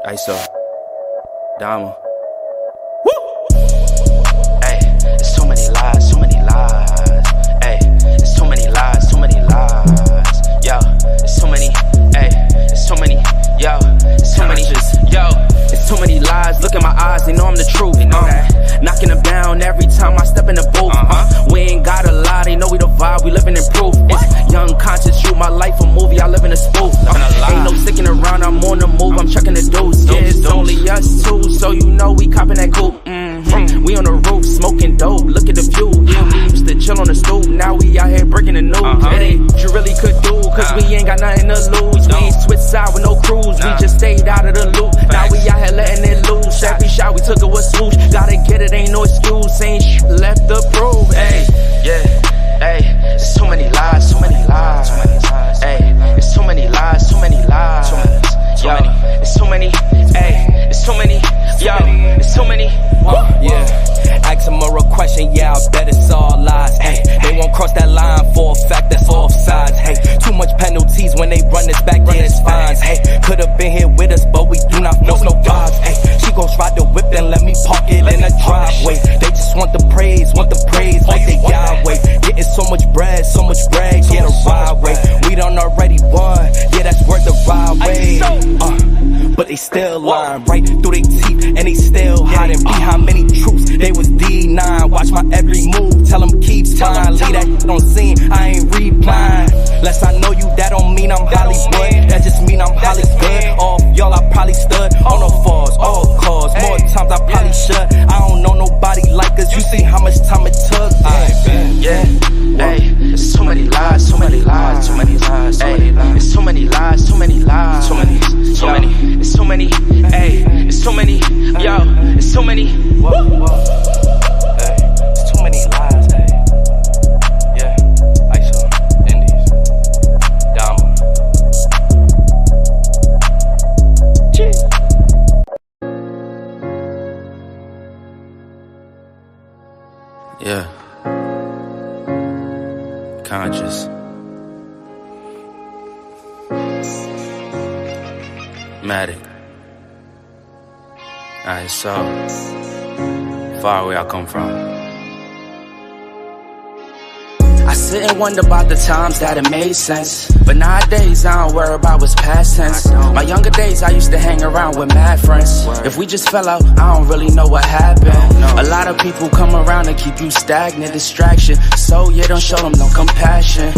ISO, Dama. Hey, it's too many lies, too many lies. Hey, it's too many lies, too many lies. Yo, it's too many. Hey, it's too many. Yo, it's too many. Yo, it's too many lies. Look in my eyes, they know I'm the truth. Knocking them down every time I step in the booth. We ain't gotta lie, they know we the vibe, we living in proof. It's young, conscious, shoot my life a movie, I live in a spoof. Ain't no sticking around, I'm on the move, I'm checking the dudes. Yeah, it's only us two, so you know we copping that coupe. We on the roof, smoking dope, look at the view. Yeah, we used to chill on the stoop, now we out here breaking the news. It ain't what you really could do, cause we ain't got nothing to lose. We ain't switch side with no cruise, we just stayed out of the loop. Now we out here letting it loose, every shot we took it was swoosh. Gotta get it, ain't no excuse, ain't left to prove. Hey, yeah, hey, it's too many lies, too many lies. Hey, it's too many lies, too many lies. Yo, it's too many, hey, it's too many. Yo, it's too many. Yeah, ask a moral question, yeah, I bet it's all lies. Hey, they won't cross that line for a fact that's offsides. Hey, too much penalties when they run this back, yeah, it's fines. Hey, could've been here with us, but we do not know no vibes. Hey, she gon' ride the whip and let me park it in the driveway. They just want the praise like they Yahweh. Getting so much bread, get a ride way. We done already won, yeah, that's worth the ride way. But they still lying right through their teeth, and they still hiding behind many truths. They was D9, watch my every move, tell them keep time. Leave that shit on scene, I ain't replying. Less I know you, that don't mean I'm Hollywood. That just mean I'm Hollywood. All y'all, I probably stood on no falls, all cause. More times I probably should. I don't know nobody like us. You see how much time it took. Yeah, hey, it's too many lies, too many lies, too many lies. Hey, it's too many lies, too many lies, too many, too many. It's too many, hey, it's too many, yo, it's too many. Hey, it's too many lies, hey. Yeah, ISO, Indies, Dama. Yeah. Conscious. Matic. Alright, so far away I come from. I sit and wonder about the times that it made sense, but nowadays I don't worry about what's past tense. My younger days I used to hang around with mad friends. If we just fell out, I don't really know what happened. A lot of people come around and keep you stagnant, distraction. So you don't show them no compassion.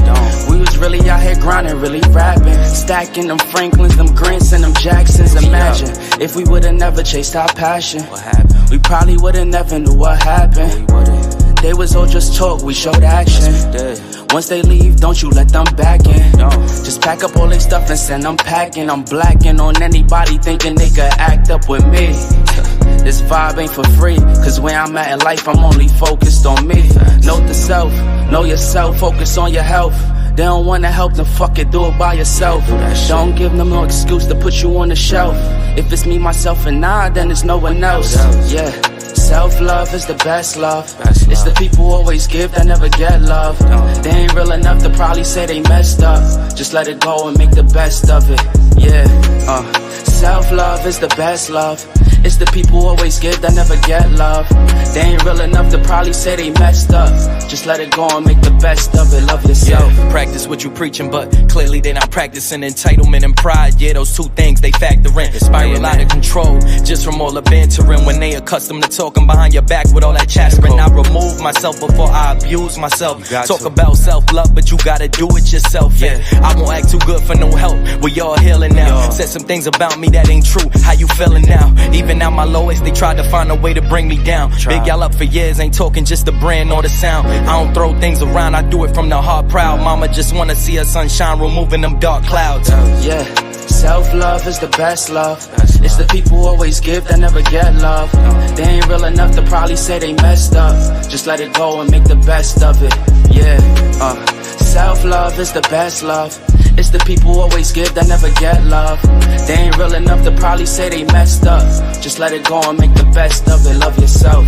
We was really out here grinding, really rapping, stacking them Franklins, them Grants and them Jacksons. Imagine if we would've never chased our passion, we probably would've never knew what happened. They was all just talk, we showed action. Once they leave, don't you let them back in. Just pack up all their stuff and send them packing. I'm blacking on anybody thinking they could act up with me. This vibe ain't for free, cause where I'm at in life, I'm only focused on me. Note the self, know yourself, focus on your health. They don't wanna help, then fuck it, do it by yourself. Don't give them no excuse to put you on the shelf. If it's me, myself, and I, then it's no one else. Yeah. Self-love is the best love. It's the people who always give that never get love. They ain't real enough to probably say they messed up. Just let it go and make the best of it. Yeah, self-love is the best love. It's the people who always give that never get love. They ain't real enough to probably say they messed up. Just let it go and make the best of it. Love yourself. Yeah, practice what you preaching, but clearly they not practicing entitlement and pride. Yeah, those two things they factor in. Spiral out of control just from all the bantering. When they accustomed to talking behind your back with all that chattering, I remove myself before I abuse myself. Talk about self-love, but you gotta do it yourself. Yeah, I won't act too good for no help. We all healing now. Said some things about me that ain't true. How you feeling now? Even at my lowest, they tried to find a way to bring me down. Big y'all up for years, ain't talking just the brand or the sound. I don't throw things around, I do it from the heart proud. Mama just wanna see her sunshine, removing them dark clouds. Yeah, self-love is the best love. It's the people who always give that never get love. They ain't real enough to probably say they messed up. Just let it go and make the best of it. Yeah, self-love is the best love. It's the people who always give that never get love. They ain't real enough to probably say they messed up. Just let it go and make the best of it. Love yourself.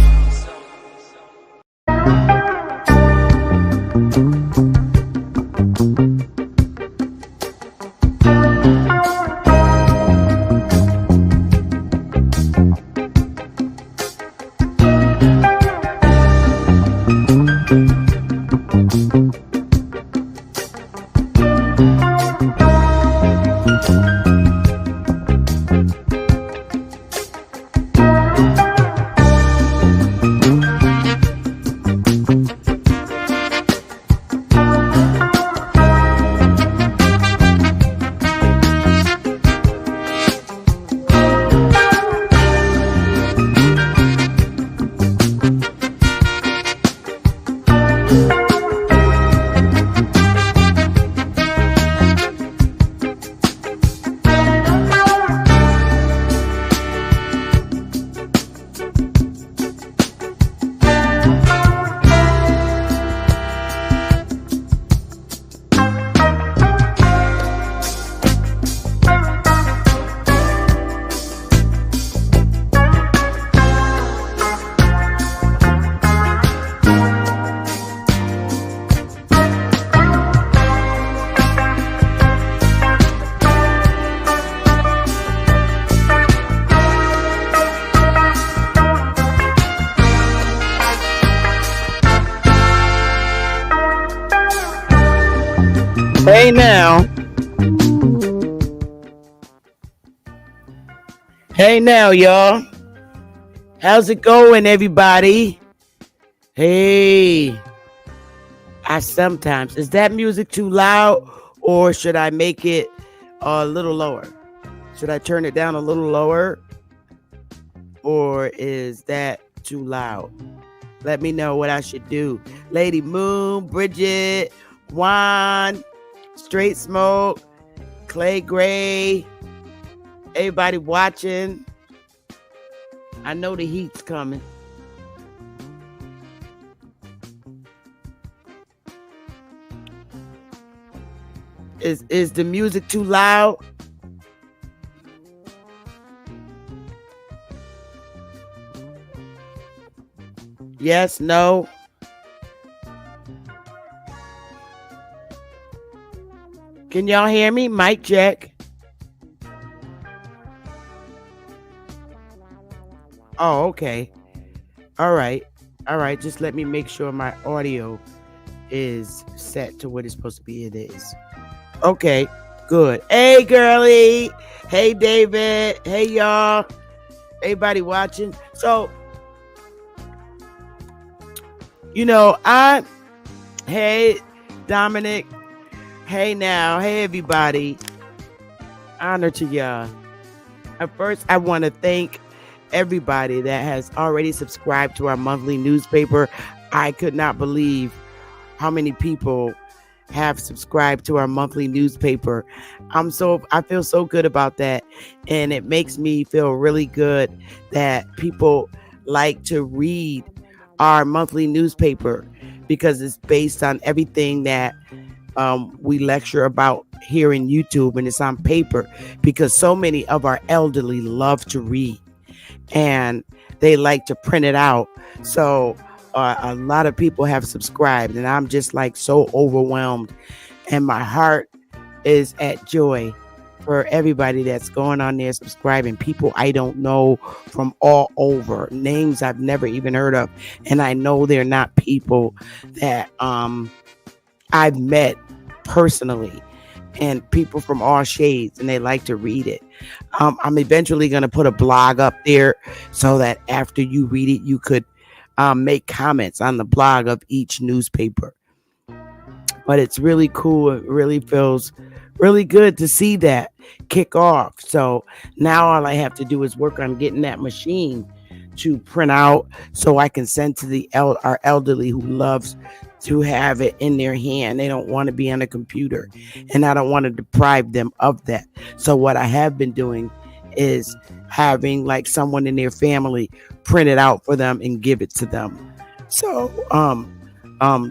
Hey now. Hey now, y'all. How's it going, everybody? Hey. Is that music too loud, or should I make it a little lower? Should I turn it down a little lower, or is that too loud? Let me know what I should do. Lady Moon, Bridget, Juan, Straight Smoke, Clay Gray, everybody watching. I know the heat's coming. Is the music too loud? Yes, no. Can y'all hear me? Mic check. Oh, okay. All right. Just let me make sure my audio is set to what it's supposed to be. It is. Okay, good. Hey, girly. Hey, David. Hey, y'all. Everybody watching. So, hey, Dominic. Hey, now. Hey, everybody. Honor to y'all. At first, I want to thank everybody that has already subscribed to our monthly newspaper. I could not believe how many people have subscribed to our monthly newspaper. I feel so good about that, and it makes me feel really good that people like to read our monthly newspaper, because it's based on everything that we lecture about here in YouTube, and it's on paper, because so many of our elderly love to read and they like to print it out. So a lot of people have subscribed, and I'm just like so overwhelmed, and my heart is at joy for everybody that's going on there subscribing. People I don't know from all over, names I've never even heard of, and I know they're not people that I've met personally, and people from all shades, and they like to read it. I'm eventually going to put a blog up there so that after you read it, you could make comments on the blog of each newspaper. But it's really cool. It really feels really good to see that kick off. So now all I have to do is work on getting that machine to print out so I can send to our elderly who loves to have it in their hand. They don't want to be on a computer, and I don't want to deprive them of that. So what I have been doing is having like someone in their family print it out for them and give it to them. So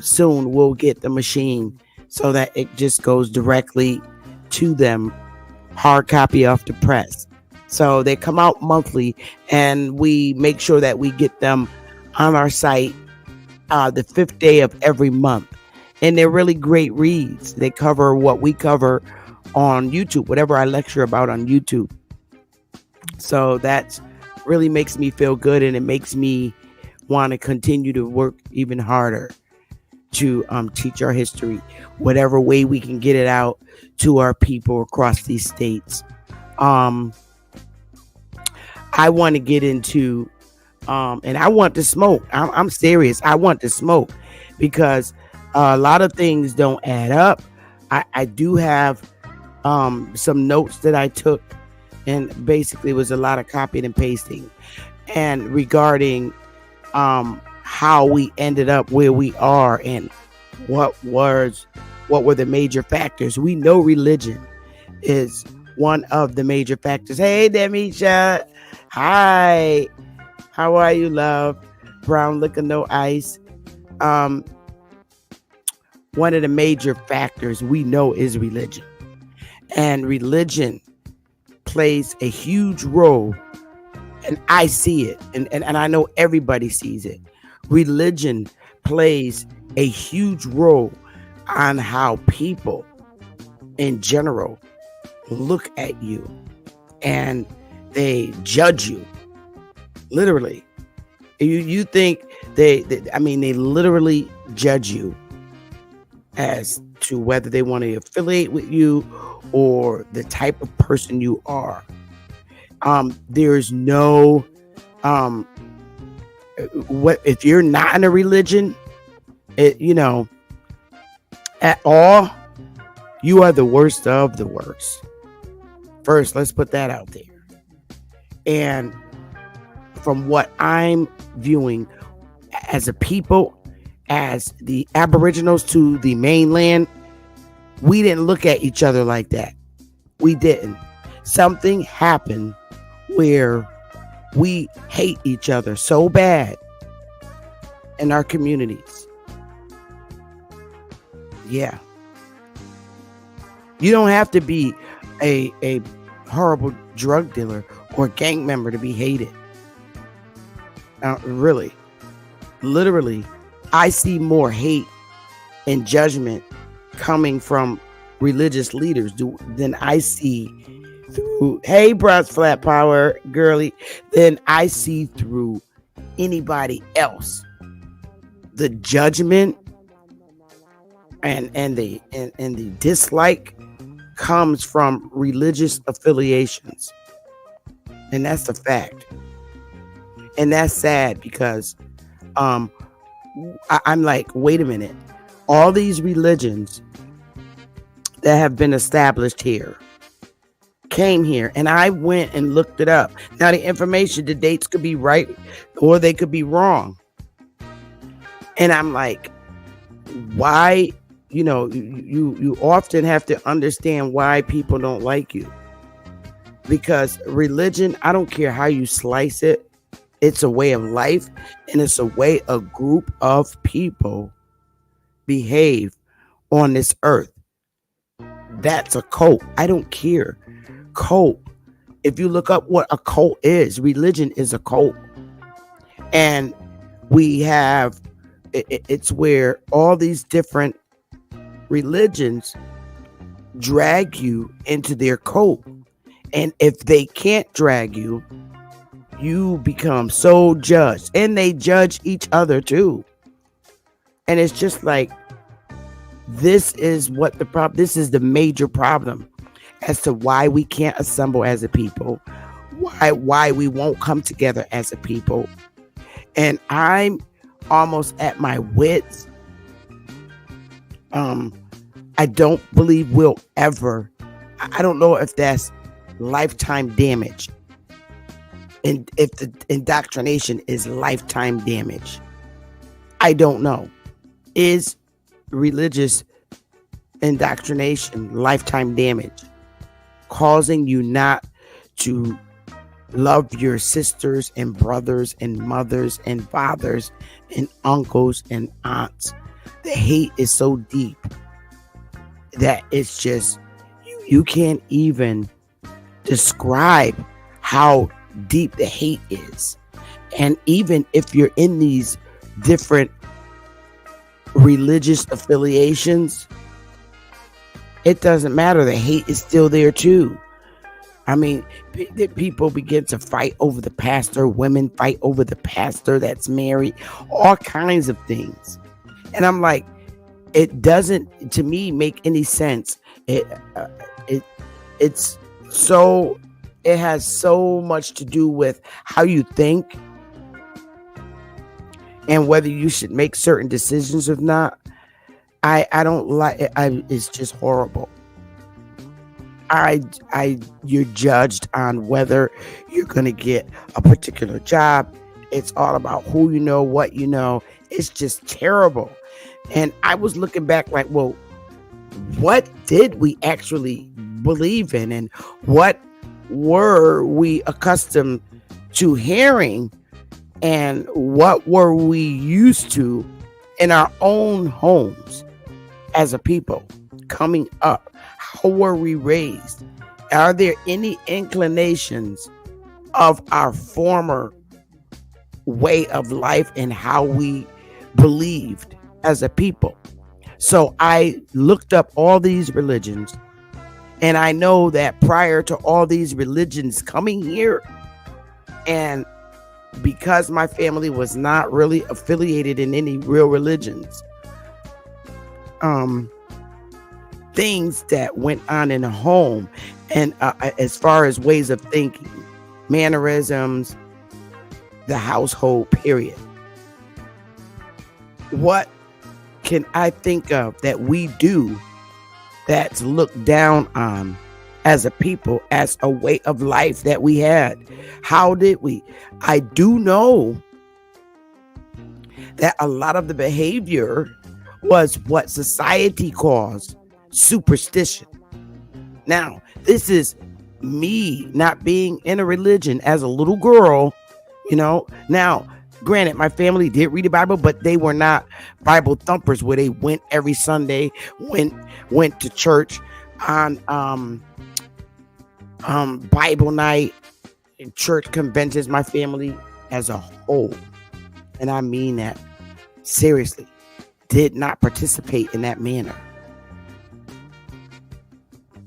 soon we'll get the machine so that it just goes directly to them, hard copy off the press. So they come out monthly, and we make sure that we get them on our site the 5th day of every month. And they're really great reads. They cover what we cover on YouTube, whatever I lecture about on YouTube. So that really makes me feel good, and it makes me want to continue to work even harder to teach our history, whatever way we can get it out to our people across these states. I want to get into and I want to smoke. I'm serious. I want to smoke, because a lot of things don't add up. I do have some notes that I took, and basically it was a lot of copying and pasting, and regarding how we ended up where we are, and what were the major factors. We know religion is one of the major factors. Hey, Demisha. Hi. How are you, love? Brown liquor, no ice. One of the major factors we know is religion. And religion plays a huge role. And I see it. And I know everybody sees it. Religion plays a huge role on how people in general look at you. And they judge you. Literally. You think they literally judge you as to whether they want to affiliate with you or the type of person you are. There's no what if you're not in a religion, at all, you are the worst of the worst. First, let's put that out there. And from what I'm viewing as a people, as the Aboriginals to the mainland, we didn't look at each other like that. We didn't. Something happened where we hate each other so bad in our communities. Yeah. You don't have to be a horrible drug dealer or gang member to be hated. Really. Literally, I see more hate and judgment coming from religious leaders than I see through, hey, Bronx Flat Power, girly, than I see through anybody else. The judgment and the dislike comes from religious affiliations. And that's a fact. And that's sad because I'm like, wait a minute. All these religions that have been established here came here, and I went and looked it up. Now the information, the dates could be right or they could be wrong. And I'm like, why? You often have to understand why people don't like you. Because religion, I don't care how you slice it, it's a way of life, and it's a way a group of people behave on this earth. That's a cult. I don't care. Cult. If you look up what a cult is, religion is a cult. And we have, it's where all these different religions drag you into their cult. And if they can't drag you, you become so judged. And they judge each other too. And it's just like, this is what the problem, this is the major problem as to why we can't assemble as a people, why we won't come together as a people. And I'm almost at my wits. I don't believe we'll ever, I don't know if that's lifetime damage. And if the indoctrination is lifetime damage, I don't know. Is religious indoctrination lifetime damage, causing you not to love your sisters and brothers and mothers and fathers and uncles and aunts? The hate is so deep that it's just, you can't even describe how deep the hate is. And even if you're in these different religious affiliations, it doesn't matter. The hate is still there too. I mean, people begin to fight over the pastor, women fight over the pastor that's married, all kinds of things. And I'm like, it doesn't, to me, make any sense. It has so much to do with how you think and whether you should make certain decisions or not. I don't like it. It's just horrible. You're judged on whether you're going to get a particular job. It's all about who you know, what you know. It's just terrible. And I was looking back like, well, what did we actually believe in? And what were we accustomed to hearing? And what were we used to in our own homes as a people coming up? How were we raised? Are there any inclinations of our former way of life and how we believed as a people? So I looked up all these religions, and I know that prior to all these religions coming here, and because my family was not really affiliated in any real religions, things that went on in the home, and as far as ways of thinking, mannerisms, the household, period. What can I think of that we do that's looked down on as a people, as a way of life that we had? How did we? I do know that a lot of the behavior was what society calls superstition. Now, this is me not being in a religion as a little girl, Now, granted, my family did read the Bible, but they were not Bible thumpers where they went every Sunday, went to church on Bible night, church conventions. My family as a whole, and I mean that seriously, did not participate in that manner.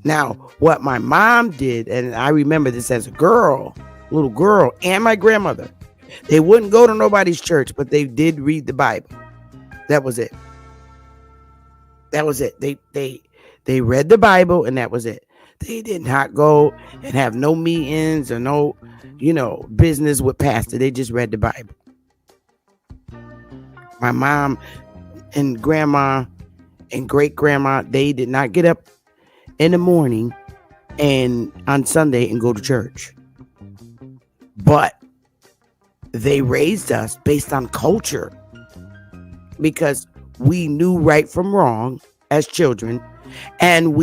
Now, what my mom did, and I remember this as a little girl, and my grandmother, they wouldn't go to nobody's church, but they did read the Bible. That was it. They read the Bible, and that was it. They did not go and have no meetings or no, business with pastor. They just read the Bible. My mom and grandma and great grandma, they did not get up in the morning and on Sunday and go to church. But they raised us based on culture, because we knew right from wrong as children, and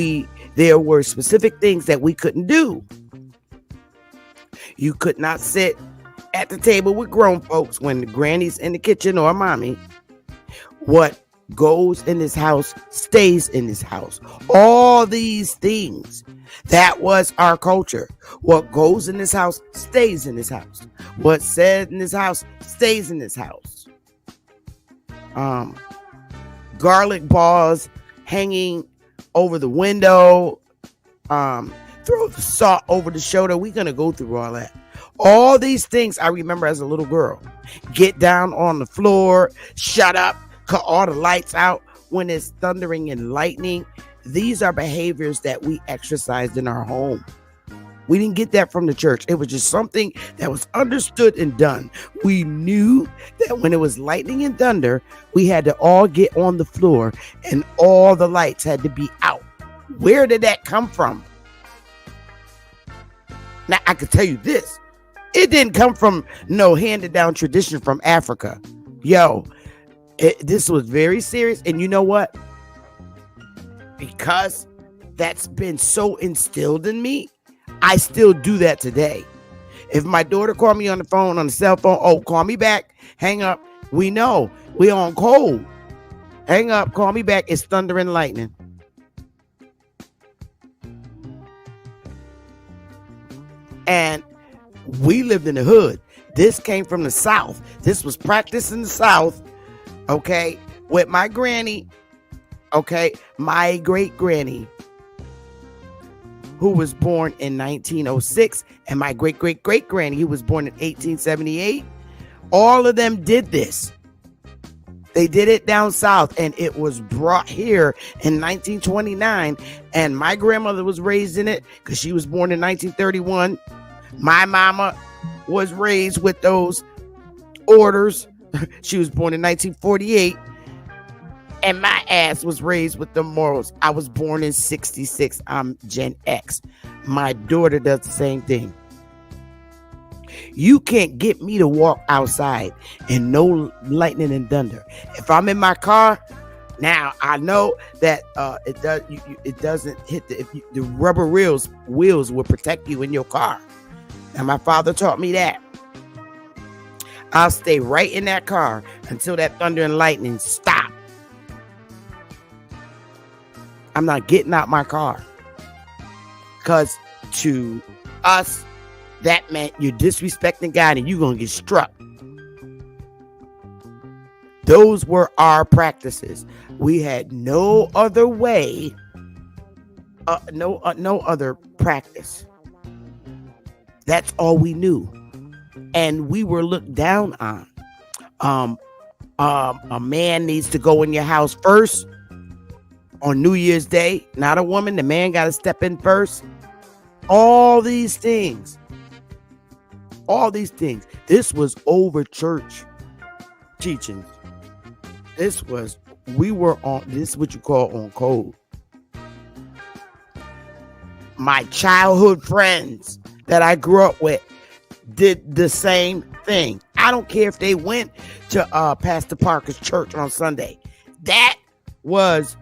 there were specific things that we couldn't do. You could not sit at the table with grown folks when the granny's in the kitchen or mommy. What goes in this house stays in this house. All these things, that was our culture. What goes in this house stays in this house. What's said in this house stays in this house. Garlic balls hanging over the window. Throw the salt over the shoulder. We're gonna go through all that. All these things I remember as a little girl. Get down on the floor, shut up, cut all the lights out when it's thundering and lightning. These are behaviors that we exercised in our home. We didn't get that from the church. It was just something that was understood and done. We knew that when it was lightning and thunder, we had to all get on the floor and all the lights had to be out. Where did that come from? Now, I could tell you this. It didn't come from no handed down tradition from Africa. This was very serious. And you know what? Because that's been so instilled in me, I still do that today. If my daughter called me on the phone, on the cell phone, call me back, hang up. We know we on cold. Hang up, call me back. It's thunder and lightning. And we lived in the hood. This came from the South. This was practiced in the South, okay, with my granny, okay, my great granny, who was born in 1906, and my great great great granny, who was born in 1878. All of them did this. They did it down south, and it was brought here in 1929. And my grandmother was raised in it because she was born in 1931. My mama was raised with those orders. She was born in 1948. And my ass was raised with the morals. I was born in 66. I'm Gen X. My daughter does the same thing. You can't get me to walk outside and no lightning and thunder. If I'm in my car, now I know that it doesn't hit the rubber wheels will protect you in your car. And my father taught me that. I'll stay right in that car until that thunder and lightning stop. I'm not getting out my car. Because to us, that meant you're disrespecting God and you're going to get struck. Those were our practices. We had no other way, no other practice. That's all we knew. And we were looked down on. A man needs to go in your house first. On New Year's Day, not a woman, the man got to step in first. All these things. This was over church teachings. This is what you call on code. My childhood friends that I grew up with did the same thing. I don't care if they went to Pastor Parker's church on Sunday. That was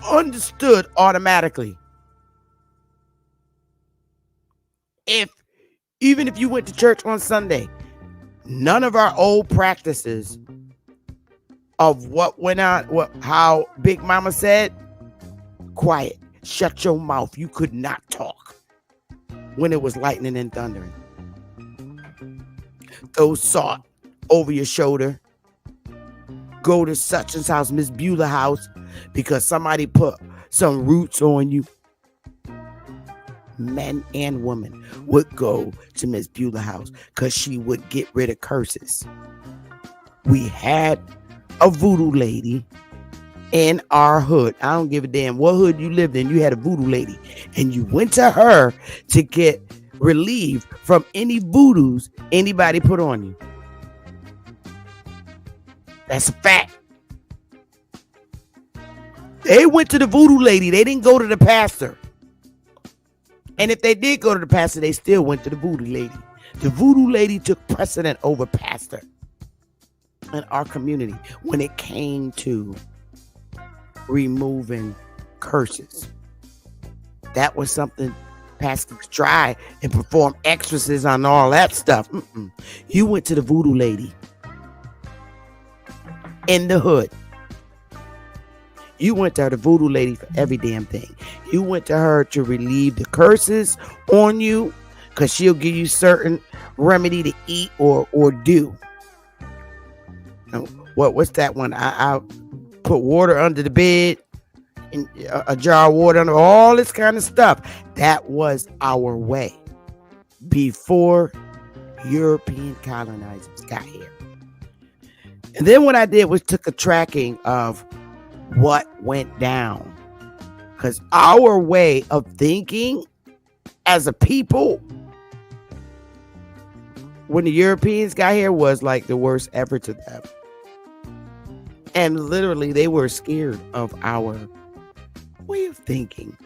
understood automatically. Even if you went to church on Sunday, none of our old practices of what went on, how Big Mama said, quiet, shut your mouth. You could not talk when it was lightning and thundering. Throw salt over your shoulder. Go to such and house, Miss Beulah house, because somebody put some roots on you. Men and women would go to Miss Beulah house because she would get rid of curses. We had a voodoo lady in our hood. I don't give a damn what hood you lived in. You had a voodoo lady, and you went to her to get relieved from any voodoos anybody put on you. That's a fact. They went to the voodoo lady. They didn't go to the pastor. And if they did go to the pastor, they still went to the voodoo lady. The voodoo lady took precedent over pastor in our community when it came to removing curses. That was something pastors could try and perform exorcisms on all that stuff. You went to the voodoo lady in the hood. You went to the voodoo lady for every damn thing. You went to her to relieve the curses on you, because she'll give you certain remedy to eat or do. What's that one? I put water under the bed, and a jar of water under, all this kind of stuff. That was our way before European colonizers got here. And then what I did was took a tracking of what went down, because our way of thinking as a people when the Europeans got here was like the worst ever to them. And literally they were scared of our way of thinking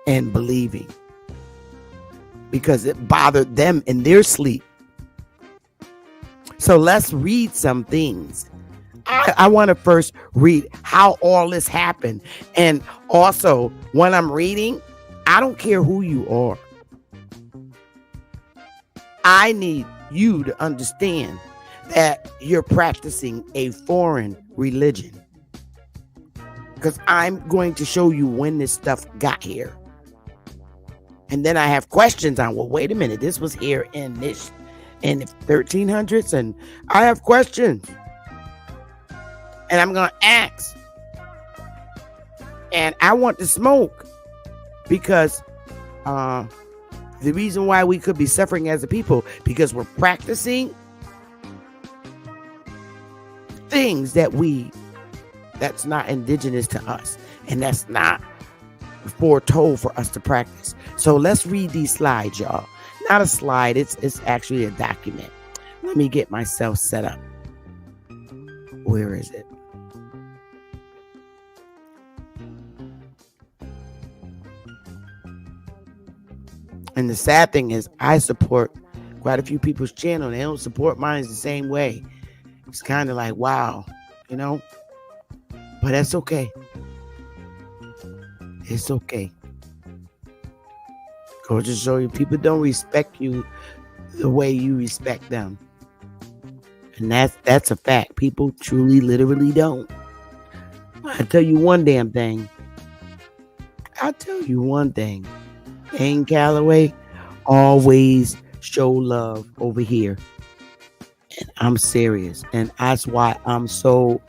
and believing, because it bothered them in their sleep. So let's read some things. I want to first read how all this happened. And also, when I'm reading, I don't care who you are. I need you to understand that you're practicing a foreign religion, because I'm going to show you when this stuff got here. And then I have questions on, well, wait a minute, this was here in the 1300s, and I have questions. And I'm going to ask. And I want to smoke, because the reason why we could be suffering as a people, because we're practicing things that's not indigenous to us. And that's not foretold for us to practice. So let's read these slides, y'all. Not a slide. It's actually a document. Let me get myself set up. Where is it? And the sad thing is, I support quite a few people's channel. They don't support mine the same way. It's kind of like, wow, you know? But that's okay. It's okay. Go to show you, people don't respect you the way you respect them. And that's a fact. People truly, literally don't. I'll tell you one damn thing. Dane Calloway always show love over here. And I'm serious. And that's why I'm so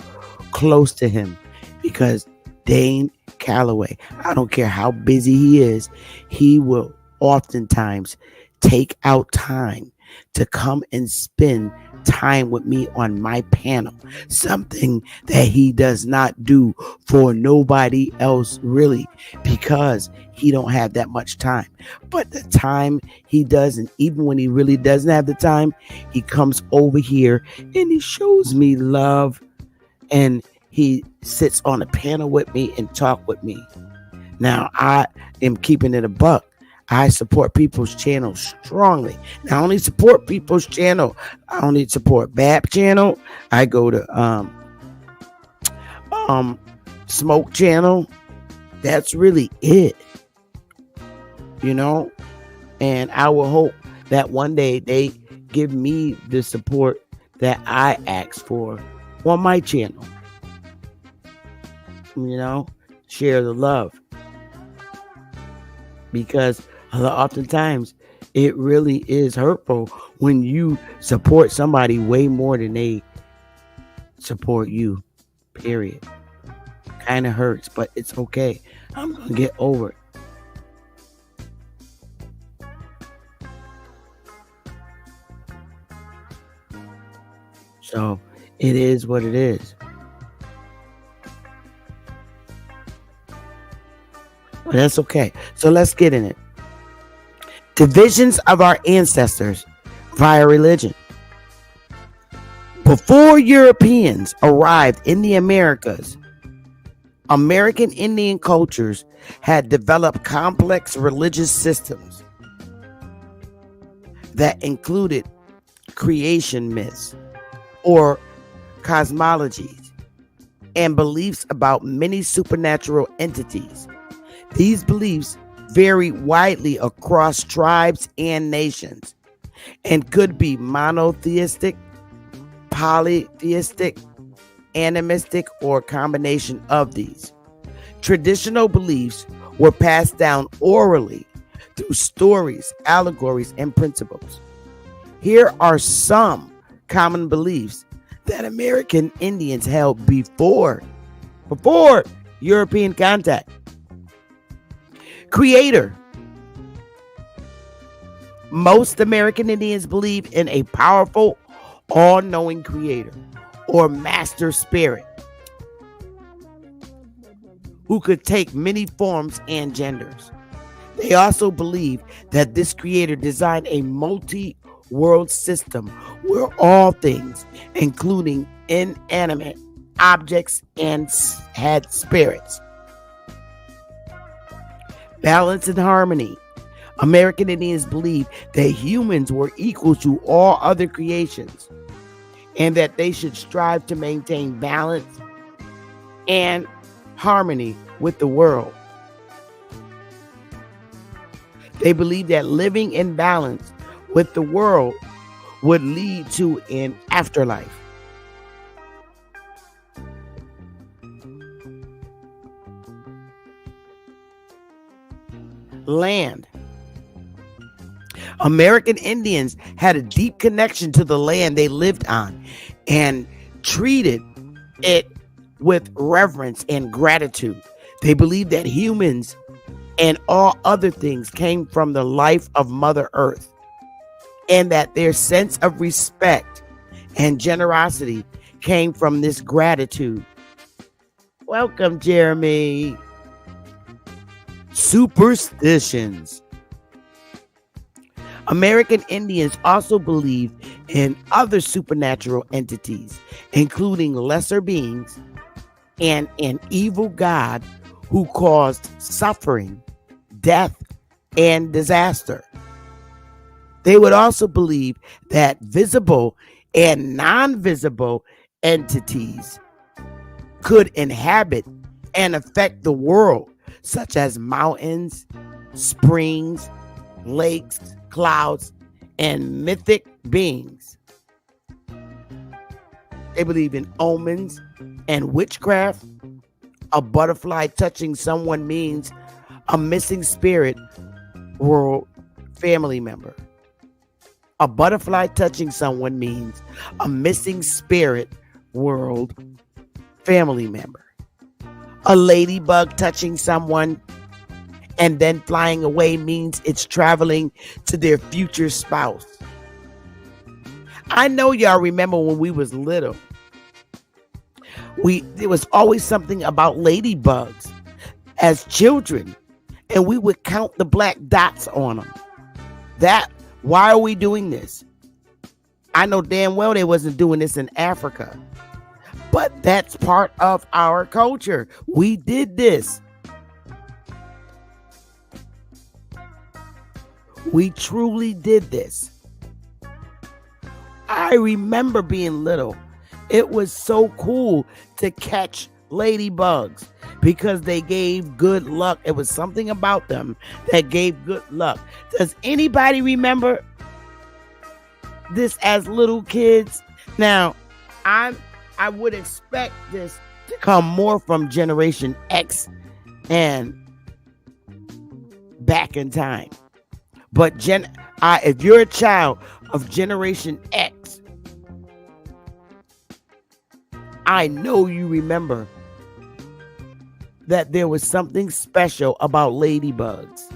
close to him. Because Dane Calloway, I don't care how busy he is, he will oftentimes take out time to come and spend time with me on my panel, something that he does not do for nobody else really, because he don't have that much time. But the time he does, and even when he really doesn't have the time, he comes over here and he shows me love, and he sits on a panel with me and talk with me. Now, I am keeping it a buck. I support people's channel strongly. I only support people's channel. I only support BAP channel. I go to Smoke channel. That's really it. You know? And I will hope that one day they give me the support that I ask for on my channel. You know? Share the love. Because oftentimes it really is hurtful when you support somebody way more than they support you, period. Kind of hurts, but it's okay. I'm gonna get over it. So it is what it is. But that's okay. So let's get in it. Divisions of our ancestors via religion. Before Europeans arrived in the Americas, American Indian cultures had developed complex religious systems that included creation myths or cosmologies and beliefs about many supernatural entities. These beliefs vary widely across tribes and nations and could be monotheistic, polytheistic, animistic, or a combination of these. Traditional beliefs were passed down orally through stories, allegories, and principles. Here are some common beliefs that American Indians held before European contact. Creator. Most American Indians believe in a powerful, all-knowing creator or master spirit who could take many forms and genders. They also believe that this creator designed a multi-world system where all things, including inanimate objects, and had spirits. Balance and harmony. American Indians believe that humans were equal to all other creations and that they should strive to maintain balance and harmony with the world. They believe that living in balance with the world would lead to an afterlife. Land. American Indians had a deep connection to the land they lived on and treated it with reverence and gratitude. They believed that humans and all other things came from the life of Mother Earth, and that their sense of respect and generosity came from this gratitude. Welcome, Jeremy. Superstitions. American Indians also believed in other supernatural entities, including lesser beings and an evil god who caused suffering, death, and disaster. They would also believe that visible and non-visible entities could inhabit and affect the world, such as mountains, springs, lakes, clouds, and mythic beings. They believe in omens and witchcraft. A butterfly touching someone means a missing spirit world family member. A butterfly touching someone means a missing spirit world family member. A ladybug touching someone and then flying away means it's traveling to their future spouse. I know y'all remember when we was little. There was always something about ladybugs as children, and we would count the black dots on them. Why are we doing this? I know damn well they wasn't doing this in Africa, but that's part of our culture. We did this. We truly did this. I remember being little. It was so cool to catch ladybugs because they gave good luck. It was something about them that gave good luck. Does anybody remember this as little kids? Now, I would expect this to come more from Generation X and back in time. But if you're a child of Generation X, I know you remember that there was something special about ladybugs.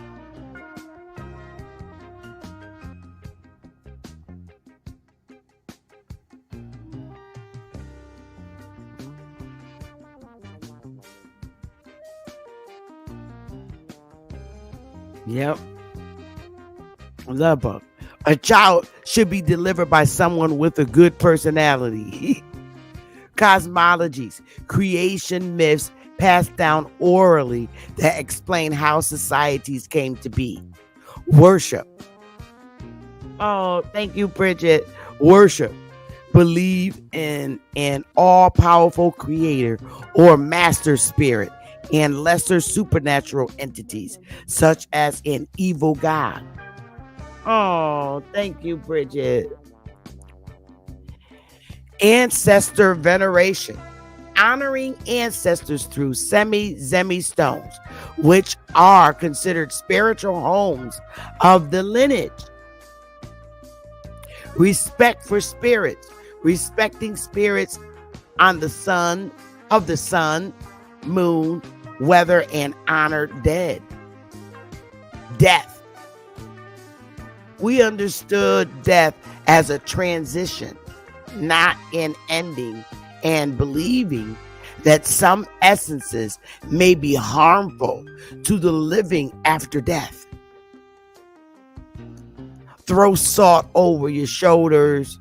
Yep. Love bug. A child should be delivered by someone with a good personality. Cosmologies, creation myths passed down orally that explain how societies came to be. Worship. Oh, thank you, Bridget. Worship. Believe in an all-powerful creator or master spirit and lesser supernatural entities, such as an evil god. Oh, thank you, Bridget. Ancestor veneration. Honoring ancestors through zemi stones, which are considered spiritual homes of the lineage. Respect for spirits. Respecting spirits on the sun, moon, weather, and honored dead. Death. We understood death as a transition, not an ending, and believing that some essences may be harmful to the living after death. Throw salt over your shoulders.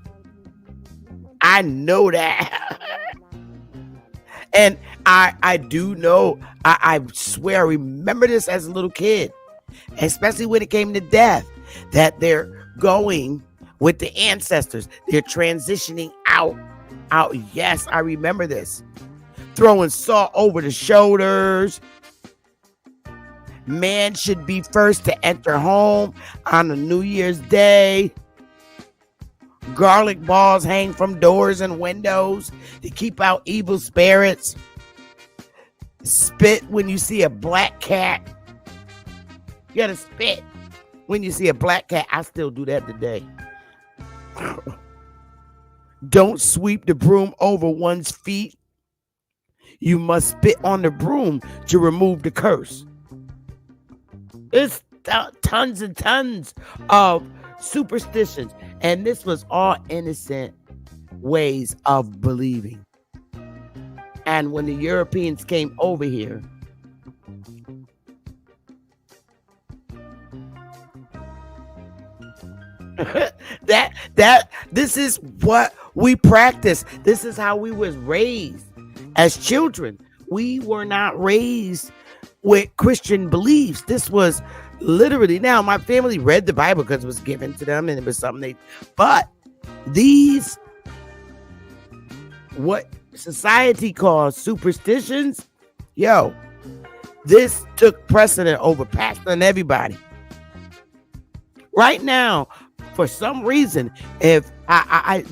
I know that. And I do know, I swear, I remember this as a little kid, especially when it came to death, that they're going with the ancestors. They're transitioning out. Yes, I remember this. Throwing salt over the shoulders. Man should be first to enter home on a New Year's Day. Garlic balls hang from doors and windows to keep out evil spirits. Spit when you see a black cat. You gotta spit when you see a black cat. I still do that today. Don't sweep the broom over one's feet. You must spit on the broom to remove the curse. It's tons and tons of superstitions. And this was all innocent ways of believing. And when the Europeans came over here, this is what we practice. This is how we was raised as children. We were not raised with Christian beliefs. This was literally, now my family read the Bible because it was given to them and it was something but these, what society calls superstitions, this took precedent over pastor and everybody. Right now, for some reason, if I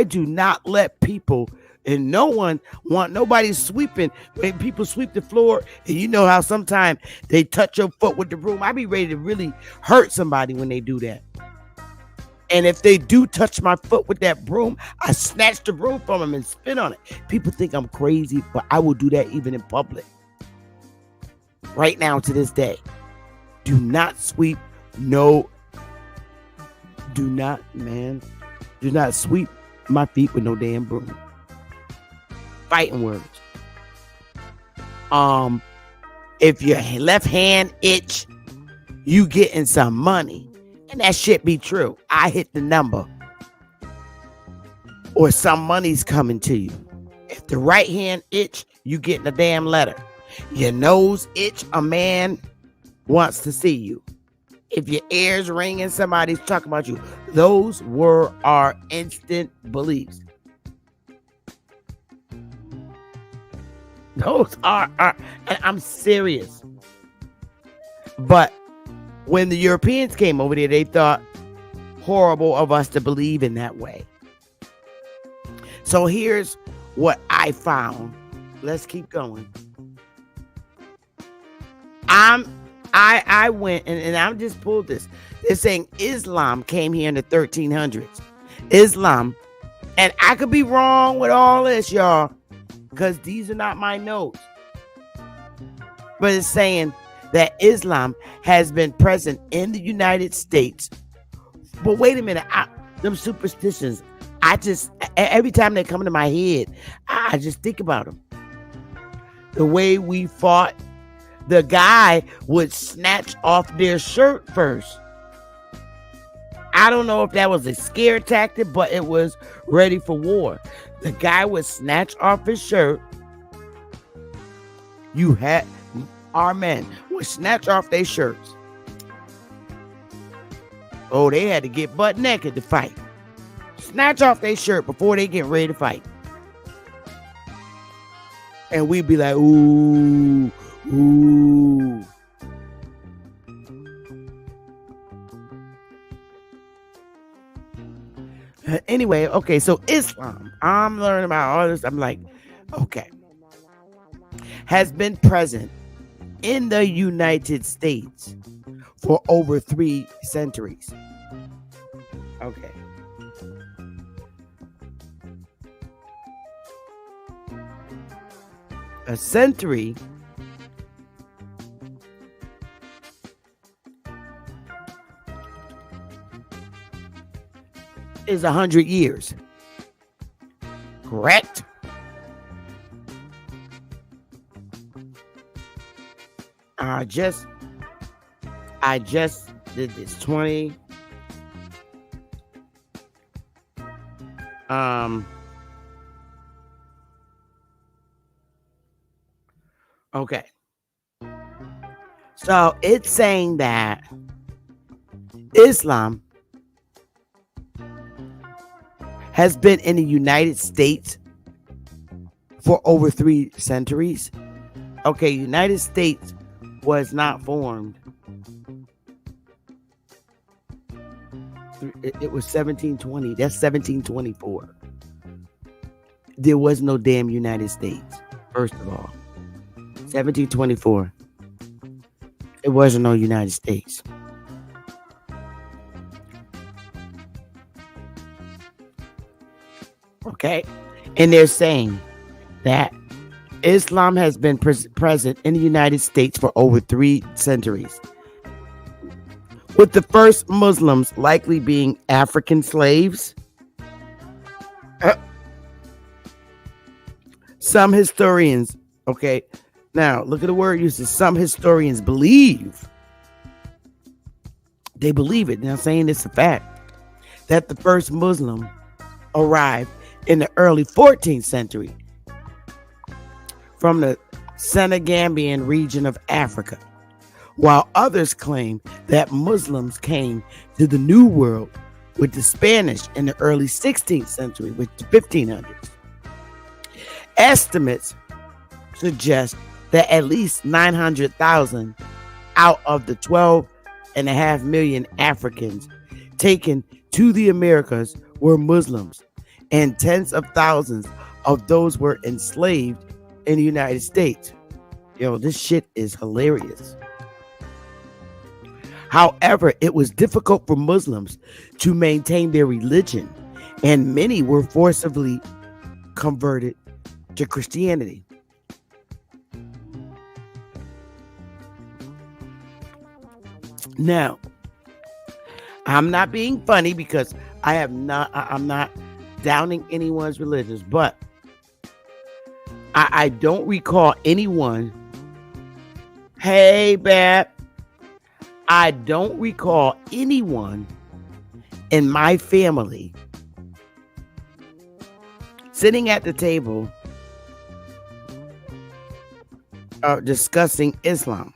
do not let people, and nobody sweeping. When people sweep the floor, and you know how sometimes they touch your foot with the broom. I be ready to really hurt somebody when they do that. And if they do touch my foot with that broom, I snatch the broom from them and spit on it. People think I'm crazy, but I will do that even in public. Right now, to this day, do not sweep. No, do not, man. Do not sweep my feet with no damn broom. Fighting words. If your left hand itch, you getting some money. And that shit be true. I hit the number. Or some money's coming to you. If the right hand itch, you getting a damn letter. Your nose itch, a man wants to see you. If your ears ringing, somebody's talking about you. Those were our instant beliefs. Those are and I'm serious. But when the Europeans came over there, they thought horrible of us to believe in that way. So here's what I found. Let's keep going. I went and I just pulled this. They're saying Islam came here in the 1300s. Islam, and I could be wrong with all this, y'all, because these are not my notes. But it's saying that Islam has been present in the United States. But wait a minute, them superstitions, every time they come into my head, I just think about them. The way we fought, the guy would snatch off their shirt first. I don't know if that was a scare tactic, but it was ready for war. The guy would snatch off his shirt. Our men would snatch off their shirts. Oh, they had to get butt naked to fight. Snatch off their shirt before they get ready to fight. And we'd be like, ooh, ooh. Anyway, okay, so Islam. I'm learning about all this. I'm like, okay. Has been present in the United States for over 3 centuries. Okay. A century is 100 years. Correct? I just did this 20. Okay. So it's saying that Islam has been in the United States for over 3 centuries. Okay, United States was not formed. It was 1720. That's 1724. There was no damn United States, first of all. 1724. It wasn't no United States. Okay? And they're saying that Islam has been present in the United States for over 3 centuries, with the first Muslims likely being African slaves. Some historians, okay, now look at the word uses. Some historians believe, they believe it, now saying it's a fact, that the first Muslim arrived in the early 14th century from the Senegambian region of Africa, while others claim that Muslims came to the New World with the Spanish in the early 16th century, with the 1500s. Estimates suggest that at least 900,000 out of the 12.5 million Africans taken to the Americas were Muslims, and tens of thousands of those were enslaved in the United States. Yo, this shit is hilarious. However, it was difficult for Muslims to maintain their religion, and many were forcibly converted to Christianity. Now, I'm not being funny because I'm not downing anyone's religions, but I don't recall anyone. Hey, Bab. I don't recall anyone in my family sitting at the table discussing Islam.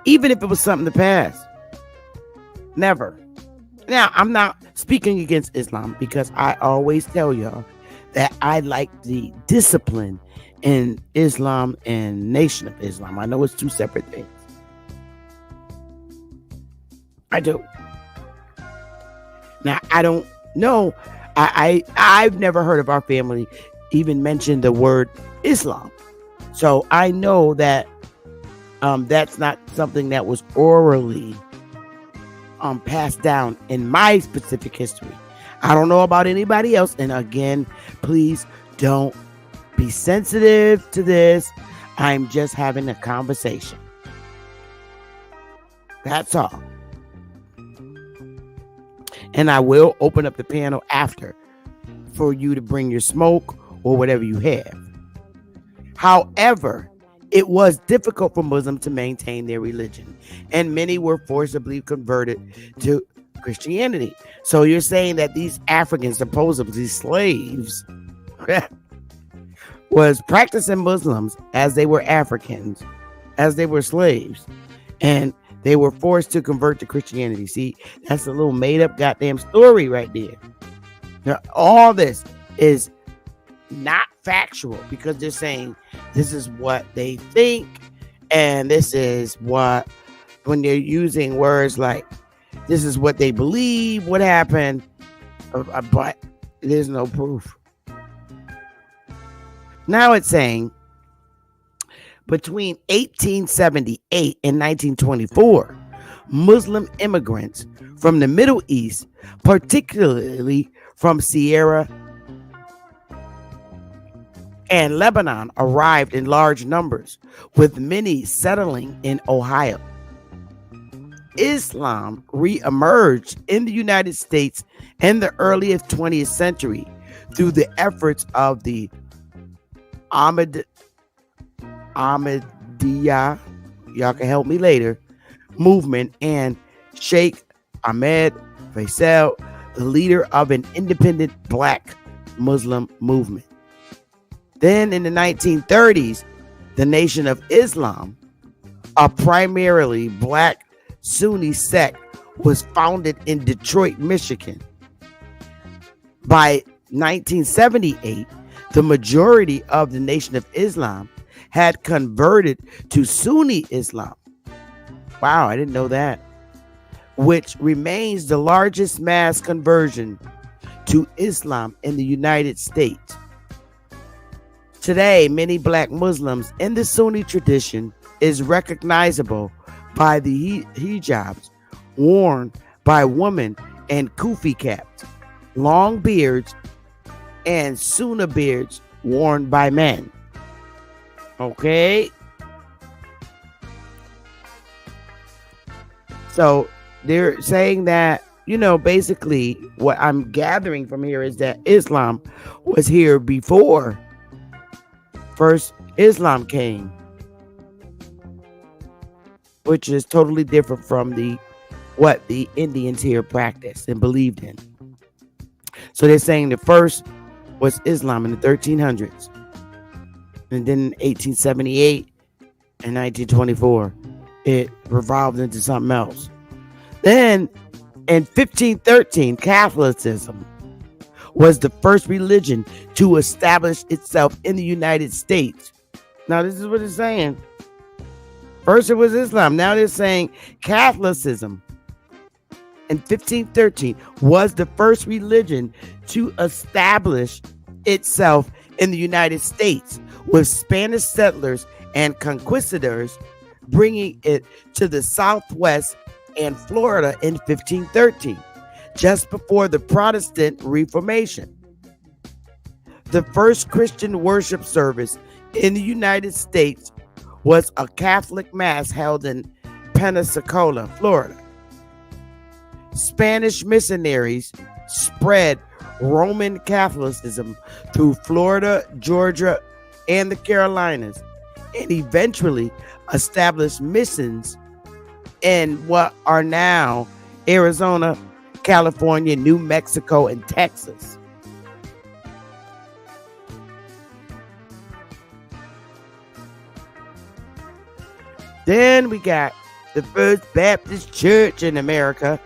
Even if it was something to pass. Never. Now, I'm not speaking against Islam because I always tell y'all that I like the discipline in Islam and Nation of Islam. I know it's two separate things. I do. Now, I don't know. I've never heard of our family even mention the word Islam. So I know that that's not something that was orally passed down in my specific history. I don't know about anybody else. And again, please don't be sensitive to this. I'm just having a conversation. That's all. And I will open up the panel after for you to bring your smoke or whatever you have. However, it was difficult for Muslims to maintain their religion, and many were forcibly converted to Christianity. So you're saying that these Africans, supposedly slaves, was practicing Muslims as they were Africans, as they were slaves, and they were forced to convert to Christianity. See, that's a little made up goddamn story right there. Now, all this is not factual because they're saying this is what they think, and this is what, when they're using words like this is what they believe, what happened, but there's no proof. Now it's saying between 1878 and 1924, Muslim immigrants from the Middle East, particularly from Syria and Lebanon, arrived in large numbers, with many settling in Ohio. Islam re-emerged in the United States in the earliest 20th century through the efforts of the Ahmadiyya, y'all can help me later, movement, and Sheikh Ahmed Faisal, the leader of an independent black Muslim movement. Then in the 1930s, the Nation of Islam, a primarily black Sunni sect, was founded in Detroit, Michigan. By 1978, the majority of the Nation of Islam had converted to Sunni Islam. Wow, I didn't know that. Which remains the largest mass conversion to Islam in the United States. Today, many black Muslims in the Sunni tradition is recognizable by the hijabs worn by women and kufi caps, long beards, and sunnah beards worn by men. Okay? So they're saying that, basically what I'm gathering from here is that Islam was here before first Islam came, which is totally different from what the Indians here practiced and believed in. So they're saying the first was Islam in the 1300s, and then in 1878 and 1924 it revolved into something else. Then in 1513, Catholicism was the first religion to establish itself in the United States. Now this is what it's saying. First it was Islam. Now they're saying Catholicism in 1513 was the first religion to establish itself in the United States, with Spanish settlers and conquistadors bringing it to the Southwest and Florida in 1513, just before the Protestant Reformation. The first Christian worship service in the United States was a Catholic Mass held in Pensacola, Florida. Spanish missionaries spread Roman Catholicism through Florida, Georgia, and the Carolinas, and eventually established missions in what are now Arizona, California, New Mexico, and Texas. Then we got the first Baptist church in America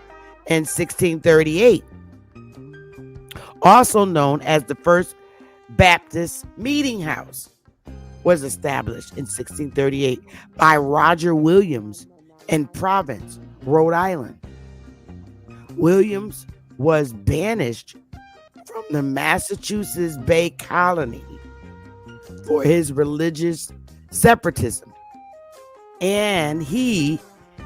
in 1638, also known as the first Baptist meeting house, was established in 1638 by Roger Williams in Providence, Rhode Island. Williams was banished from the Massachusetts Bay Colony for his religious separatism, and he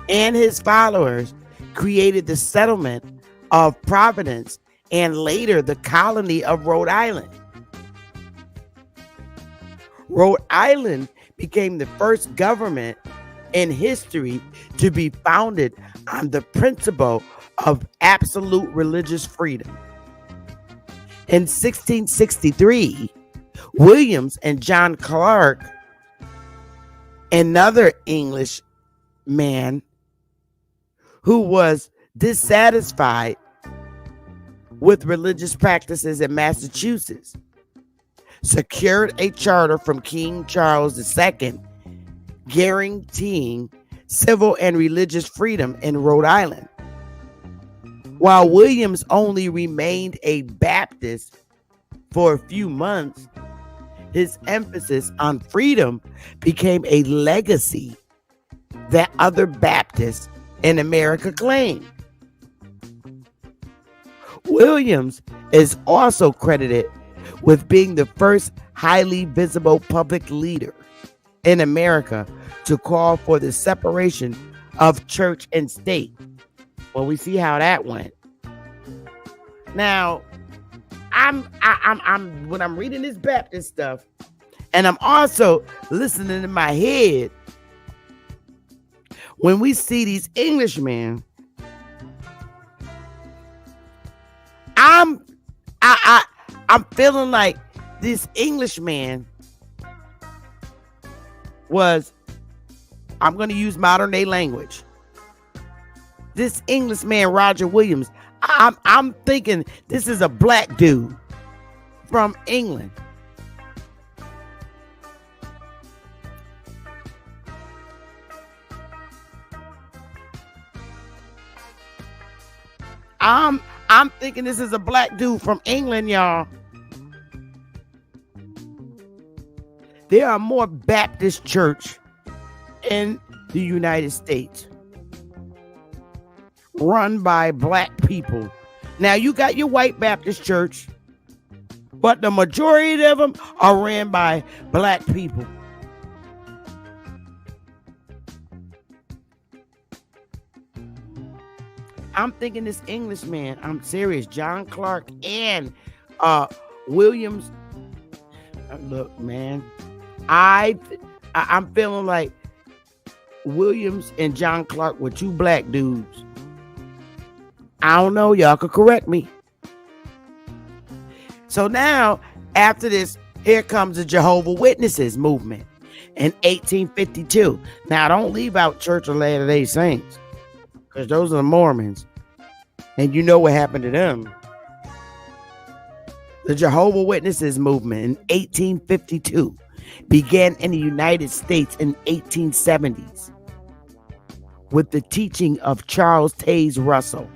and his followers created the settlement of Providence and later the colony of Rhode Island. Rhode Island became the first government in history to be founded on the principle of absolute religious freedom. In 1663, Williams and John Clark, another English man who was dissatisfied with religious practices in Massachusetts, secured a charter from King Charles II guaranteeing civil and religious freedom in Rhode Island. While Williams only remained a Baptist for a few months, his emphasis on freedom became a legacy that other Baptists in America claimed. Williams is also credited with being the first highly visible public leader in America to call for the separation of church and state. Well, we see how that went. Now, I'm when I'm reading this Baptist stuff, and I'm also listening in my head when we see these Englishmen, I'm feeling like this Englishman was, I'm going to use modern day language. This Englishman, Roger Williams, I'm thinking this is a black dude from England. I'm thinking this is a black dude from England, y'all. There are more Baptist church in the United States run by black people. Now you got your white Baptist church, but the majority of them are ran by black people. I'm thinking this Englishman, I'm serious, John Clark and Williams. Look, man, I'm feeling like Williams and John Clark were two black dudes. I don't know, y'all could correct me. So now, after this, here comes the Jehovah's Witnesses movement in 1852. Now, don't leave out Church of Latter-day Saints, because those are the Mormons. And you know what happened to them. The Jehovah's Witnesses movement in 1852 began in the United States in 1870s with the teaching of Charles Taze Russell,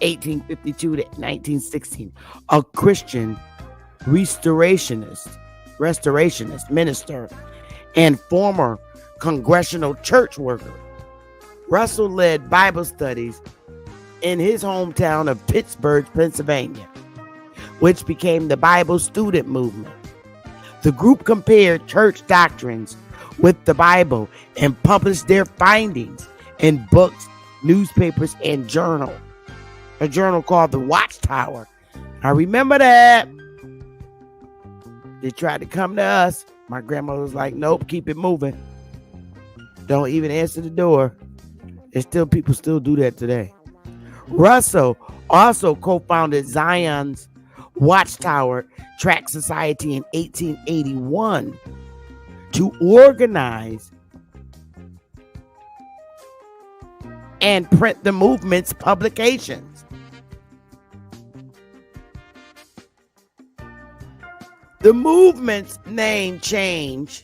1852 to 1916, a Christian restorationist minister and former congressional church worker. Russell led Bible studies in his hometown of Pittsburgh, Pennsylvania, which became the Bible Student Movement. The group compared church doctrines with the Bible and published their findings in books, newspapers, and journal. A journal called The Watchtower. I remember that. They tried to come to us. My grandmother was like, nope, keep it moving. Don't even answer the door. And still, people still do that today. Russell also co-founded Zion's Watchtower Tract Society in 1881 to organize and print the movement's publications. The movement's name changed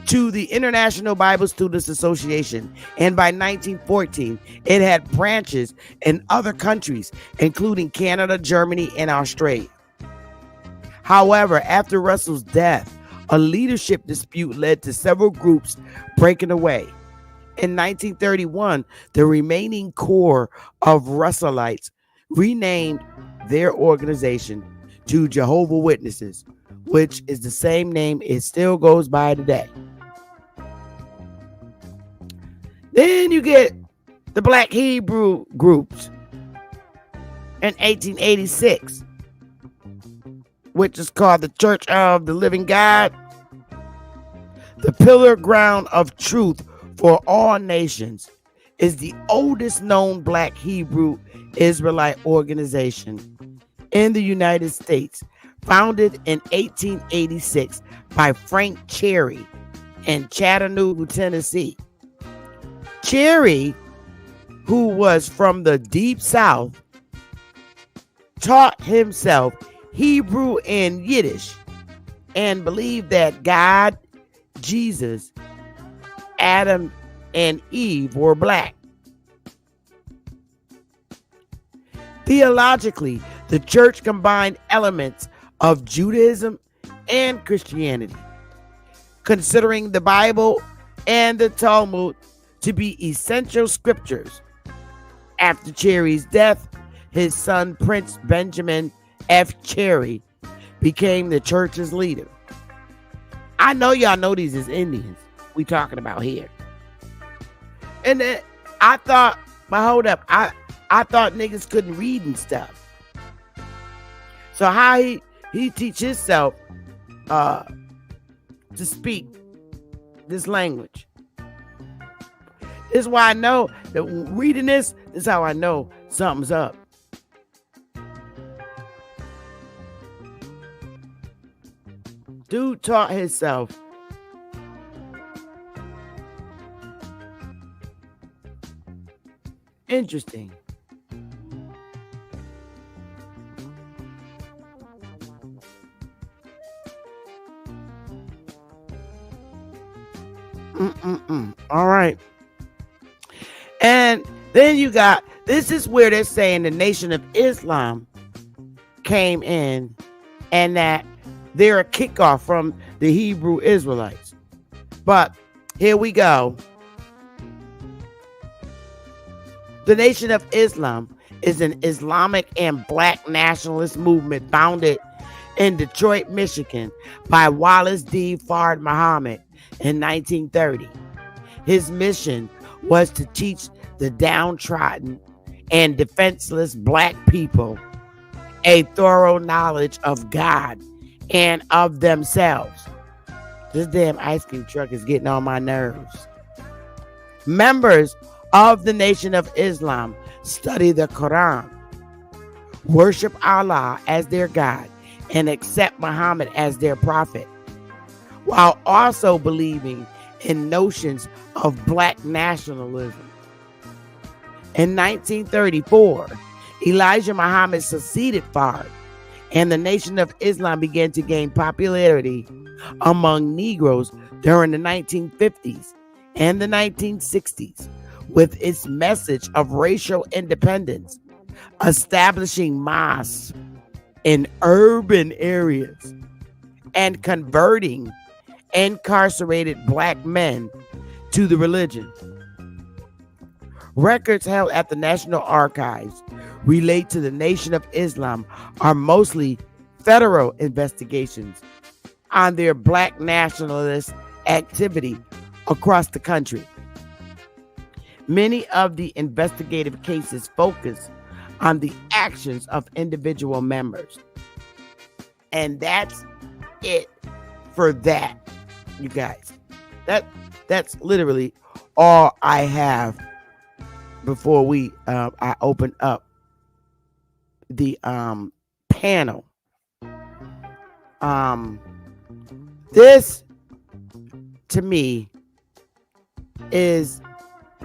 to the International Bible Students Association, and by 1914, it had branches in other countries, including Canada, Germany, and Australia. However, after Russell's death, a leadership dispute led to several groups breaking away. In 1931, the remaining core of Russellites renamed their organization to Jehovah's Witnesses, which is the same name it still goes by today. Then you get the Black Hebrew groups in 1886, which is called the Church of the Living God, the pillar ground of truth for all nations, is the oldest known Black Hebrew Israelite organization in the United States, founded in 1886 by Frank Cherry in Chattanooga, Tennessee. Cherry, who was from the Deep South, taught himself Hebrew and Yiddish and believed that God, Jesus, Adam, and Eve were black. Theologically, the church combined elements of Judaism and Christianity, considering the Bible and the Talmud to be essential scriptures. After Cherry's death, his son Prince Benjamin F. Cherry became the church's leader. I know y'all know these as Indians we talking about here. And then I thought, but hold up, I thought niggas couldn't read and stuff. So how he teach himself to speak this language? This is why I know that reading this is how I know something's up. Dude taught himself interesting. All right. And then you got, this is where they're saying the Nation of Islam came in and that they're a kickoff from the Hebrew Israelites. But here we go. The Nation of Islam is an Islamic and black nationalist movement founded in Detroit, Michigan by Wallace D. Fard Muhammad in 1930. His mission was to teach the downtrodden and defenseless black people a thorough knowledge of God and of themselves. This damn ice cream truck is getting on my nerves. Members of the Nation of Islam study the Quran, worship Allah as their God, and accept Muhammad as their prophet, while also believing in notions of black nationalism. In 1934, Elijah Muhammad succeeded Fard, and the Nation of Islam began to gain popularity among Negroes during the 1950s and the 1960s with its message of racial independence, establishing mosques in urban areas and converting incarcerated black men to the religion. Records held at the National Archives relate to the Nation of Islam are mostly federal investigations on their black nationalist activity across the country. Many of the investigative cases focus on the actions of individual members. And that's it for that, you guys. That's literally all I have before I open up the panel. This to me is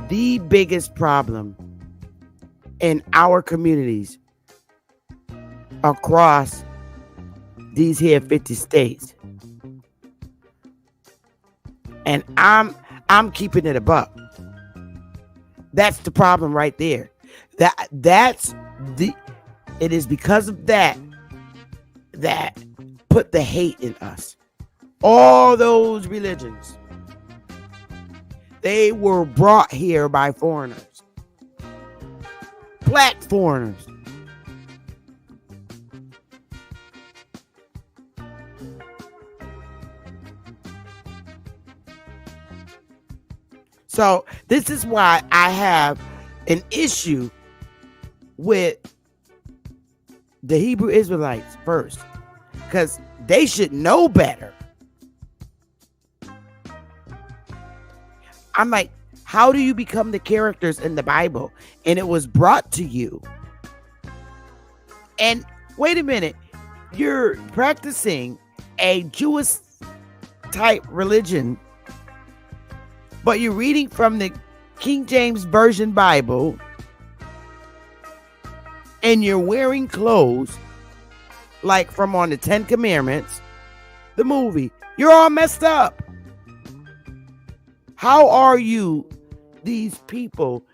the biggest problem in our communities across these here 50 states. And I'm keeping it a buck. That's the problem right there. It is because of that put the hate in us. All those religions, they were brought here by foreigners, black foreigners. So this is why I have an issue with the Hebrew Israelites first, because they should know better. I'm like, how do you become the characters in the Bible? And it was brought to you. And wait a minute, you're practicing a Jewish type religion, but you're reading from the King James Version Bible, and you're wearing clothes like from on the 10 Commandments, the movie. You're all messed up. How are you, these people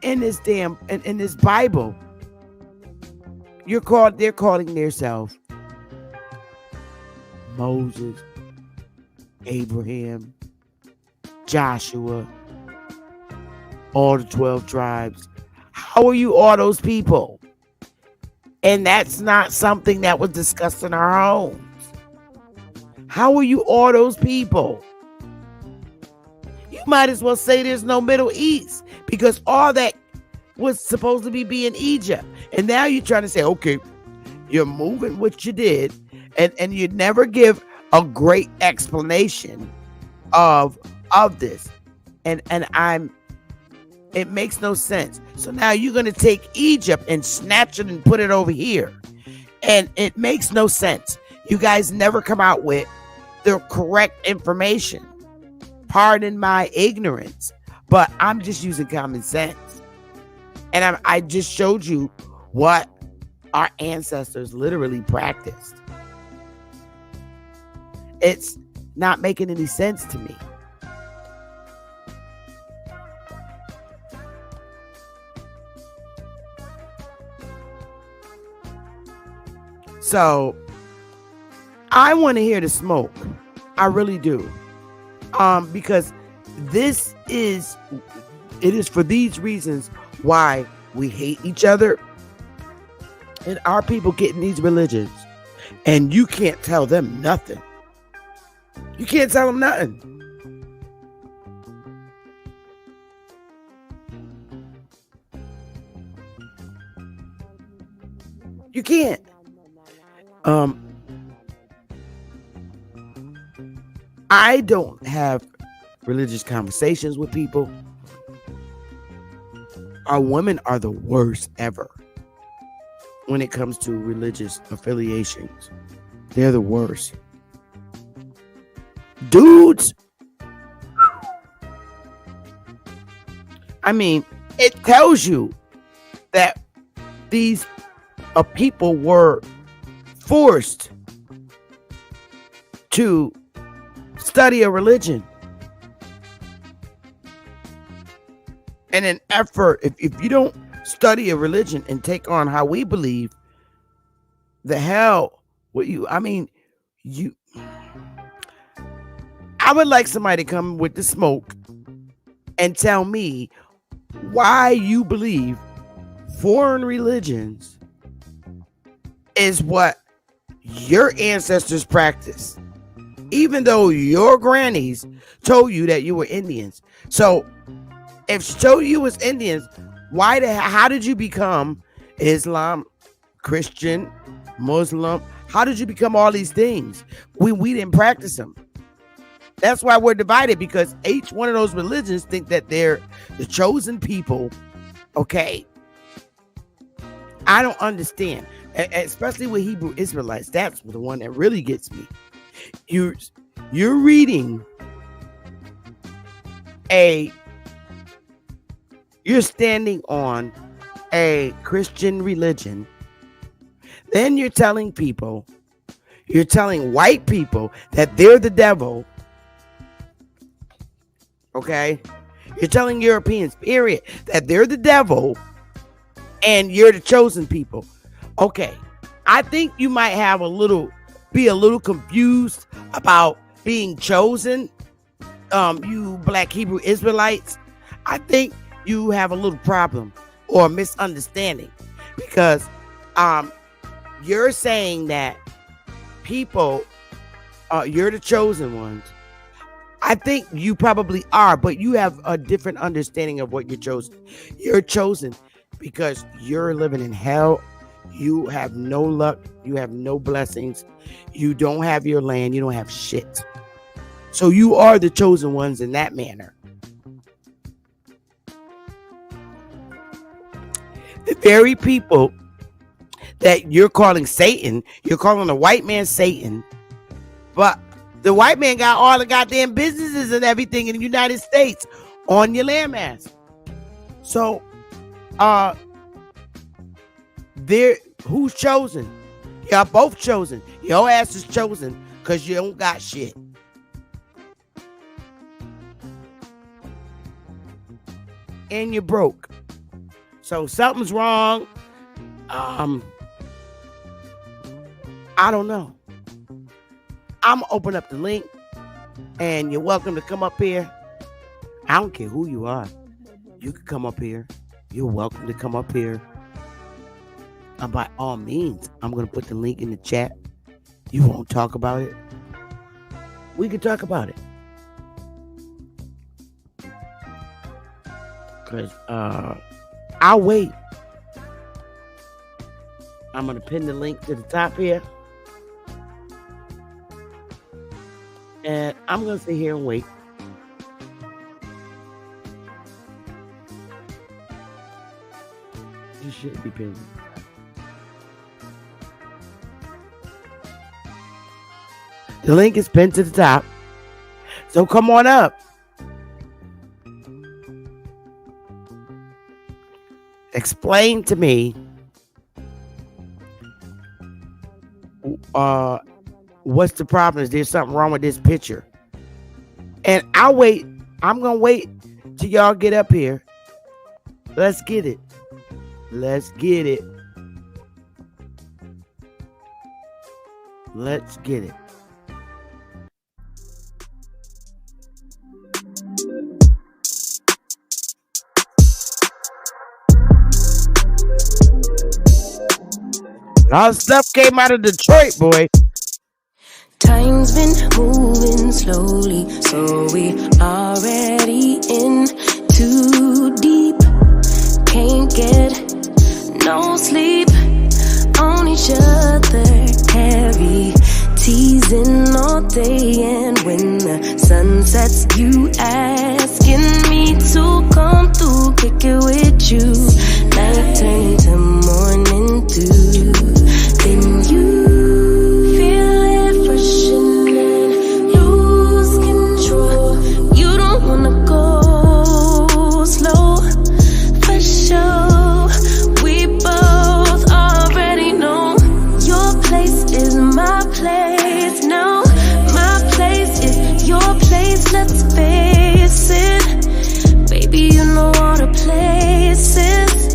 in this in this Bible? They're calling themselves Moses, Abraham, Joshua, all the 12 tribes. How are you all those people? And that's not something that was discussed in our homes. How are you all those people? You might as well say there's no Middle East, because all that was supposed to be in Egypt. And now you're trying to say, okay, you're moving what you did, and you never give a great explanation of this. And it makes no sense. So now you're going to take Egypt and snatch it and put it over here. And it makes no sense. You guys never come out with the correct information. Pardon my ignorance, but I'm just using common sense. And I just showed you what our ancestors literally practiced. It's not making any sense to me. So I want to hear the smoke. I really do. Because it is for these reasons why we hate each other, and our people get in these religions, and you can't tell them nothing. You can't tell them nothing. You can't. I don't have religious conversations with people. Our women are the worst ever when it comes to religious affiliations. They're the worst. Dudes, I mean, it tells you that these people were forced to study a religion. And an effort, if you don't study a religion and take on how we believe, the hell with you. I mean, I would like somebody to come with the smoke and tell me why you believe foreign religions is what your ancestors practiced, even though your grannies told you that you were Indians. So if she told you was Indians, how did you become Islam, Christian, Muslim? How did you become all these things? We didn't practice them. That's why we're divided, because each one of those religions think that they're the chosen people. Okay. I don't understand, especially with Hebrew Israelites. That's the one that really gets me. You're reading you're standing on a Christian religion. Then you're telling white people that they're the devil. Okay? You're telling Europeans, period, that they're the devil and you're the chosen people. Okay. I think you might have be a little confused about being chosen. You black Hebrew Israelites, I think you have a little problem or a misunderstanding, because you're saying that people, you're the chosen ones. I think you probably are, but you have a different understanding of what you're chosen. You're chosen because you're living in hell. You have no luck. You have no blessings. You don't have your land. You don't have shit. So you are the chosen ones in that manner. The very people that you're calling Satan, you're calling the white man Satan, but the white man got all the goddamn businesses and everything in the United States on your landmass. So, who's chosen? Y'all both chosen. Your ass is chosen because you don't got shit. And you're broke. So something's wrong. I don't know. I'm gonna open up the link and you're welcome to come up here. I don't care who you are. You can come up here. You're welcome to come up here. And by all means, I'm going to put the link in the chat. You won't talk about it. We can talk about it. Because I'll wait. I'm going to pin the link to the top here. And I'm going to sit here and wait. You shouldn't be pinned. The link is pinned to the top. So come on up. Explain to me what's the problem? Is there something wrong with this picture? And I'll wait. I'm going to wait till y'all get up here. Let's get it. Let's get it. Let's get it. A lot of stuff came out of Detroit, boy. Time's been moving slowly, so we already in too deep. Can't get no sleep on each other, heavy teasing all day, and when the sun sets, you asking me to come through, kick it with you. Night turn to morning dew, then you feel it rushing and lose control. You don't wanna go slow, for sure. We both already know your place is my place. No, my place is your place. Let's face it, baby, you know all the places.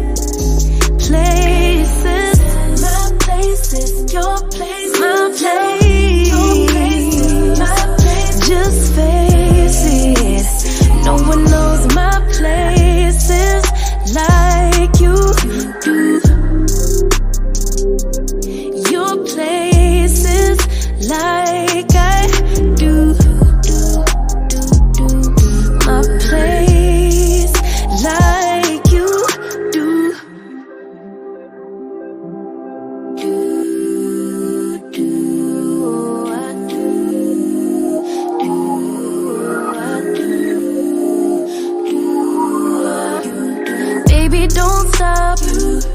top.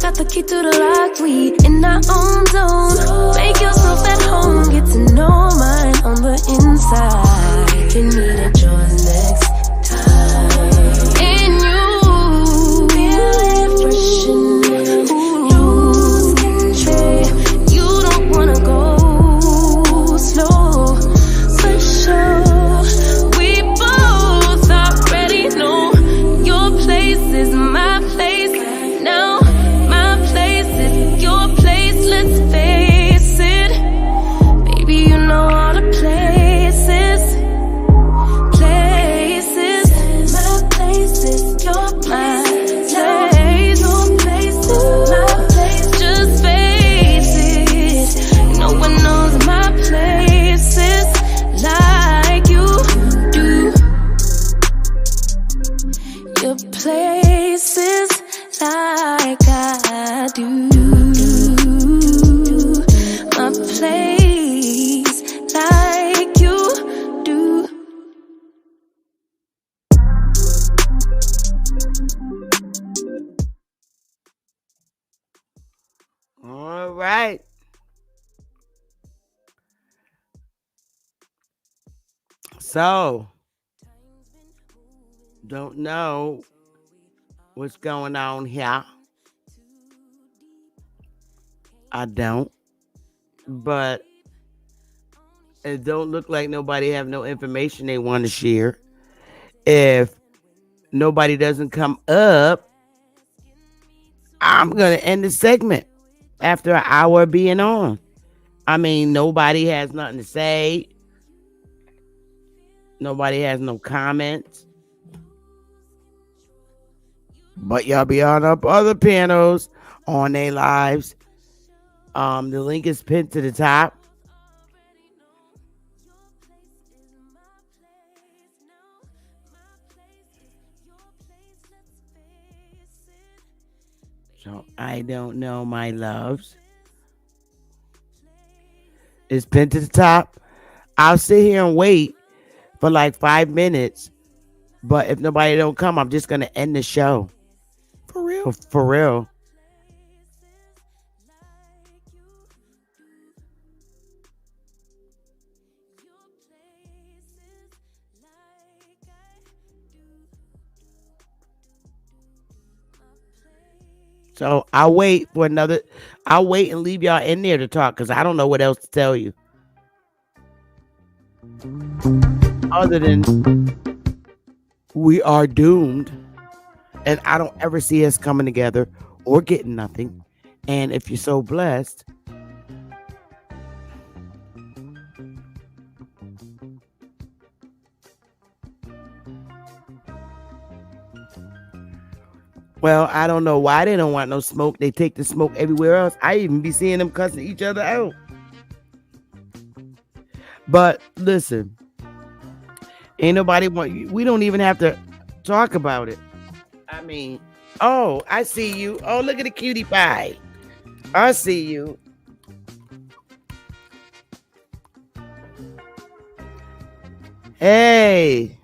Got the key to the lock, we in our own zone. Make yourself at home, get to know mine on the inside. Can meet at yours next time. In you, feel it fresh in me. Lose control. You don't wanna go slow, for sure. We both already know your place is my place. Now my place is your place. Let's face it, baby. You know all the places. My place is your place. Your place is my place. Just face it. No one knows my places like you do. Your places like I do. My place like you do. All right. So, don't know what's going on here. I don't. But it don't look like nobody have no information they want to share. If nobody doesn't come up, I'm going to end the segment after an hour of being on. I mean, nobody has nothing to say. Nobody has no comments. But y'all be on up other panels on their lives. The link is pinned to the top. So I don't know, my loves. It's pinned to the top. I'll sit here and wait for like 5 minutes. But if nobody don't come, I'm just going to end the show. For real. For real. So I'll wait and leave y'all in there to talk because I don't know what else to tell you. Other than we are doomed. And I don't ever see us coming together or getting nothing. And if you're so blessed, well, I don't know why they don't want no smoke. They take the smoke everywhere else. I even be seeing them cussing each other out. But listen, ain't nobody want. We don't even have to talk about it. I mean, oh, I see you. Oh, look at the cutie pie. I see you. Hey.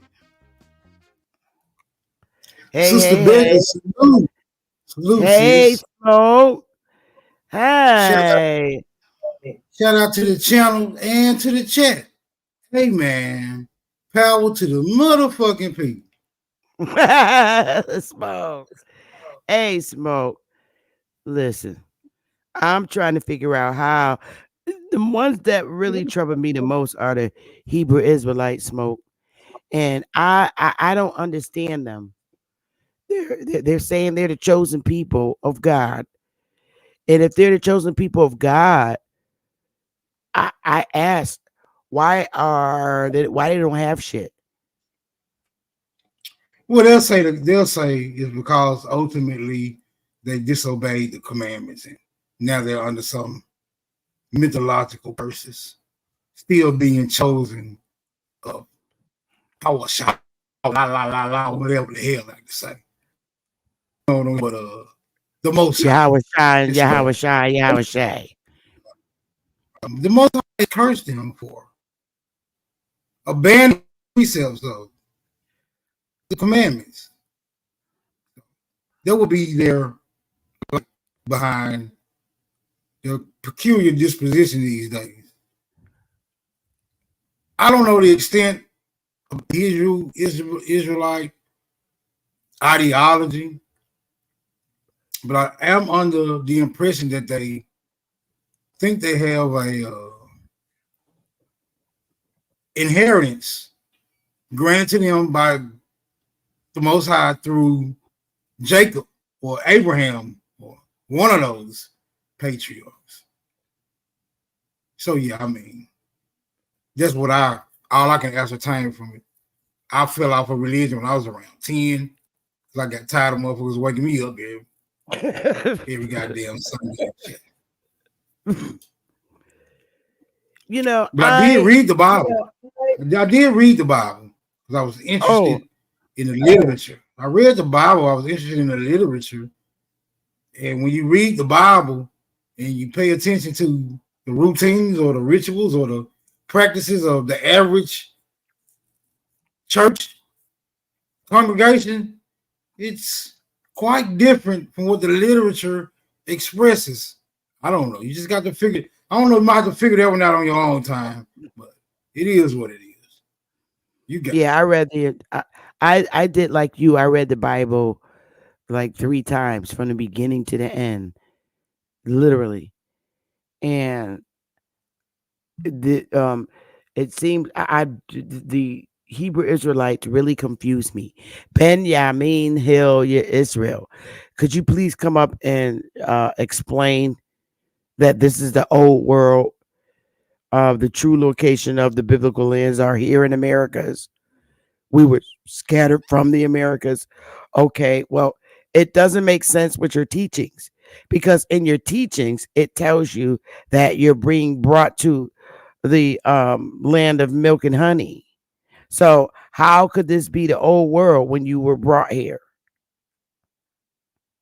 Hey, Sister hey, Betty, hey. salute. Salute, Hey, sis. Smoke. Hey. Shout out to the channel and to the chat. Hey, man. Power to the motherfucking people. Smoke. Hey, Smoke. Listen, I'm trying to figure out how. The ones that really trouble me the most are the Hebrew Israelite, Smoke. And I don't understand them. They're saying they're the chosen people of God. And if they're the chosen people of God, I ask, why they don't have shit? Well, they'll say is because ultimately they disobeyed the commandments and now they're under some mythological curses, still being chosen of power shot, whatever the hell I like to say. But the most Yahweh Shai, Yahweh Shai, Yahweh Shai. The most High cursed them for abandoning precepts of the commandments. That will be their behind their peculiar disposition these days. I don't know the extent of Israelite ideology, but I am under the impression that they think they have a inheritance granted to them by the Most High through Jacob or Abraham or one of those patriarchs. So yeah, I mean, that's what all I can ascertain from it. I fell off of religion when I was around 10 because I got tired of motherfuckers waking me up every goddamn Sunday. You know, but I did read the Bible. I did read the Bible because I was interested in the literature. I read the Bible. I was interested in the literature. And when you read the Bible and you pay attention to the routines or the rituals or the practices of the average church congregation, it's quite different from what the literature expresses. I don't know. You just got to figure. I don't know. You might have to figure that one out on your own time, but it is what it is. You got. Yeah, I read I did like you. I read the Bible like 3 times from the beginning to the end, literally, and it seemed the Hebrew Israelites really confused me. Benjamin Hill, Israel. Could you please come up and explain that this is the old world? The true location of the biblical lands are here in Americas. We were scattered from the Americas. Okay, well, it doesn't make sense with your teachings because in your teachings, it tells you that you're being brought to the land of milk and honey. So how could this be the old world when you were brought here?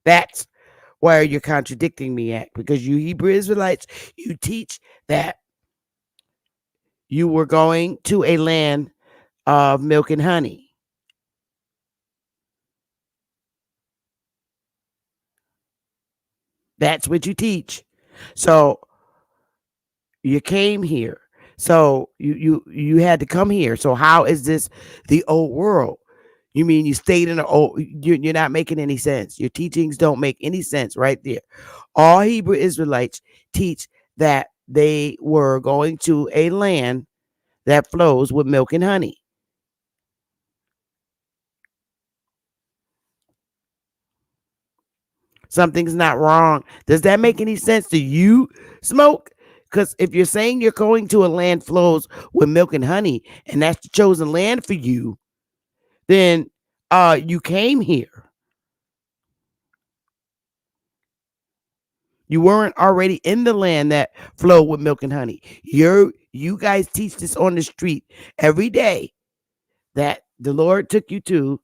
That's where you're contradicting me at, because you Hebrew Israelites, you teach that you were going to a land of milk and honey. That's what you teach. So you came here. So you had to come here. So how is this the old world? You mean you stayed in the old? You're not making any sense. Your teachings don't make any sense right there. All Hebrew Israelites teach that they were going to a land that flows with milk and honey. Something's not wrong. Does that make any sense to you, Smoke? Because if you're saying you're going to a land flows with milk and honey, and that's the chosen land for you, then you came here. You weren't already in the land that flowed with milk and honey. You guys teach this on the street every day that the Lord took you to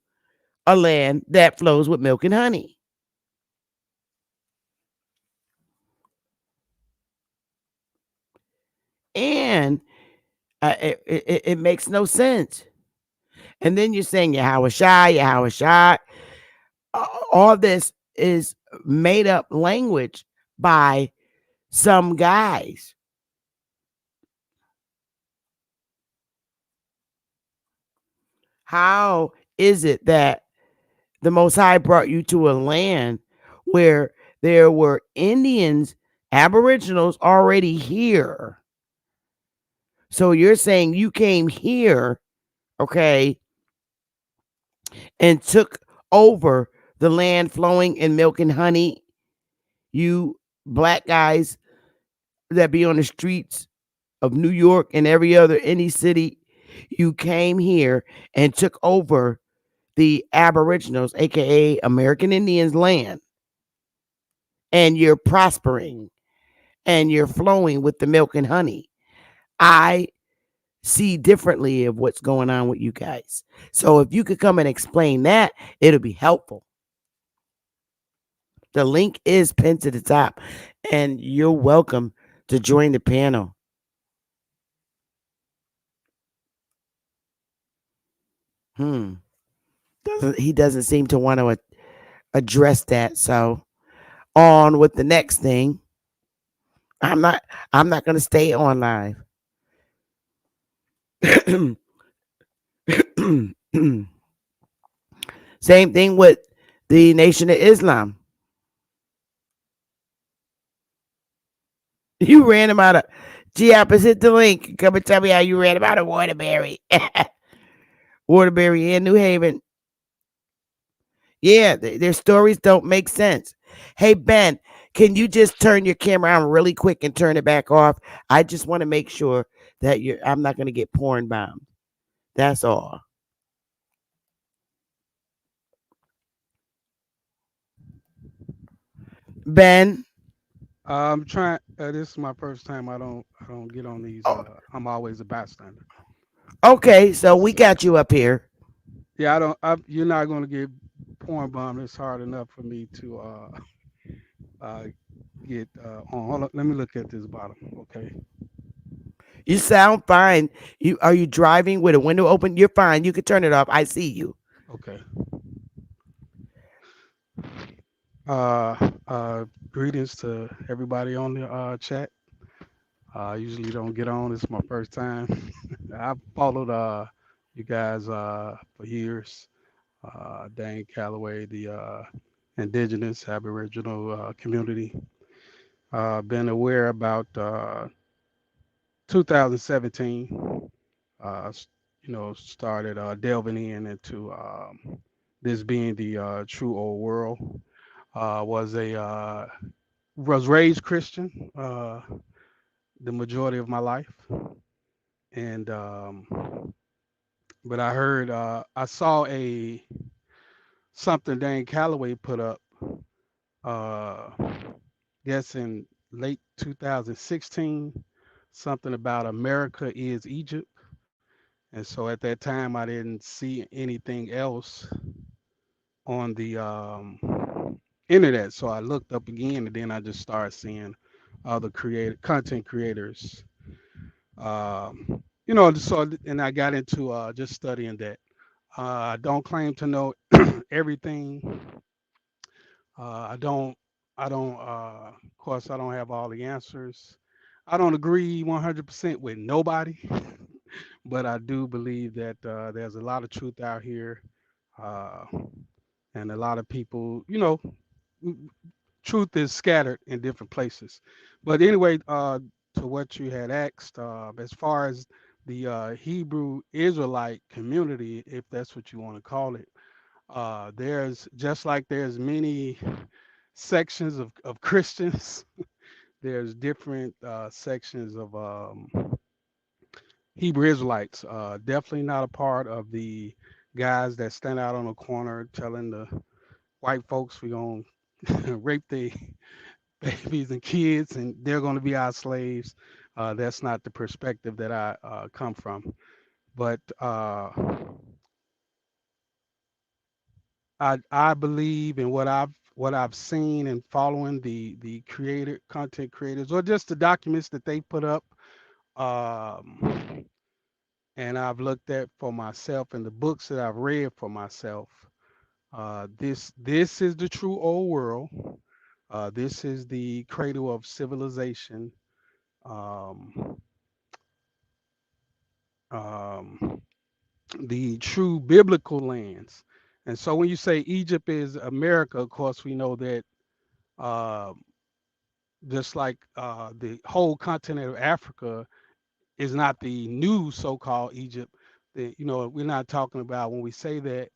a land that flows with milk and honey. And it makes no sense. And then you're saying Yahweh Shai. All this is made up language by some guys. How is it that the Most High brought you to a land where there were Indians, Aboriginals already here? So you're saying you came here, okay, and took over the land flowing in milk and honey? You black guys that be on the streets of New York and any city, you came here and took over the Aboriginals, aka American Indians, land, and you're prospering and you're flowing with the milk and honey. I see differently of what's going on with you guys. So if you could come and explain that, it'll be helpful. The link is pinned to the top, and you're welcome to join the panel. He doesn't seem to want to address that. So on with the next thing. I'm not I'm not gonna stay on live. Same thing with the Nation of Islam. You ran him out of Giapis, hit the link. Come and tell me how you ran him out of Waterbury. Waterbury and New Haven. Yeah, their stories don't make sense. Hey, Ben, can you just turn your camera on really quick and turn it back off? I just want to make sure that I'm not going to get porn bombed. That's all. Ben? I'm trying. This is my first time. I don't get on these. Oh, I'm always a bystander. okay, so we So got you up here. yeah, I don't. You're not going to get porn bombed. It's hard enough for me to uh, get on. Hold on. Let me look at this bottom. Okay. You sound fine. Are you driving with a window open? You're fine. You can turn it off. I see you. Okay. Greetings to everybody on the chat. I usually don't get on. This is my first time. I've followed you guys for years. Dane Calloway, the indigenous Aboriginal community. Been aware about 2017. Uh, started delving into this being the true old world. Was raised Christian the majority of my life, and but I heard I saw a something Dane Calloway put up. Uh, Yes, in late 2016, something about America is Egypt. And so at that time, I didn't see anything else on the internet. So I looked up again, and then I just started seeing other content creators. And I got into just studying that. I don't claim to know everything. I don't. Of course, I don't have all the answers. I don't agree 100% with nobody, but I do believe that there's a lot of truth out here, uh, and a lot of people. Truth is scattered in different places. But anyway, to what you had asked, as far as the Hebrew Israelite community, if that's what you want to call it, there's just like there's many sections of Christians. There's different sections of Hebrew Israelites. Definitely not a part of the guys that stand out on the corner telling the white folks we're going to rape their babies and kids and they're going to be our slaves. That's not the perspective that I come from. But I believe in what I've seen and following the creator content creators or just the documents that they put up. Um, and I've looked at for myself and the books that I've read for myself. This is the true old world. This is the cradle of civilization. Um, um, the true biblical lands. And so when you say Egypt is America, of course we know that uh, just like the whole continent of Africa is not the new so-called Egypt. We're not talking about when we say that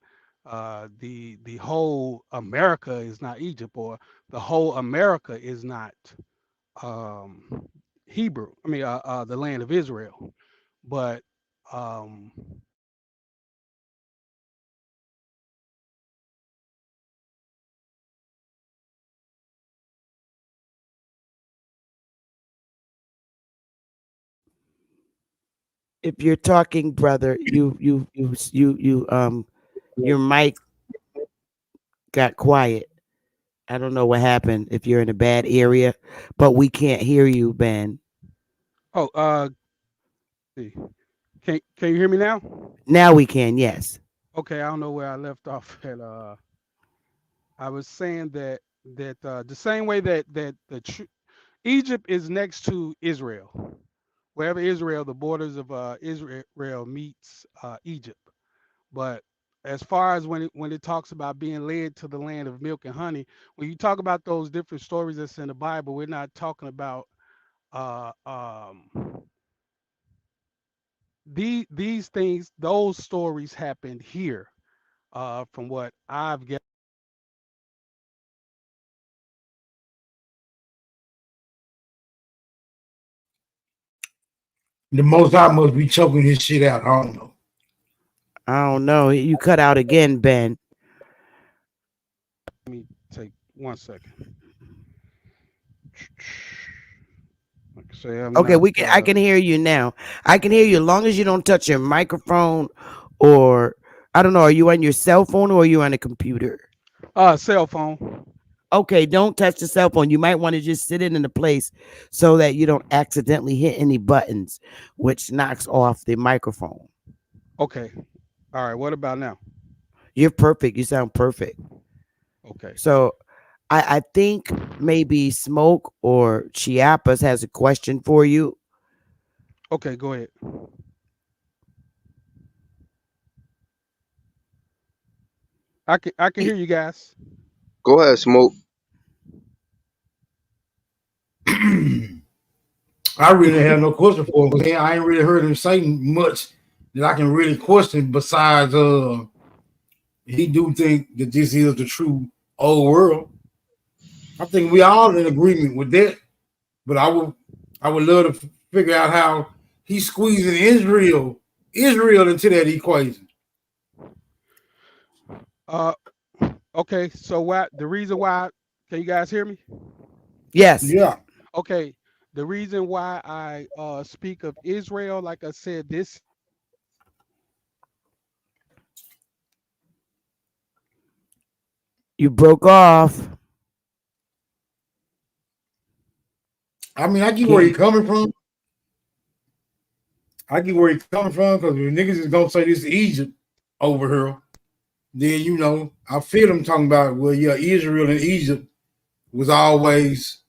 the whole America is not Egypt or the whole America is not um, Hebrew. I mean, the land of Israel. But um, If you're talking, brother, your mic got quiet. I don't know what happened if you're in a bad area, but we can't hear you, Ben. oh, see. Can you hear me now? Now we can, yes. Okay, I don't know where I left off at. I was saying that. the same way that Egypt is next to Israel, wherever Israel, the borders of Israel meets Egypt. But as far as when it talks about being led to the land of milk and honey, when you talk about those different stories that's in the Bible, we're not talking about uh, um, these things. Those stories happened here, from what I've got. The Most High must be choking his shit out. I don't know. I don't know. You cut out again, Ben. Let me take 1 second. Like I say, I'm Okay, not. we can. I can hear you now. I can hear you as long as you don't touch your microphone, or I don't know. Are you on your cell phone or are you on a computer? Cell phone. Okay, don't touch the cell phone. You might want to just sit it in a place so that you don't accidentally hit any buttons, which knocks off the microphone. Okay. All right. What about now? You're perfect. You sound perfect. Okay. So I think maybe Smoke or Chiapas has a question for you. Okay. Go ahead. I can hear you guys. Go ahead, Smoke. I really have no question for him because I ain't really heard him say much that I can really question. Besides, he do think that this is the true old world. I think we all in agreement with that. But I would love to figure out how he's squeezing Israel into that equation. Uh. Okay. So what? The reason why? Can you guys hear me? Yes, Yeah. Okay. The reason why I speak of Israel, like I said, this you broke off. I mean, I get where Can he's coming from. I get where he's coming from because if niggas is gonna say this is Egypt over here, then I feel them talking about, well, yeah, Israel and Egypt was always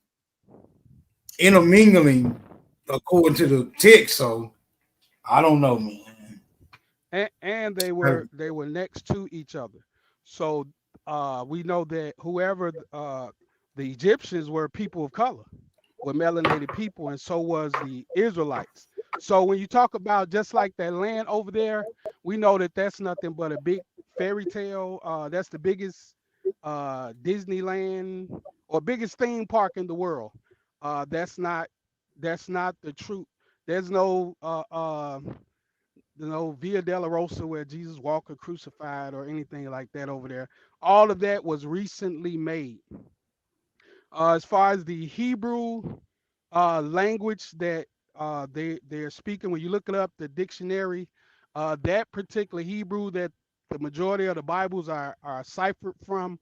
intermingling according to the text. So I don't know, man. and they were next to each other. So we know that whoever the Egyptians were people of color, were melanated people, and so was the Israelites. So when you talk about just like that land over there, we know that that's nothing but a big fairy tale. That's the biggest Disneyland or biggest theme park in the world. That's not the truth. There's no Via Dolorosa where Jesus walked or crucified or anything like that over there. All of that was recently made. As far as the Hebrew language that they're speaking, when you look it up, the dictionary, that particular Hebrew that the majority of the Bibles are ciphered from,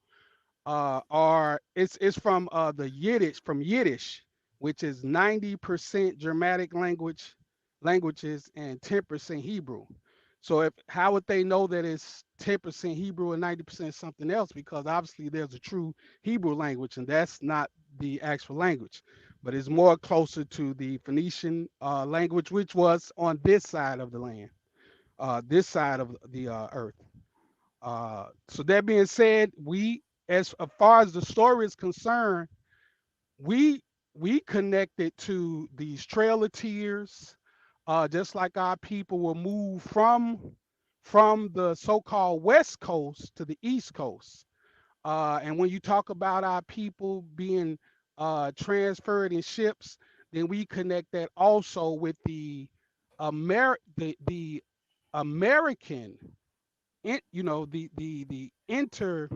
are it's from the Yiddish, which is 90% Germanic languages and 10% Hebrew. So how would they know that it's 10% Hebrew and 90% something else? Because obviously there's a true Hebrew language, and that's not the actual language, but it's more closer to the Phoenician language, which was on this side of the land, this side of the earth. So that being said, as far as the story is concerned, we we connected to these Trail of Tears, just like our people were moved from the so-called West Coast to the East Coast. And when you talk about our people being transferred in ships, then we connect that also with the American, the inter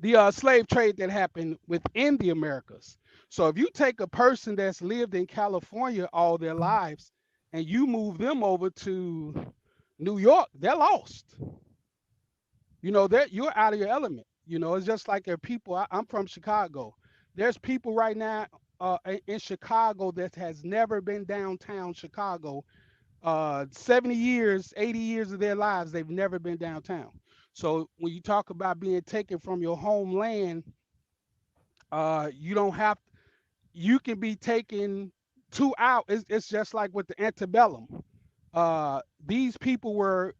the slave trade that happened within the Americas. So if you take a person that's lived in California all their lives and you move them over to New York, they're lost. That you're out of your element. It's just like there are people. I'm from Chicago. There's people right now in Chicago that has never been downtown Chicago. 70 years, 80 years of their lives, they've never been downtown. So when you talk about being taken from your homeland You don't have. You can be taken 2 hours. It's just like with the antebellum. These people were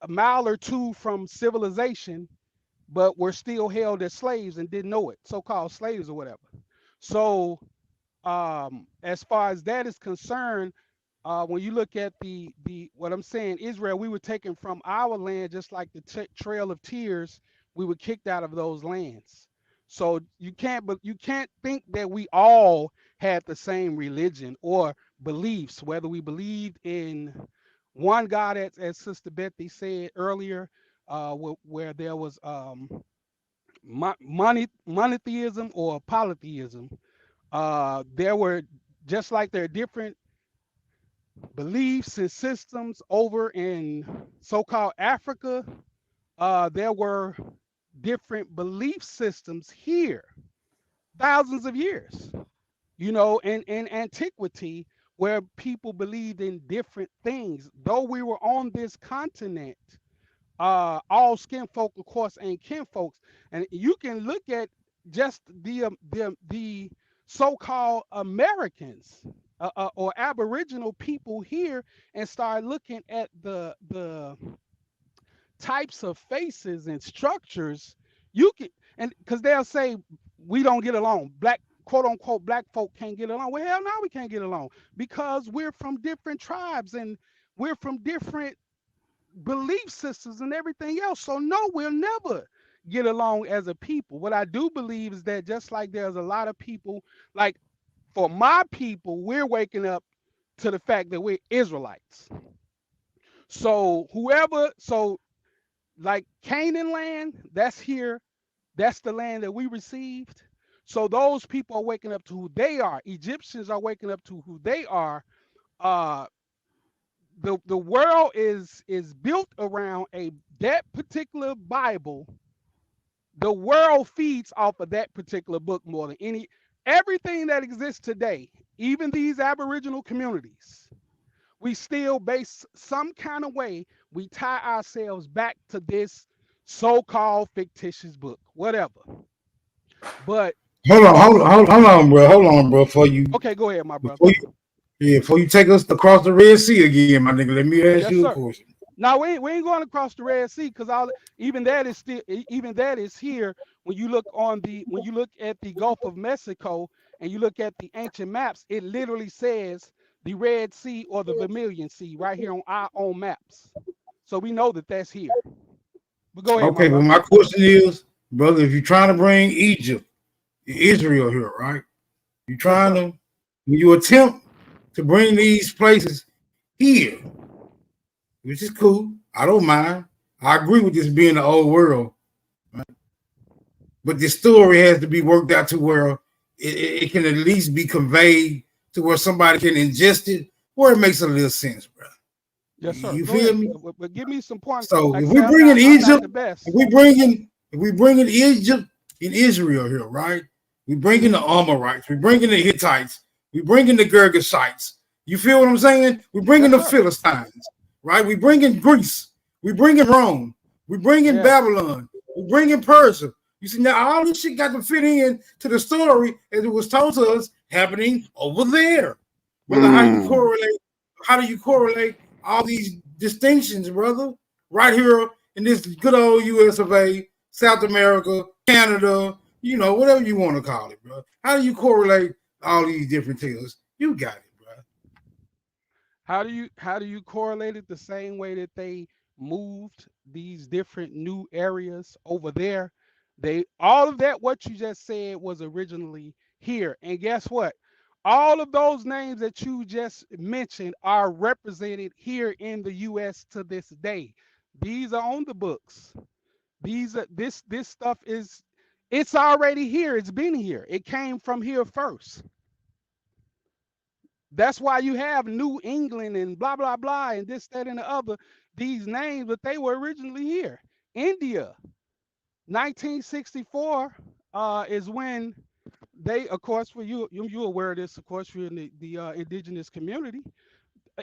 a mile or two from civilization, but were still held as slaves and didn't know it, so-called slaves or whatever. So, as far as that is concerned, when you look at the what I'm saying, Israel, we were taken from our land just like the Trail of Tears. We were kicked out of those lands. So you can't think that we all had the same religion or beliefs, whether we believed in one God, as Sister Betty said earlier, where there was monotheism or polytheism. There were, just like there are different beliefs and systems over in so-called Africa, there were different belief systems here, thousands of years, in antiquity, where people believed in different things. Though we were on this continent, all skin folk, of course, ain't kinfolks. And you can look at just the so-called Americans, or Aboriginal people here, and start looking at the types of faces and structures. You can, and because they'll say we don't get along, black, quote unquote, black folk can't get along. Well, hell no, we can't get along, because we're from different tribes and we're from different belief systems and everything else. So no, we'll never get along as a people. What I do believe is that, just like there's a lot of people, like for my people, we're waking up to the fact that we're Israelites. So like Canaan land, that's here, that's the land that we received. So those people are waking up to who they are. Egyptians are waking up to who they are. Uh, the world is built around that particular Bible. The world feeds off of that particular book more than everything that exists today. Even these Aboriginal communities, we still base some kind of way. We tie ourselves back to this so-called fictitious book, whatever. But hold on, bro. Okay, go ahead, my brother. Before you take us across the Red Sea again, my nigga, let me ask you a question. No, we ain't going across the Red Sea, because even that is here. When you look at the Gulf of Mexico and you look at the ancient maps, it literally says the Red Sea or the Vermilion Sea right here on our own maps. So we know that that's here. But go ahead, okay, but my question is, brother, if you're trying to bring Israel here, right? You're trying to, when you attempt to bring these places here, which is cool. I don't mind. I agree with this being the old world. Right? But the story has to be worked out to where it can at least be conveyed to where somebody can ingest it, where it makes a little sense, bro. Yes, sir. You feel me? But give me some points. So if we bring in Egypt, if we bring in Egypt in Israel here, right? We bring in the Amorites, we bring in the Hittites, we bring in the Girgashites. You feel what I'm saying? We bring in the Philistines, right? We bring in Greece, we bring in Rome, we bring in Babylon, we bring in Persia. You see, now all this shit got to fit in to the story as it was told to us happening over there. Brother, how do you correlate all these distinctions, brother? Right here in this good old US of A, South America, Canada, whatever you want to call it, bro. How do you correlate all these different tales? You got it, bro. How do you correlate it the same way that they moved these different new areas over there? All of that, what you just said, was originally here. And guess what? All of those names that you just mentioned are represented here in the US to this day. These are on the books. This stuff it's already here. It's been here. It came from here first. That's why you have New England and blah, blah, blah, and this, that, and the other, these names, but they were originally here. India, 1964 is when they, of course, for you're aware of this, of course, you're in the indigenous community.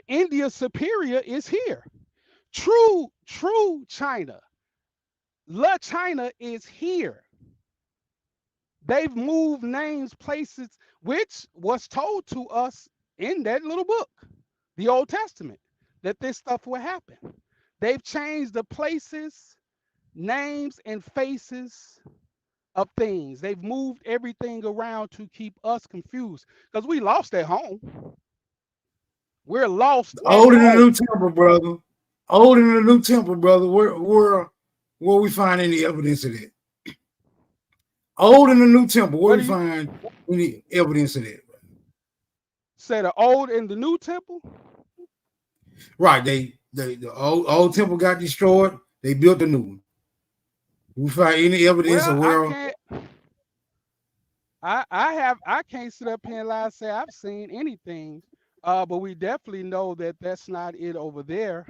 India Superior is here. True China. La China is here. They've moved names, places, which was told to us in that little book, the Old Testament, that this stuff would happen. They've changed the places, names, and faces of things. They've moved everything around to keep us confused because we lost at home. We're lost at Old in the home. New Temple, brother. Old in the New Temple, brother. Where we find any evidence of that? Old in the New Temple, where What we do you find any evidence of that? say? The Old and the New Temple? Right. The old temple got destroyed. They built a new one. We find any evidence Well, of I where? can't. I can't sit up here and lie and say I've seen anything. But we definitely know that that's not it over there.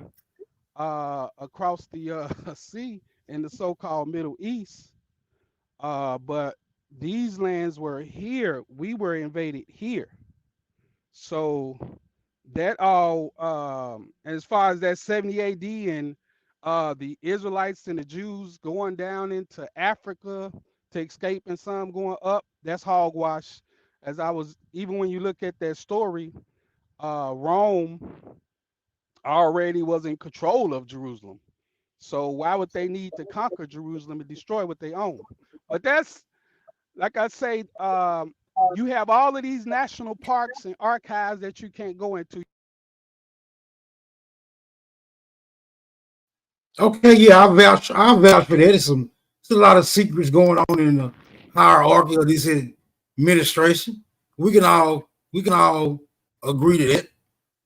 Across the sea in the so-called Middle East. But these lands were here. We were invaded here. So that all, as far as that 70 AD and the Israelites and the Jews going down into Africa to escape and some going up, that's hogwash. As I was, even when you look at that story, Rome already was in control of Jerusalem. So why would they need to conquer Jerusalem and destroy what they own? But that's, like I say, you have all of these national parks and archives that you can't go into. Okay, yeah, I vouch for that. There's a lot of secrets going on in the hierarchy of this administration. We can all agree to that.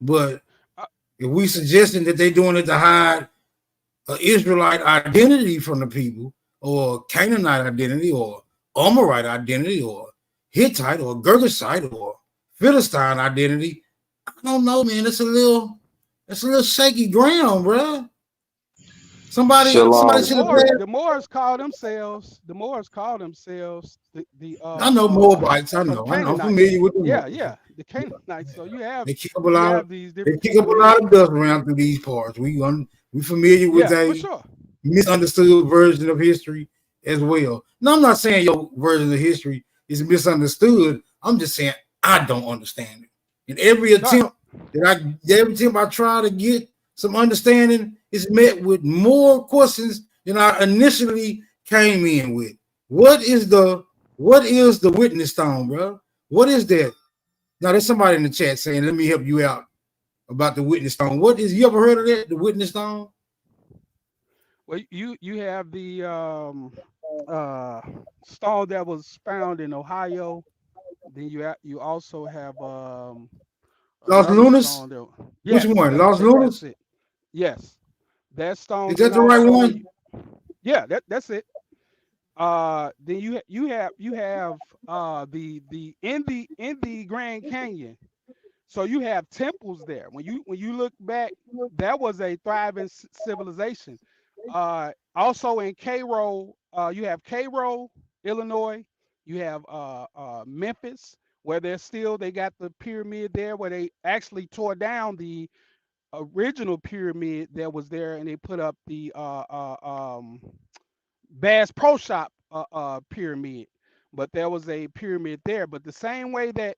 But Uh, if we suggesting that they're doing it to hide an Israelite identity from the people, or Canaanite identity, or Amorite identity, or Hittite, or Girgashite, or Philistine identity, I don't know, man. It's a little shaky ground, bro. Somebody Shalom. should have played. The Moors call themselves the I know Moabites. I know. I'm Canaanites. familiar with them. Yeah, the Canaanites. So They kick up a you lot have of these they different kick up a lot of civilizations. dust around through these parts. We familiar with Yeah, for a sure. misunderstood version of history as well. No, I'm not saying your version of history is misunderstood. I'm just saying I don't understand it. And every No, attempt I try to get some understanding is met with more questions than I initially came in with. What is the witness stone, bro? What is that? Now there's somebody in the chat saying, "Let me help you out about the witness stone." What is? You ever heard of that? The witness stone? well, you have the stone that was found in Ohio. Then you also have Los another Lunas? stone that, Which yes, one? Los that's Lunas? it. Yes, that Is stone. that Then the right also one? yeah, that's it. Then you have in the Grand Canyon. So you have temples there. When you look back, that was a thriving civilization. Also in Cairo, you have Cairo, Illinois. You have Memphis, where they got the pyramid there, where they actually tore down the original pyramid that was there, and they put up the Bass Pro Shop pyramid. But there was a pyramid there. But the same way that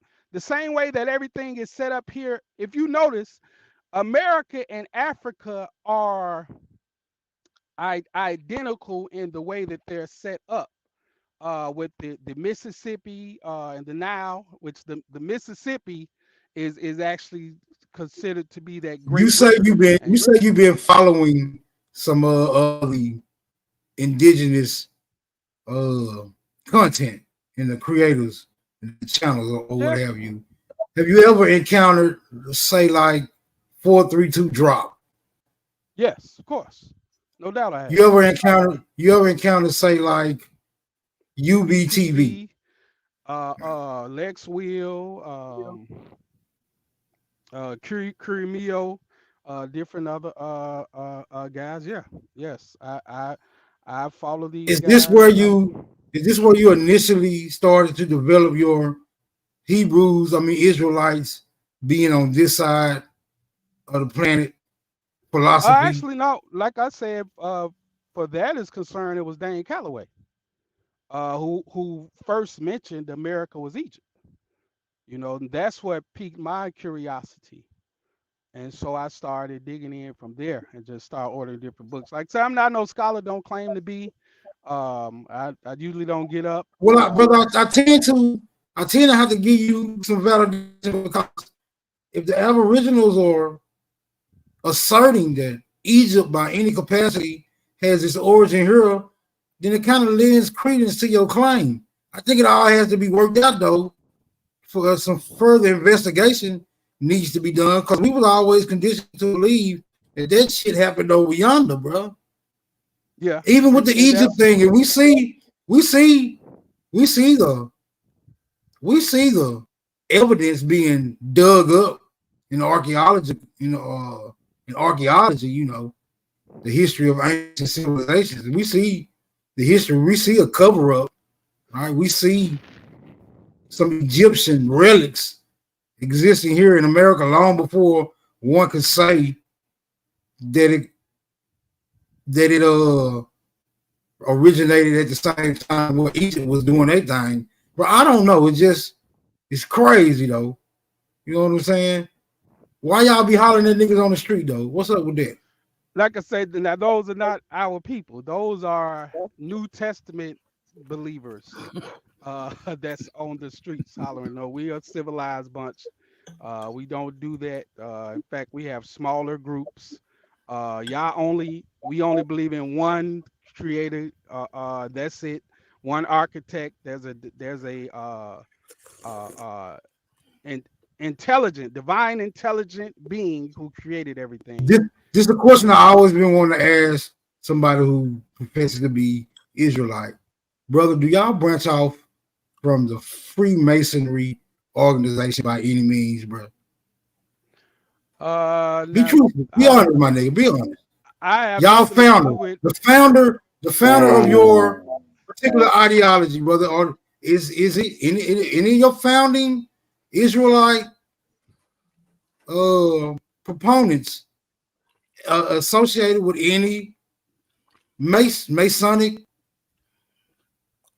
everything is set up here, if you notice, America and Africa are identical in the way that they're set up. With the Mississippi and the Nile, which the Mississippi is actually considered to be that You great say river. you've been following some of the indigenous uh content and the creators and the channels or what Yeah, have you. Have you ever encountered, say, like 432 drop? yes, of course, no doubt I have. You ever encountered, say, like UBTV? UTV, Lex Wheel, Curimio, different other guys. Yeah, yes, I follow these Is this where guys. you initially started to develop your Hebrews, I mean Israelites, being on this side of the planet philosophy? Actually, no. Like I said, for that is concerned, it was Dane Calloway. who first mentioned America was Egypt. And that's what piqued my curiosity. And so I started digging in from there and just started ordering different books. Like I said, I'm not no scholar, don't claim to be. I usually don't get up. Well, brother, I tend to have to give you some validation because if the Aboriginals are asserting that Egypt, by any capacity, has its origin here, then it kind of lends credence to your claim. I think it all has to be worked out though. For some further investigation needs to be done because we was always conditioned to believe that shit happened over yonder, bro. Yeah. Even with the Egypt thing, and we see the evidence being dug up in archaeology, the history of ancient civilizations. We see the history. We see a cover up. All right, we see some Egyptian relics existing here in America long before one could say that it originated at the same time where Egypt was doing their thing. But I don't know. It's crazy though. You know what I'm saying? Why y'all be hollering at niggas on the street though? What's up with that? Like I said, now those are not our people. Those are New Testament believers that's on the streets hollering. No, we are a civilized bunch. We don't do that. In fact, we have smaller groups. We only believe in one creator. That's it. One architect. There's a an intelligent, divine, intelligent being who created everything. This is a question I always been wanting to ask somebody who professes to be Israelite. Brother, do y'all branch off from the Freemasonry organization by any means, bro? Be truthful. Be honest, my nigga. Be honest. Y'all founder, the founder of your particular ideology, brother. Or is it any of your founding Israelite proponents associated with any Masonic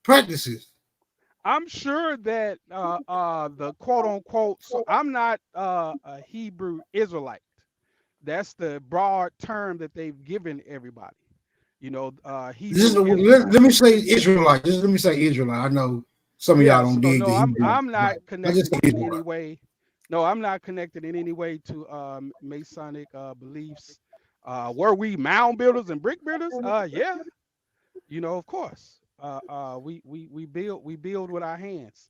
practices? I'm sure that the quote unquote, so I'm not a Hebrew Israelite. That's the broad term that they've given everybody. Let me say Israelite. Just let me say Israelite. I know some of y'all don't dig the Hebrew. I'm not connected in any way. No, I'm not connected in any way to Masonic beliefs. Were we mound builders and brick builders? Yeah. Of course. We build with our hands.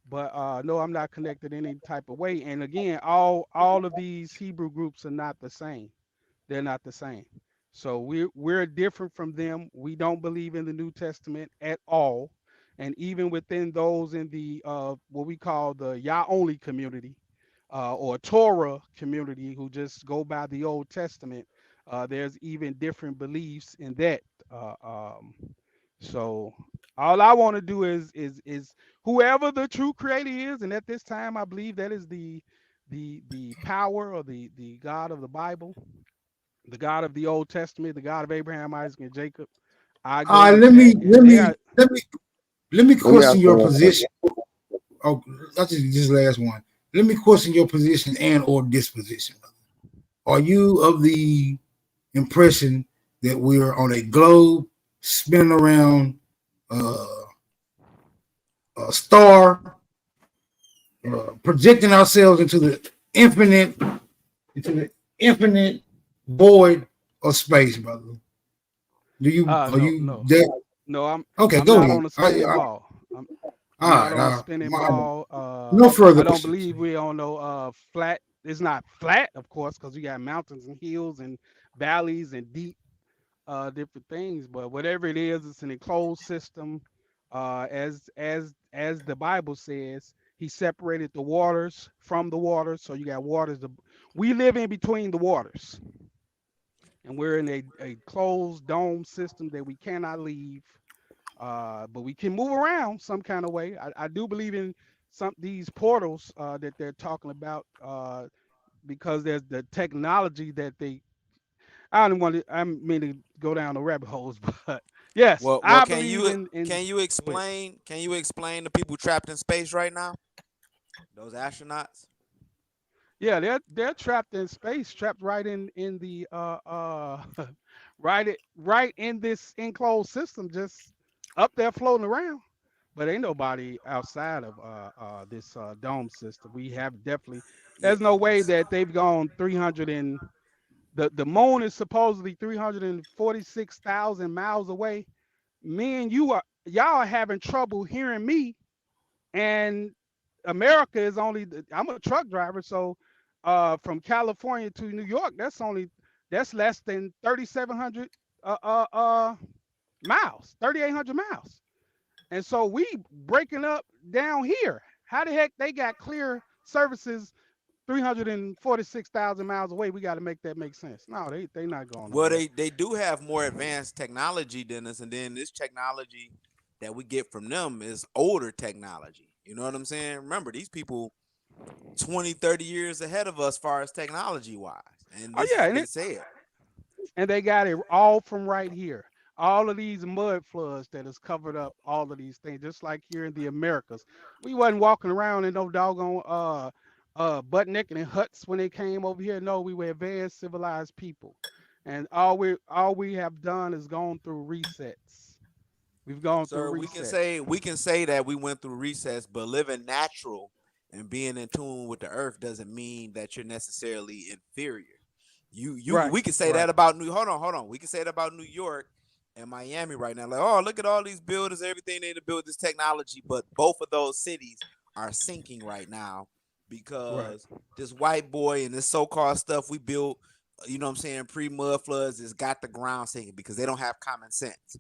But no, I'm not connected in any type of way. And again, all of these Hebrew groups are not the same. They're not the same. So we're different from them. We don't believe in the New Testament at all. And even within those in the what we call the Yah only community or Torah community who just go by the Old Testament, there's even different beliefs in that. So all I want to do is whoever the true creator is, and at this time I believe that is the power or the God of the Bible, the God of the Old Testament, the God of Abraham, Isaac, and Jacob. Let me question your position. Oh, that's just this last one. Let me question your position and or disposition. Are you of the impression that we're on a globe spinning around a star, projecting ourselves into the infinite void of space, brother? Do you? No, I'm okay. I'm Go not ahead. on a spinning ball. I'm not on a spinning ball. No further. I don't believe we on no flat. It's not flat, of course, because you got mountains and hills and valleys and deep different things. But whatever it is, it's an enclosed system. As the Bible says, He separated the waters from the waters. So you got waters. We live in between the waters, and we're in a closed dome system that we cannot leave. But we can move around some kind of way. I do believe in these portals that they're talking about because there's the technology that they. I don't want to. I mean to go down the rabbit holes, but Yes, Well, I can believe you in. Go ahead. explain the people trapped in space right now? Those astronauts. Yeah, they're trapped in space, trapped right in the right in this enclosed system, just up there floating around. But ain't nobody outside of this dome system. We have definitely. Yeah. There's no way that they've gone 300 and the moon is supposedly 346,000 miles away. Me and y'all are having trouble hearing me, and America is only. I'm a truck driver, so from California to New York, that's less than 3,700 miles, 3,800 miles, and so we breaking up down here. How the heck they got clear services 346,000 miles away? We got to make that make sense. No, they not going Well, over there. they do have more advanced technology than us, and then this technology that we get from them is older technology. You know what I'm saying? Remember, these people 20, 30 years ahead of us, far as technology wise, and Oh this yeah, has and been said. they got it all from right here. All of these mud floods that has covered up all of these things, just like here in the Americas. We wasn't walking around in no doggone butt naked in huts when they came over here. No, we were advanced civilized people. And all we have done is gone through resets. We've gone through Sir, resets. we can say that we went through recess, but living natural and being in tune with the earth doesn't mean that you're necessarily inferior. You Right, we can say right, that about hold on. We can say that about New York and Miami right now. Like, oh, look at all these buildings, everything they to build this technology, but both of those cities are sinking right now right, because this white boy and this so-called stuff we built, you know what I'm saying, pre-mud floods has got the ground sinking because they don't have common sense.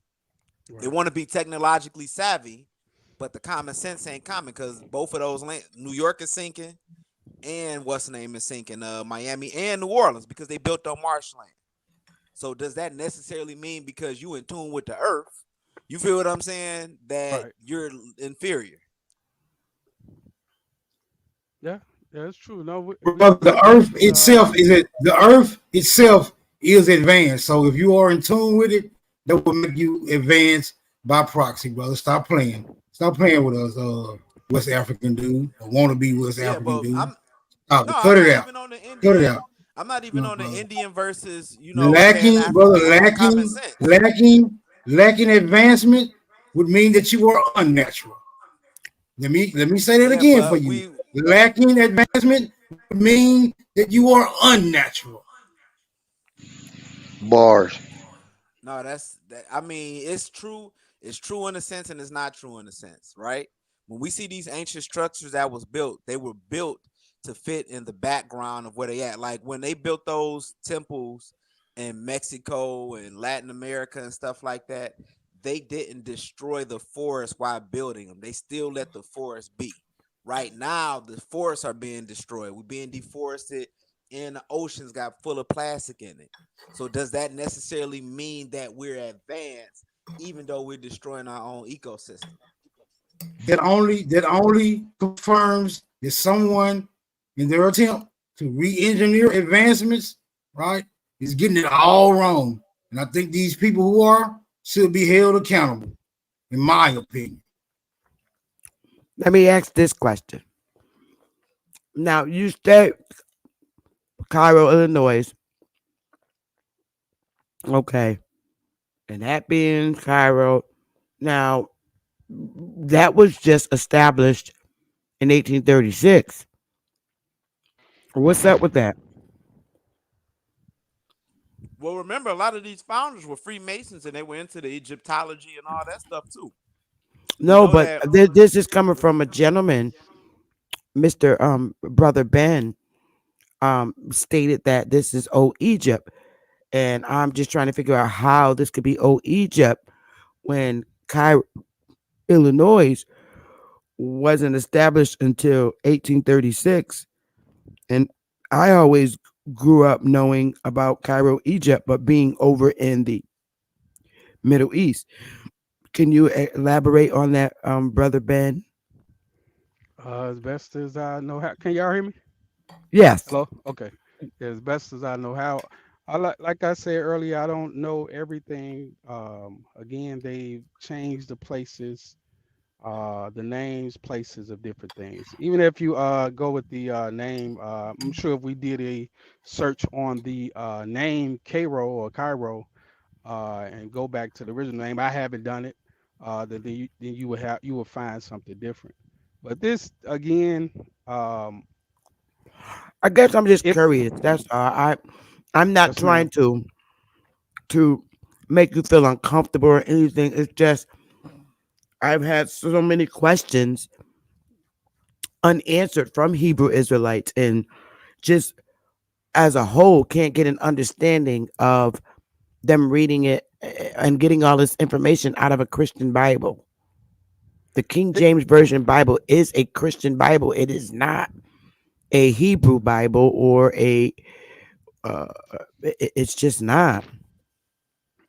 They right. want to be technologically savvy, but the common sense ain't common because both of those New York is sinking, and what's the name is sinking, Miami and New Orleans because they built on marshland. So does that necessarily mean because you in tune with the earth, you feel what I'm saying, that Right. you're inferior? Yeah, yeah, it's true. No, But the we earth definitely itself the earth itself is advanced. So if you are in tune with it, that will make you advance by proxy, brother. Stop playing. Stop playing with us, West African dude, or wanna be West Yeah, African but dude. I'm Stop no, it. I'm Cut it not out. even on the Cut it Indian. out. I'm not even No, on the brother. Indian versus Pan Lacking, brother, African. I'm on common sense. lacking advancement would mean that you are unnatural. Let me say that Yeah, again for but you. we Lacking advancement would mean that you are unnatural. Bars. No, that's that. I mean, it's true. It's true in a sense, and it's not true in a sense, right? When we see these ancient structures that was built, they were built to fit in the background of where they at. Like when they built those temples in Mexico and Latin America and stuff like that, they didn't destroy the forest while building them. They still let the forest be. Right now, the forests are being destroyed. We're being deforested, and the oceans got full of plastic in it. So does that necessarily mean that we're advanced, even though we're destroying our own ecosystem? That only confirms that someone in their attempt to re-engineer advancements, right, is getting it all wrong. And I think these people who are should be held accountable, in my opinion. Let me ask this question. Now, you stay Cairo, Illinois. Okay. And that being Cairo. Now, that was just established in 1836. What's up with that? Well, remember, a lot of these founders were Freemasons and they were into the Egyptology and all that stuff too. We No, know but that. this is coming from a gentleman, Mr. Brother Ben, stated that this is old Egypt. And I'm just trying to figure out how this could be old Egypt when Cairo, Illinois wasn't established until 1836. And I always grew up knowing about Cairo, Egypt, but being over in the Middle East. Can you elaborate on that, Brother Ben? As best as I know how. Can y'all hear me? Yes. Hello. Okay. Yeah, as best as I know how. Like I said earlier, I don't know everything. Again, they've changed the places, the names, places of different things. Even if you go with the name, I'm sure if we did a search on the name Cairo, and go back to the original name, I haven't done it. Then you would find something different. But this again, um, I guess I'm just it curious. That's all. I'm not yes, ma'am. trying to make you feel uncomfortable or anything. It's just I've had so many questions unanswered from Hebrew Israelites, and just as a whole can't get an understanding of them reading it and getting all this information out of a Christian Bible. The King It, James Version Bible is a Christian Bible. It is not a Hebrew Bible or a. Uh, it's just not.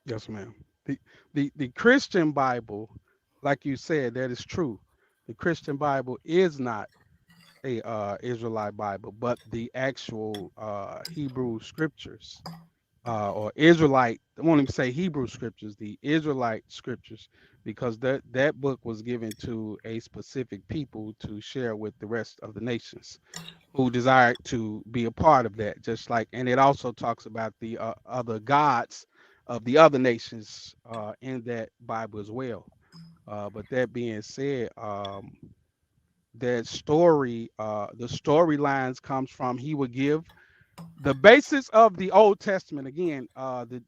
yes, ma'am. The Christian Bible, like you said, that is true. The Christian Bible is not a Israelite Bible, but the actual Hebrew scriptures, or Israelite. I won't even say Hebrew scriptures, the Israelite scriptures, because that book was given to a specific people to share with the rest of the nations who desired to be a part of that. Just like, and it also talks about the other gods of the other nations in that Bible as well. But that being said, that story, the storylines comes from he would give the basis of the Old Testament. Again,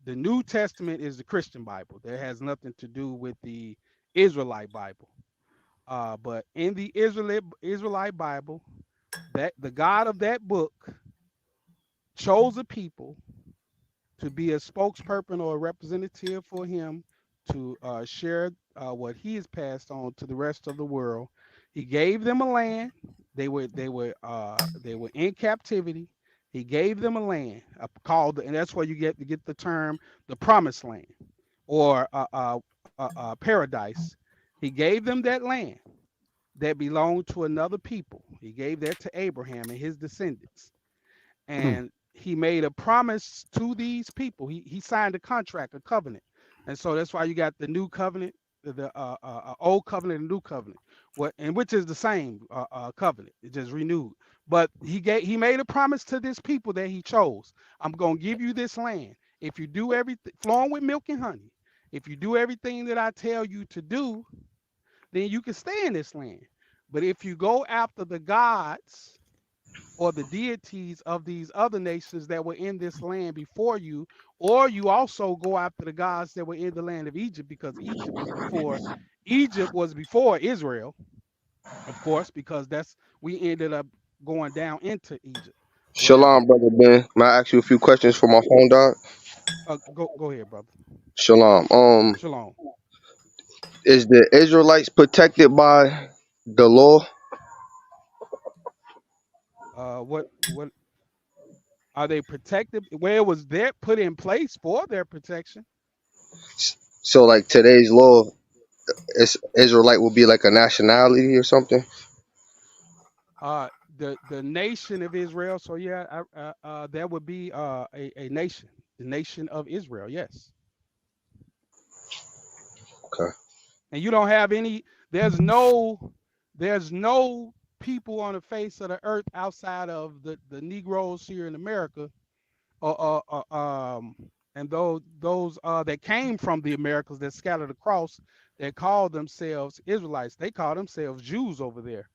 the New Testament is the Christian Bible. That has nothing to do with the Israelite Bible. But in the Israelite Bible, that the God of that book chose a people to be a spokesperson or a representative for him to share what he has passed on to the rest of the world. He gave them a land. They were in captivity. He gave them a land called, and that's where you get the term the promised land or paradise. He gave them that land that belonged to another people. He gave that to Abraham and his descendants, Mm. and he made a promise to these people. He signed a contract, a covenant, and so that's why you got the new covenant, the old covenant and new covenant, what and which is the same covenant. It just renewed. But he made a promise to this people that he chose. I'm gonna give you this land if you do everything flowing with milk and honey. If you do everything that I tell you to do, then you can stay in this land. But if you go after the gods or the deities of these other nations that were in this land before you, or you also go after the gods that were in the land of Egypt, because Egypt was before Israel, of course, because that's we ended up going down into Egypt, whatever. Shalom, brother Ben. May I ask you a few questions for my phone dog? Go ahead, brother. Shalom. Shalom. Is the Israelites protected by the law? What are they protected? Where was that put in place for their protection? So, like today's law, Israelite will be like a nationality or something. The nation of Israel. So yeah, that would be a nation, the nation of Israel. Yes, Okay. and you don't have any. There's no there's no people on the face of the earth outside of the Negroes here in America, or and those that came from the Americas that scattered across that call themselves Israelites. They call themselves Jews over there,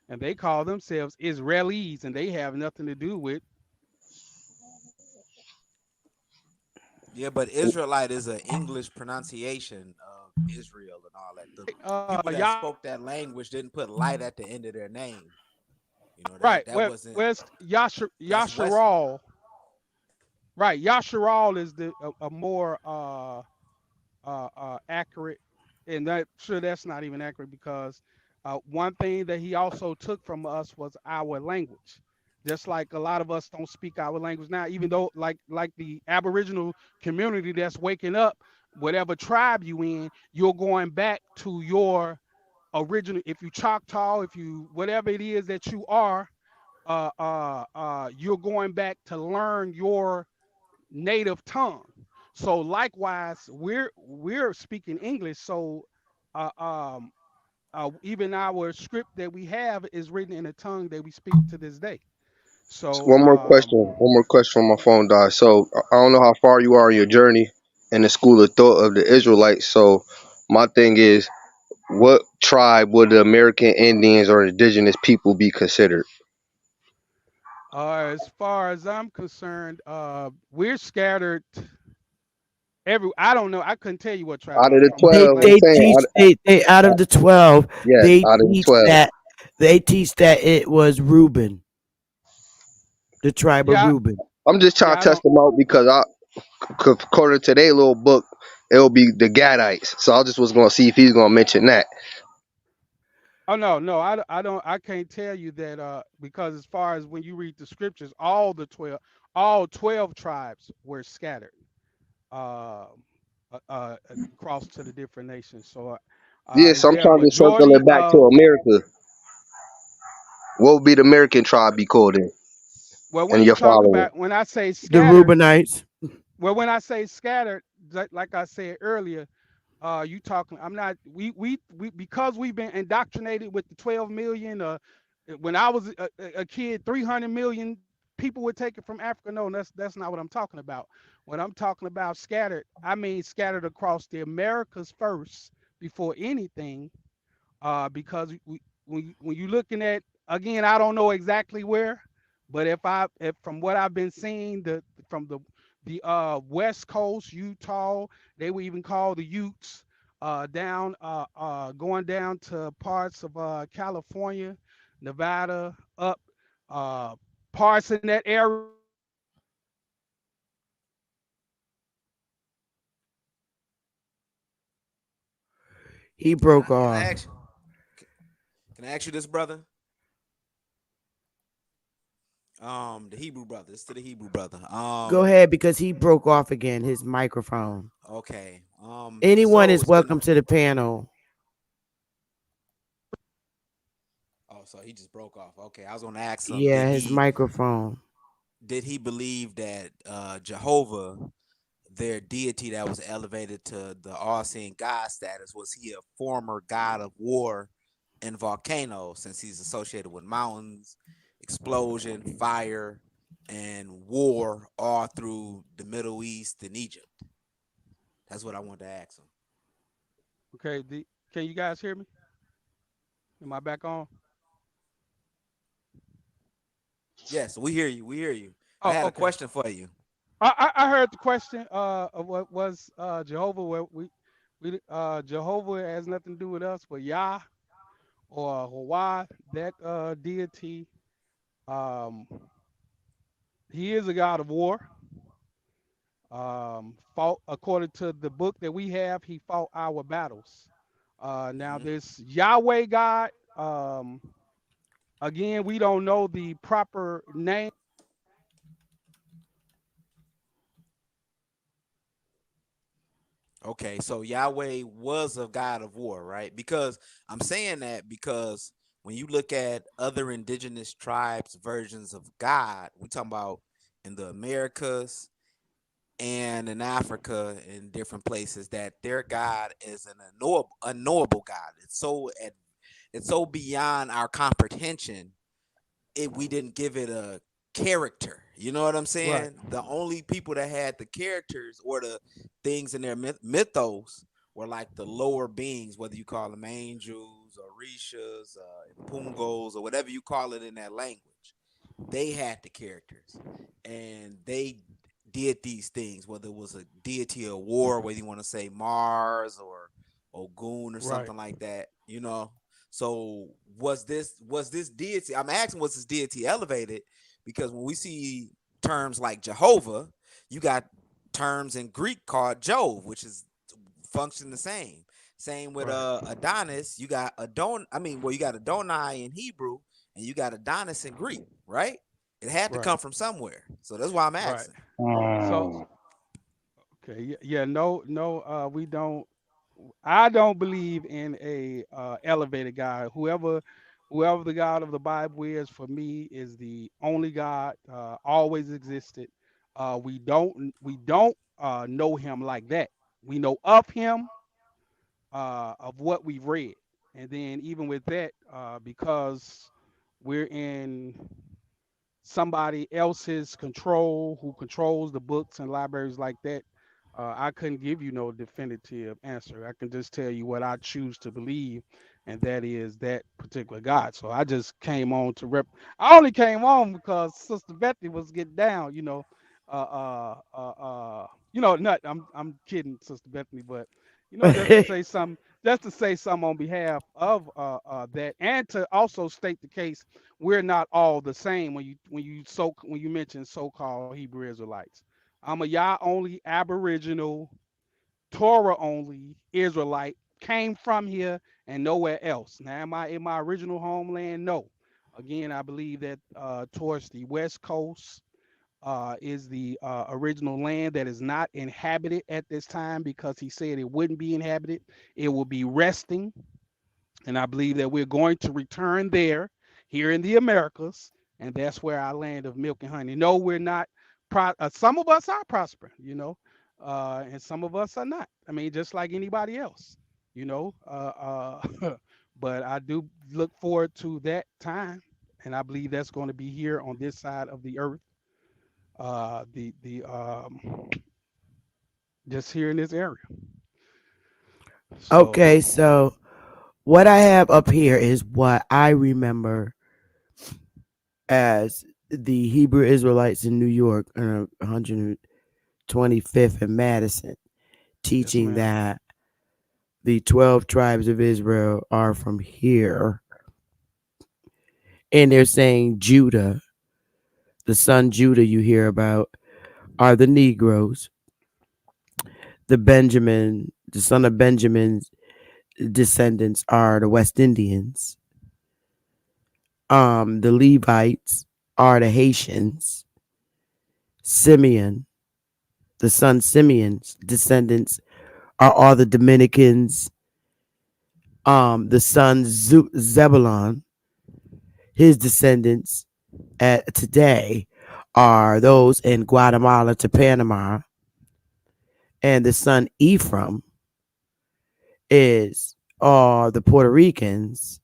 and they call themselves Israelis, and they have nothing to do with. Yeah, but Israelite is an English pronunciation of Israel and all that. The people that Y'all spoke that language didn't put light at the end of their name. You know right. that wasn't Where's that's Western. Yasharal? Right, Yasharal is a more accurate, and that sure that's not even accurate because one thing that he also took from us was our language. Just like a lot of us don't speak our language now, even though like the Aboriginal community that's waking up, whatever tribe you in, you're going back to your original. If you Choctaw, if you whatever it is that you are, you're going back to learn your native tongue. So likewise, we're speaking English. So uh, um, even our script that we have is written in a tongue that we speak to this day. So One more question. One more question from my phone died. So I don't know how far you are in your journey in the school of thought of the Israelites. So my thing is, what tribe would the American Indians or indigenous people be considered? as far as I'm concerned, we're scattered every. I don't know. I couldn't tell you what tribe Out of I'm the from. They 12, I'm they saying, teach they out of the 12, yes, they out of the teach 12. that they teach that it was Reuben, the tribe of Yeah, Reuben. I'm just trying yeah. to I test don't. them out because according to their little book, it'll be the Gadites. So I just was going to see if he's going to mention that. Oh no, no. I don't. I can't tell you that because as far as when you read the scriptures, all 12 tribes were scattered. uh, across to the different nations. So Yes, I'm they're a trying to circle majority it back to of. America. What would be the American tribe be called Well, when in you your talk following? about when I say The scattered, Reubenites. well, when I say scattered, like I said earlier, you talking? I'm not. We because we've been indoctrinated with the 12 million. When I was a kid, 300 million people were taken from Africa. No, that's not what I'm talking about. When I'm talking about scattered, I mean scattered across the Americas first before anything, because when you looking at, again, I don't know exactly where, but if from what I've been seeing, from the West Coast, Utah, they were even called the Utes, down going down to parts of California, Nevada, up uh, parts in that area. He Can I broke can I off. ask can I ask you this, brother? The Hebrew brother. It's to the Hebrew brother. Go ahead because he broke off again. His microphone. Okay. Anyone So is it's been welcome to the panel. oh, so he just broke off. Okay, I was gonna ask him, Yeah, his microphone. did he believe that Jehovah, their deity that was elevated to the all-seeing God status, was he a former god of war and volcanoes, since he's associated with mountains, explosion, fire, and war all through the Middle East and Egypt? That's what I wanted to ask him. Okay, can you guys hear me? Am I back on? Yes, we hear you. We hear you. I Oh, had a okay. question for you. I heard the question of what was Jehovah. Where we Jehovah has nothing to do with us, but Yah or Hawa, that deity. Um, he is a god of war. Fought according to the book that we have. He fought our battles. Now Hmm. this Yahweh God. Again, we don't know the proper name. Okay, so Yahweh was a god of war, right? Because I'm saying that because when you look at other indigenous tribes' versions of God, we talking about in the Americas and in Africa in different places, that their God is an unknowable God. It's so beyond our comprehension. We didn't give it a character. You know what I'm Right, saying? The only people that had the characters or the things in their mythos were like the lower beings, whether you call them angels or rishas, pungos, or whatever you call it in that language. They had the characters, and they did these things. Whether it was a deity of war, whether you want to say Mars or Ogun or right. something like that, you know. So was this deity? I'm asking, was this deity elevated? Because when we see terms like Jehovah, you got terms in Greek called Jove, which is function the same. Same with Right, Adonis. You got you got Adonai in Hebrew, and you got Adonis in Greek, right? It had to right, come from somewhere. So that's why I'm right. asking. So okay, yeah, no, no, we don't. I don't believe in a elevated God. Whoever the God of the Bible is, for me, is the only God, always existed. We don't know him like that. We know of him, of what we've read, and then even with that, because we're in somebody else's control who controls the books and libraries like that, I couldn't give you no definitive answer. I can just tell you what I choose to believe, and that is that particular God. So I just came on to rep. I only came on because Sister Betty was getting down. Not. I'm kidding, Sister Bethany, but just to say something, on behalf of that, and to also state the case, we're not all the same when you mention so-called Hebrew Israelites. I'm a Yah only Aboriginal, Torah only Israelite, came from here and nowhere else. Now, am I in my original homeland? No. Again, I believe that towards the west coast is the original land that is not inhabited at this time, because he said it wouldn't be inhabited. It will be resting, and I believe that we're going to return there here in the Americas, and that's where our land of milk and honey. No, we're not. Some of us are prospering, and some of us are not. I mean, just like anybody else, you know. But I do look forward to that time, and I believe that's going to be here on this side of the earth. The Just here in this area. So Okay, so what I have up here is what I remember as the Hebrew Israelites in New York on 125th and Madison, yes, teaching ma'am. that the 12 tribes of Israel are from here. And they're saying Judah, the son Judah you hear about, are the Negroes. The son of Benjamin's descendants are the West Indians. The Levites are the Haitians. Simeon, the son Simeon's descendants are all the Dominicans. The son Zebulon, his descendants at today are those in Guatemala to Panama, and the son Ephraim is all the Puerto Ricans,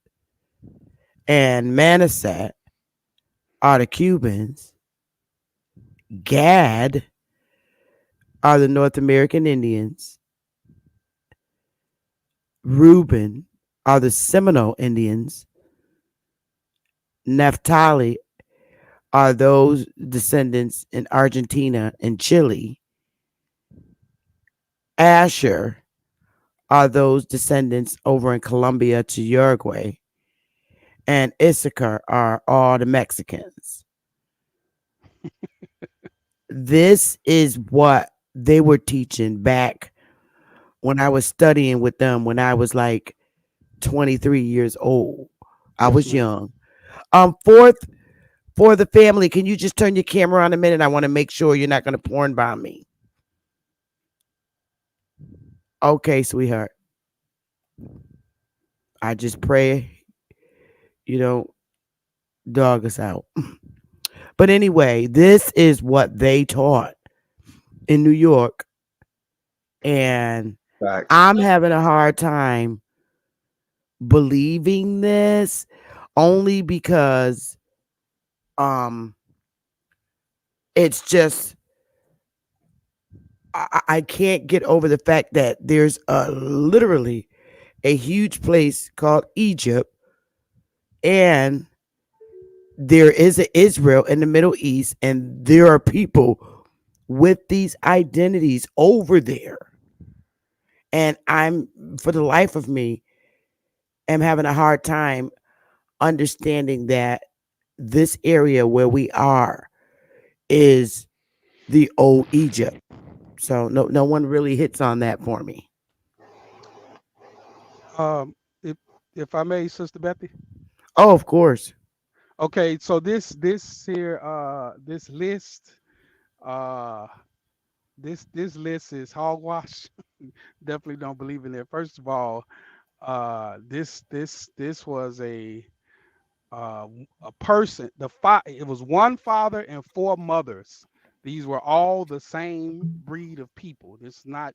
and Manasseh are the Cubans. Gad are the North American Indians. Reuben are the Seminole Indians. Naphtali are those descendants in Argentina and Chile. Asher are those descendants over in Colombia to Uruguay. And Issachar are all the Mexicans. This is what they were teaching back when I was studying with them when I was like 23 years old. I Yes, was ma'am. young. Fourth, for the family, can you just turn your camera on a minute? I want to make sure you're not going to porn bomb me. Okay, sweetheart. I just pray you don't dog us out. But anyway, this is what they taught in New York. And Facts. I'm having a hard time believing this only because um it's just I can't get over the fact that there's literally a huge place called Egypt, and there is an Israel in the Middle East, and there are people with these identities over there. And I'm, for the life of me, am having a hard time understanding that this area where we are is the old Egypt. So no one really hits on that for me. Um, if if I may, Sister Bethy. Oh, of course. Okay, so this here this list uh this list is hogwash. Definitely don't believe in it. First of all, this was a person. It was one father and four mothers These were all the same breed of people. It's not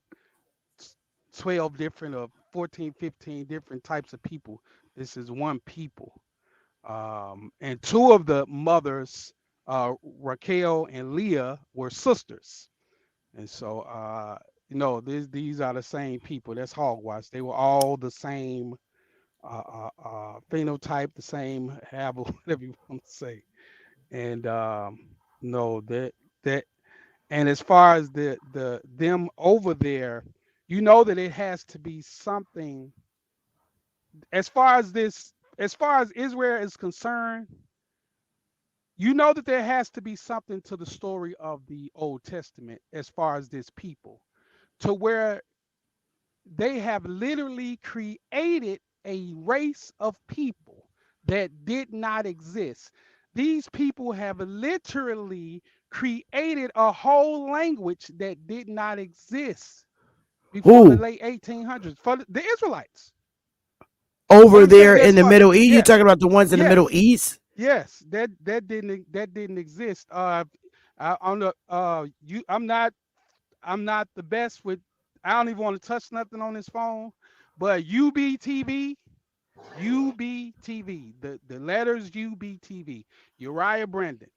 12 different or 14, 15 different types of people. This is one people. And two of the mothers, Raquel and Leah, were sisters. And so, these are the same people. That's hogwash. They were all the same phenotype, the same have whatever you want to say. And no, that and as far as the them over there, you know that it has to be something as far as Israel is concerned, you know that there has to be something to the story of the Old Testament as far as this people, to where they have literally created a race of people that did not exist. These people have literally created a whole language that did not exist before the Who? late 1800s for the Israelites. What Over I'm saying, there in the Middle East? You talking about the ones in the Middle yes, East? yes, that didn't exist. On the I'm not the best with. I don't even want to touch nothing on this phone, but UBTV, the letters UBTV, Uriah Brandon.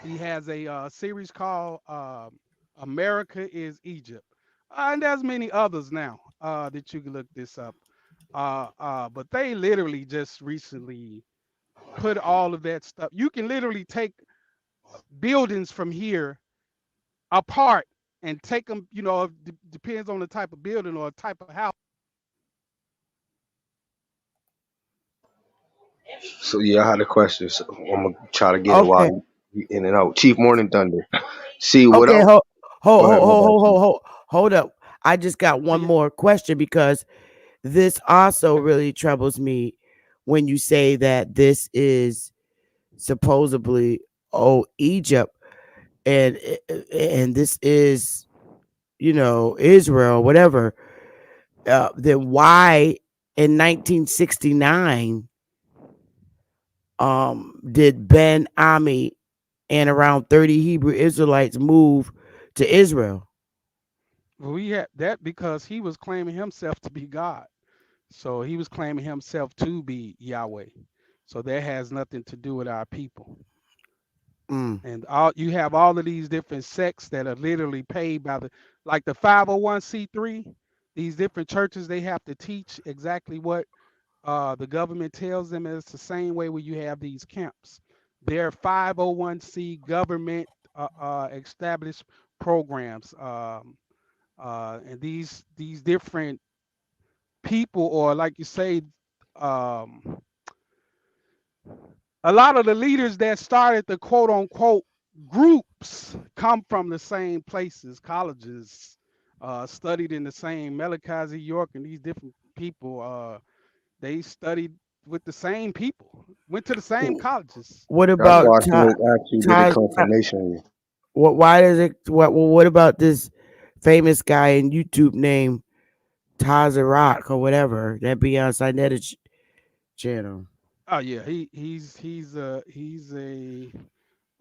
He has a series called America is Egypt. And there's many others now that you can look this up. But they literally just recently put all of that stuff. You can literally take buildings from here apart and take them, it depends on the type of building or type of house. So yeah, I had a question. So I'm gonna try to get it while Okay. you in and out. Chief Morning Thunder. See what Okay. else? Go ahead, my bad, Chief. Hold up. I just got Oh one yeah. more question because this also really troubles me when you say that this is supposedly Egypt and this is Israel, whatever. Then why in 1969 did Ben Ami and around 30 Hebrew Israelites move to Israel? Well, we had that because he was claiming himself to be God. So he was claiming himself to be Yahweh. So that has nothing to do with our people. Mm. And you have all of these different sects that are literally paid by like the 501c3. These different churches, they have to teach exactly what the government tells them. It's the same way where you have these camps. They're 501c government established programs, and these different people, or like you say, um, a lot of the leaders that started the quote unquote groups come from the same places, colleges, studied in the same Malachi, York, and these different people. They studied with the same people, went to the same colleges. What That's about why Smoke asked you did it come from masonry. what? Why does it? What about this famous guy in YouTube named Rock or whatever that be on Sinetta channel? Oh yeah, he's a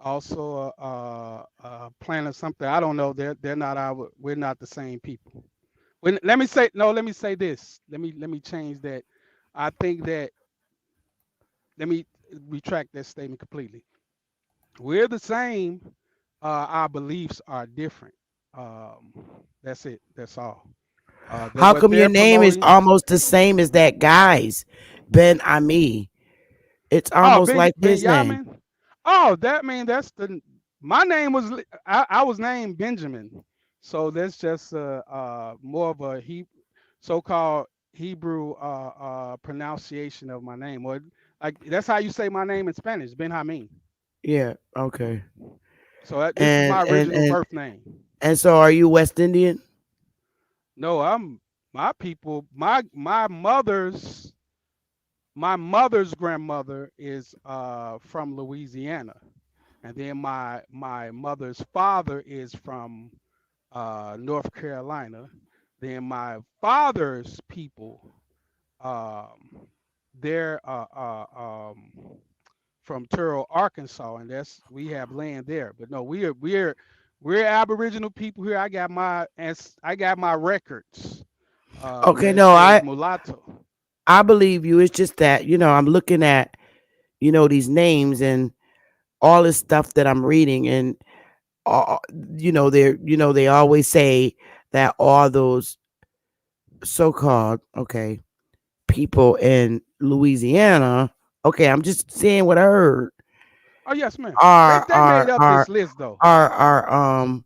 also a plan or something. I don't know. They're not our. We're not the same people. Let me say no. Let me say this. Let me change that. I think that let me retract that statement completely. We're the same. Our beliefs are different. Um, that's it. That's all. That How what come your they're name is promoting. almost the same as that guy's Ben Ami? It's Oh, almost like his name. Benjamin. Oh, that mean that's the my name was I was named Benjamin, so that's just more of a so-called Hebrew pronunciation of my name. Or like that's how you say my name in Spanish, Benjamin. Yeah. Okay. So this is And my and original and birth name. and so, are you West Indian? No, I'm my people. My mother's grandmother is from Louisiana, and then my mother's father is from North Carolina. Then my father's people, um, they're from Turl, Arkansas, and that's we have land there. But no, we're We're Aboriginal people here. I got my records Okay, where it no, says mulatto. I believe you. It's just that, I'm looking at, these names and all this stuff that I'm reading, and uh, they always say that all those so-called, okay, people in Louisiana, okay, I'm just saying what I heard, Oh yes, ma'am. They are they made are up are this list though. are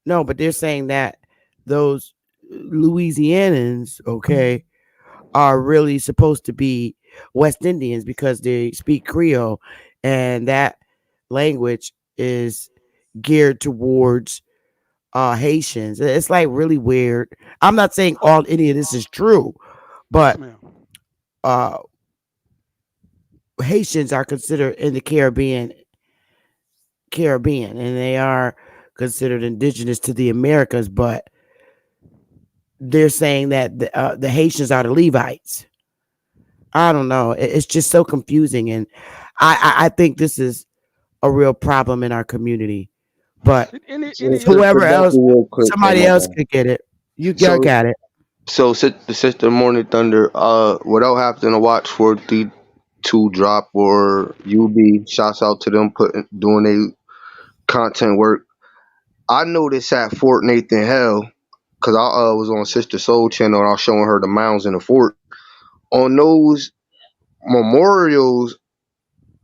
no, but they're saying that those Louisianans, okay, are really supposed to be West Indians because they speak Creole, and that language is geared towards Haitians. It's like really weird. I'm not saying any of this is true, Yes, but ma'am. uh Haitians are considered in the Caribbean, and they are considered indigenous to the Americas, but they're saying that the Haitians are the Levites. I don't know. It's just so confusing, and I think this is a real problem in our community. But And So, it is a Sister whoever problem. else, Becky, real quick. Oh somebody my else God. could get it. You So, got it. Sister Morning Thunder, without having to watch for the two drop or UB, shouts out to them putting doing their content work. I noticed at Fort Nathan Hell, because I was on Sister Soul channel and I was showing her the mounds in the fort. On those memorials,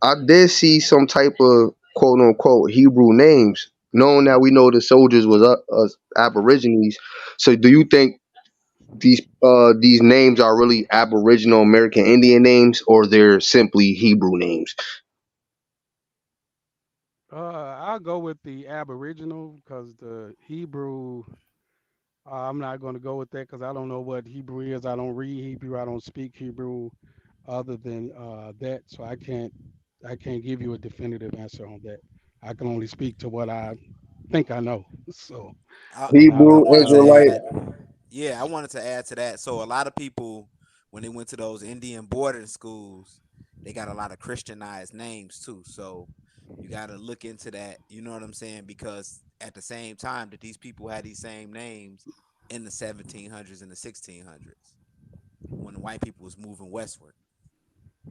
I did see some type of quote unquote Hebrew names, knowing that we know the soldiers was Aborigines. So, do you think these names are really Aboriginal American Indian names, or they're simply Hebrew names? I'll go with the Aboriginal because the Hebrew. I'm not going to go with that because I don't know what Hebrew is. I don't read Hebrew. I don't speak Hebrew, other than that. So I can't give you a definitive answer on that. I can only speak to what I think I know. So I Hebrew wanted to Israelite. add, yeah, I wanted to add to that. So a lot of people, when they went to those Indian boarding schools, they got a lot of Christianized names too. So you got to look into that. You know what I'm saying? Because at the same time that these people had these same names in the 1700s and the 1600s, when the white people was moving westward.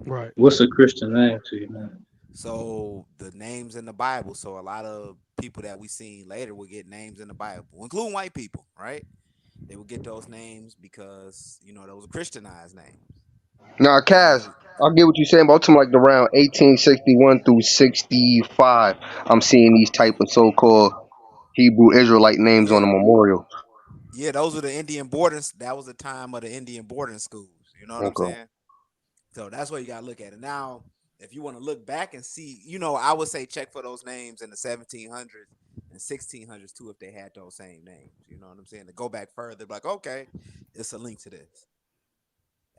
right. What's a Christian name to you, man? So the names in the Bible. So a lot of people that we seen later will get names in the Bible, including white people, right? They would get those names because those are Christianized names. Now, And Cass, I get what you're saying, but I'm talking like around 1861 through 65. I'm seeing these type of so-called Hebrew Israelite names on yeah, the memorial. yeah, those are the Indian boarding. That was the time of the Indian boarding schools. You know what I'm Okay. saying? So that's what you gotta look at it. Now, if you want to look back and see, I would say check for those names in the 1700s and 1600s too, if they had those same names. You know what I'm saying? To go back further, like, okay, it's a link to this.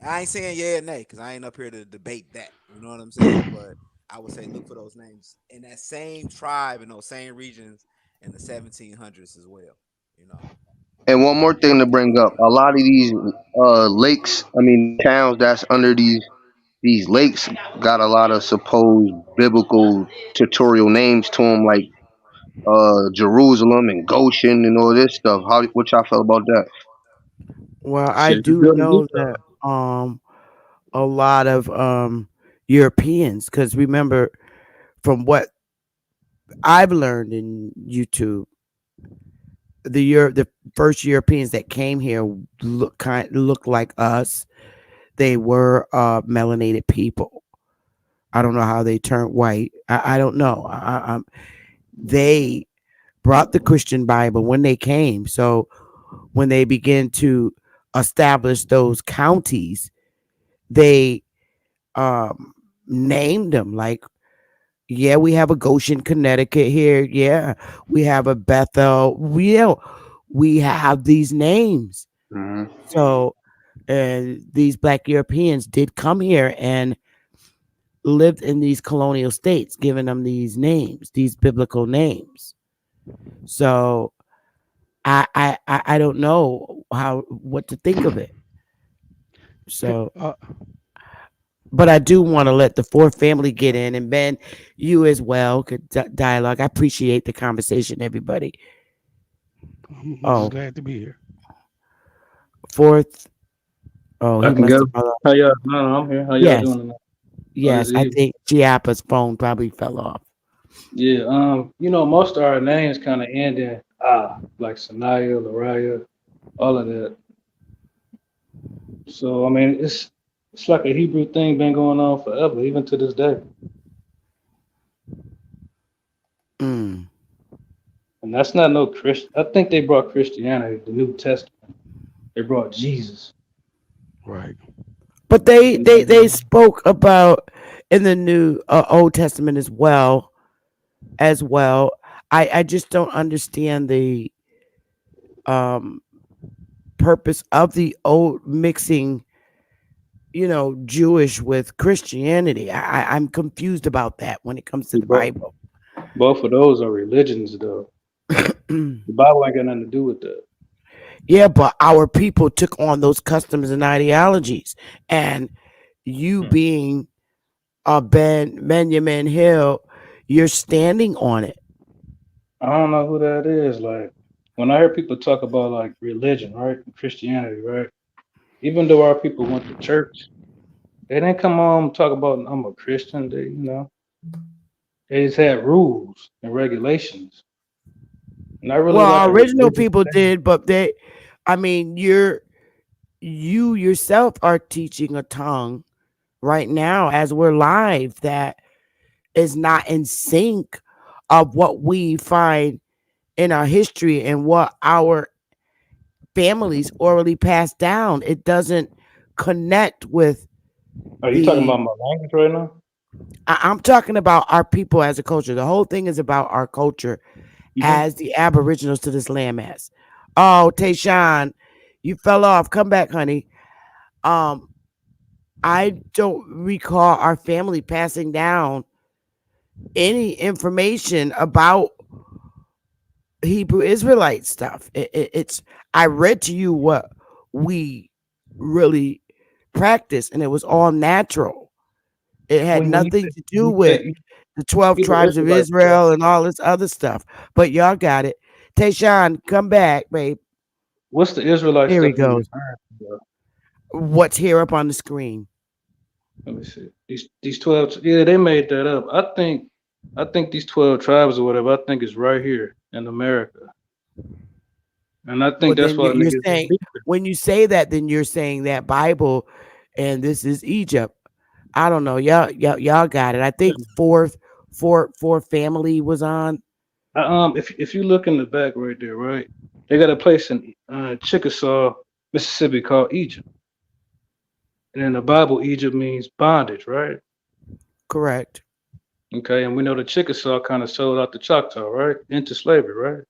I ain't saying yeah or nay because I ain't up here to debate that. You know what I'm saying? But I would say look for those names in that same tribe in those same regions in the 1700s as well. You know. And one more thing to bring up: a lot of these lakes, I mean towns that's under these lakes, got a lot of supposed biblical tutorial names to them, like Jerusalem and Goshen and all this stuff. What y'all felt about that? Well, I Shit, you do good to do know that so. a lot of Europeans, because remember, from what I've learned in YouTube, the first Europeans that came here look like us. They were melanated people. I don't know how they turned white. I don't know. They brought the Christian Bible when they came. So when they began to establish those counties, they um, named them like, yeah, we have a Goshen, Connecticut here. Yeah, we have a Bethel. We have these names. Hmm. So, and these Black Europeans did come here and lived in these colonial states, giving them these names, these biblical names. So, I don't know what to think of it. Okay. So, but I do want to let the fourth family get in, and Ben, you as well could dialogue. I appreciate the conversation, everybody. I'm just Oh, glad to be here. fourth. Oh, I he can must go. have fell off. How y'all? No, I'm here. How y'all Yes, doing tonight? Oh, this yes. I evening. think Giappa's phone probably fell off. Yeah. Most of our names kind of end in like Sanaya, Lariah, all of that. So I mean, it's like a Hebrew thing been going on forever, even to this day. Mm. And that's not no Christian. I think they brought Christianity, the New Testament. They brought Jesus. Right. But they spoke about in the New Old Testament as well. I just don't understand the um purpose of the old mixing, Jewish with Christianity. I'm confused about that when it comes to See, the Bible. both of those are religions, though. The Bible ain't got nothing to do with that. Yeah, but our people took on those customs and ideologies, and you being Benjamin Hill, you're standing on it. I don't know who that is. Like when I hear people talk about like religion, right, Christianity, right. Even though our people went to church, they didn't come on talk about I'm a Christian. They just had rules and regulations, not really Well, like our a original religious people thing. did, but I mean, you yourself are teaching a tongue right now as we're live that is not in sync of what we find in our history and what our families orally passed down. It doesn't connect with Are you talking the about my language right now? I'm talking about our people as a culture. The whole thing is about our culture You think? as the aboriginals to this landmass. Oh, Tayshawn, you fell off. Come back, honey. Um, I don't recall our family passing down any information about Hebrew Israelite stuff. It's I read to you what we really practice, and it was all natural. It had When nothing to when do you say with the 12 Hebrew tribes of Israelite, Israel and all this other stuff. But y'all got it. Tayshawn, come back, babe. what's the Israelite Here he stuff you goes. referring to? Bro? What's here up on the screen? Let me see. These 12. Yeah, they made that up. I think these 12 tribes or whatever. I think it's right here in America, and I Well, think that's then why you're niggas saying beat when you say that, then you're saying that Bible, and this is Egypt. I don't know. Y'all got it. I think them. four family was on. If you look in the back right there, right, they got a place in Chickasaw, Mississippi called Egypt, and in the Bible, Egypt means bondage, right? Correct. Okay, and we know the Chickasaw kind of sold out the Choctaw, right, into slavery, right?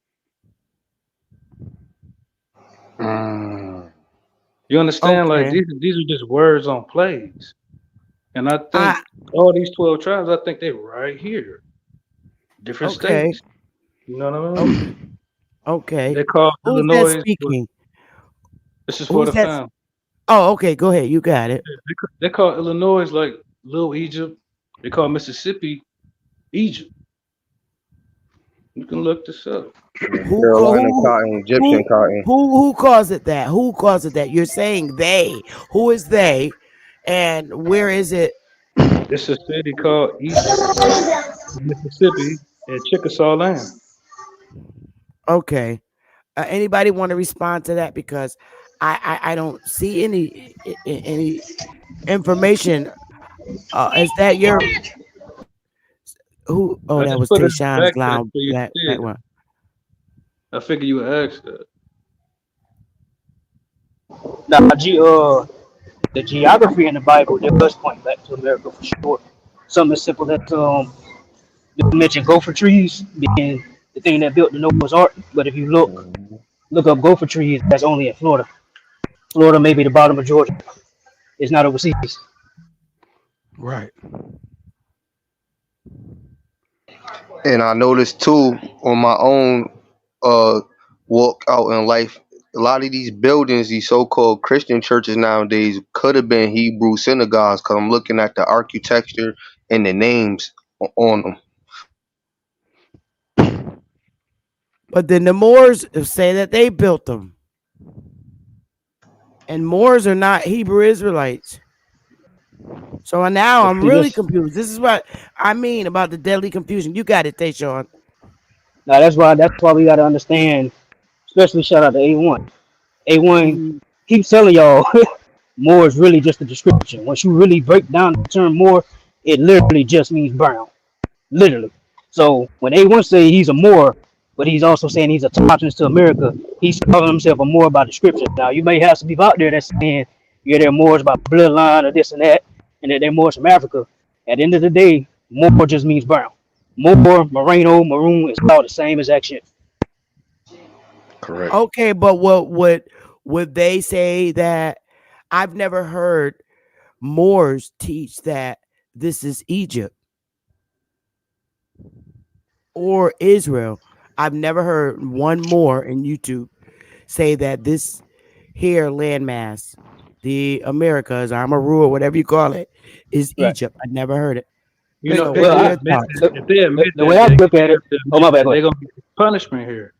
Mm. You understand? Like Okay. these are just words on plays, and I think I all these 12 tribes, I think they right here, different okay. states. You know what I mean? Okay. Okay. They call Who's that Illinois. speaking? This is for Who's the that? family. Oh, okay. Go ahead. You got it. They call Illinois like Little Egypt. They call Mississippi Egypt. You can look this up. Who ca- Carolina cotton, Egyptian who cotton. who calls it that? Who calls it that? You're saying they. Who is they? And where is it? It's a city called Egypt, Mississippi, and Chickasaw land. Okay. Anybody want to respond to that because I don't see any information. Is that your who? Oh, I that just was put it in the Tayshawn's back check loud for you to black see it. background. I figure you would ask that. Now, the geography in the Bible does point back to America for sure. Something as simple as you mentioned gopher trees being the thing that built the Noah's Ark. But if you look up gopher trees, that's only in Florida. Florida may be the bottom of Georgia. It's not overseas. Right. And I noticed too on my own uh walk out in life, a lot of these buildings, these so-called Christian churches nowadays, could have been Hebrew synagogues. Cause I'm looking at the architecture and the names on them. But then the Moors say that they built them. And Moors are not Hebrew Israelites. So now I'm See really this? confused. This is what I mean about the deadly confusion. You got it, Tayshawn. Now that's why we got to understand. Especially shout out to A1. A1 Mhm. keeps telling y'all more is really just a description. Once you really break down the term more, it literally just means brown. Literally. So when A1 say he's a Moor, but he's also saying he's a Thompsons to America, he's calling himself a Moor by description. Now you may have some people out there that's saying, yeah, they're Moors by bloodline or this and that, and that they're Moors from Africa. At the end of the day, Moor just means brown. Moor, Moreno, Maroon is all the same exact shit. Correct. Okay, but what would they say that I've never heard Moors teach that this is Egypt or Israel? I've never heard one Moor in YouTube say that this here landmass, the Americas, Amaru, or whatever you call it, is Right. Egypt. I never heard it. You know, So if they what are Well, your admit thoughts? that, if they admit the way that, I they look at have it, to oh admit my bad, that go they're ahead. gonna get punishment here.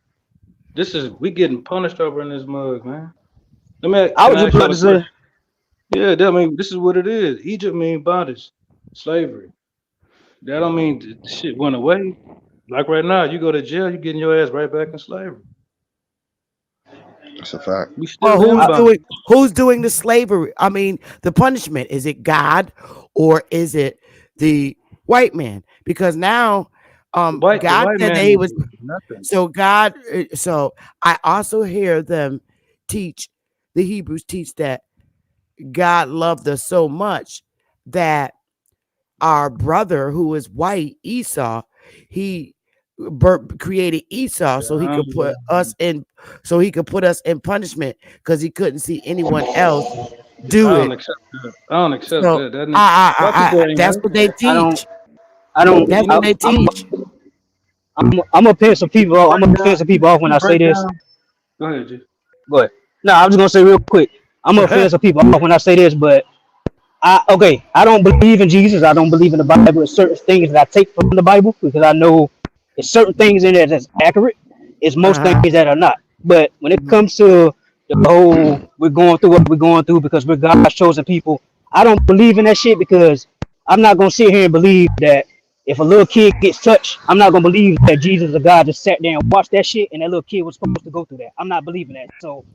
We getting punished over in this mug, man. I Can was I just ask about y'all to a say, question? Yeah, that mean this is what it is. Egypt mean bondage, slavery. That don't mean the shit went away. Like right now, you go to jail, you getting your ass right back in slavery. That's a fact. We Well, still in bondage. who's doing the slavery? I mean, the punishment. Is it God or is it the white man? Because now The God white said man that he ain't was doing nothing. so God so I also hear them teach the Hebrews teach that God loved us so much that our brother who is white, Esau, he created Esau so he could put us in punishment because he couldn't see anyone else I do don't it. accept that. I don't accept So that. That nigga, my people ain't that's right. what they I don't, teach. I don't, That's You know, what they teach. I'm gonna piss some if people you off. I'm break gonna piss down, some people off if when you I say break this. down, go ahead, G. But no, I'm just gonna say real quick. I'm gonna offend some people off when I say this, but I don't believe in Jesus. I don't believe in the Bible. There's certain things that I take from the Bible because I know there's certain things in there that's accurate. It's most Uh-huh. things that are not. But when it comes to the whole we're going through what we're going through because we're God's chosen people, I don't believe in that shit because I'm not gonna sit here and believe that if a little kid gets touched, I'm not gonna believe that Jesus or God just sat there and watched that shit and that little kid was supposed to go through that. I'm not believing that. So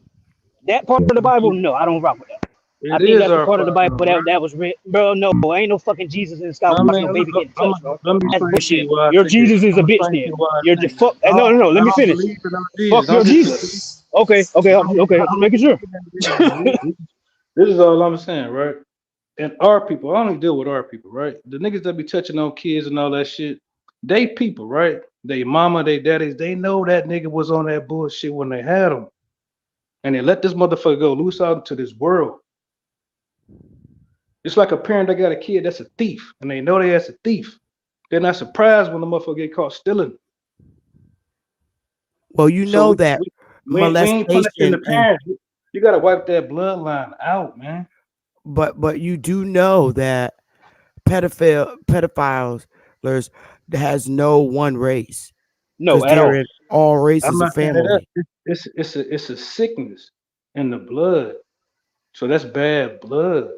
that part of the Bible, no, I don't rock with that. I It think is that's the our part of the Bible problem, right? that was written. Bro, no, ain't no fucking Jesus in the sky I watching mean, no baby getting I'm, touched, bro. let me That's explain to bullshit. you why I Your think it. Jesus is I'm a gonna bitch explain to then. you why I You're think. just fuck. No. Let I me don't finish. believe in no Jesus. Fuck your I'm just speaking. Jesus. Okay, okay. I'm I'm just making just sure. speaking this is all I'm saying, right? And our people, I only deal with our people, right? The niggas that be touching on kids and all that shit, they people, right? They mama, they daddies, they know that nigga was on that bullshit when they had him. And they let this motherfucker go loose out into this world. It's like a parent that got a kid that's a thief, and they know they as a thief. They're not surprised when the motherfucker get caught stealing. Well, you So know that we ain't punishing the molestation and parents. You gotta wipe that bloodline out, man. but you do know that pedophiles has no one race No, because at they're all. in all I'm races of not saying that. family. It's a sickness in the blood. So that's bad blood.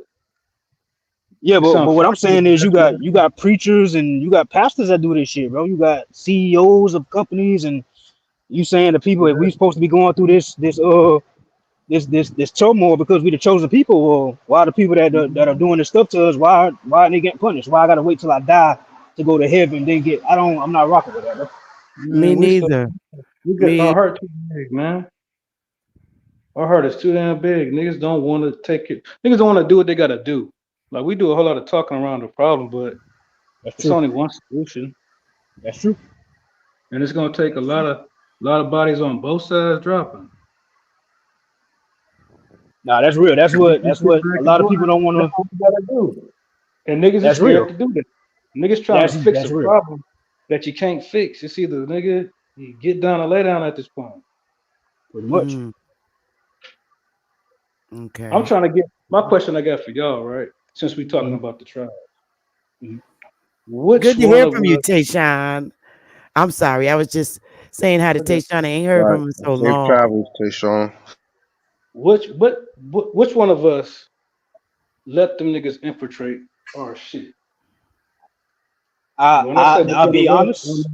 Yeah, It's but what I'm unfortunate, saying but is that's what it you is. got preachers and you got pastors that do this shit, bro. You got CEOs of companies and you saying the people if we Yeah. supposed to be going through this turmoil because we the chosen people. Well, why the people that are doing this stuff to us? Why they getting punished? Why I gotta wait till I die to go to heaven? Then get I'm not rocking with that. Bro. Me Man, neither. we get our Me heart too big, man. Our heart is too damn big. Niggas don't want to take it. Niggas don't want to do what they gotta do. Like we do a whole lot of talking around the problem, but That's it's true. only one solution, That's true. and it's gonna take a lot of bodies on both sides dropping. Nah, that's real. And if we That's sit what back a and lot of do people it, don't want that's to. what we gotta do. And niggas is That's scared real. to do that. Niggas trying to fix That's a real. problem that you can't fix. It's either nigga you get down or lay down at this point. Pretty much. mm, I'm okay. trying to get my question I got for y'all, right? Since we talking Mhm, about the tribe. mhm. Which Good to one hear of from you, us Tayshawn. I'm sorry. I was just Saying hi to Look at Tayshawn. I ain't heard Right. from him in so Safe long. travels, Tayshawn. which one of us let them niggas infiltrate our shit? When I say I'll because be of us, honest.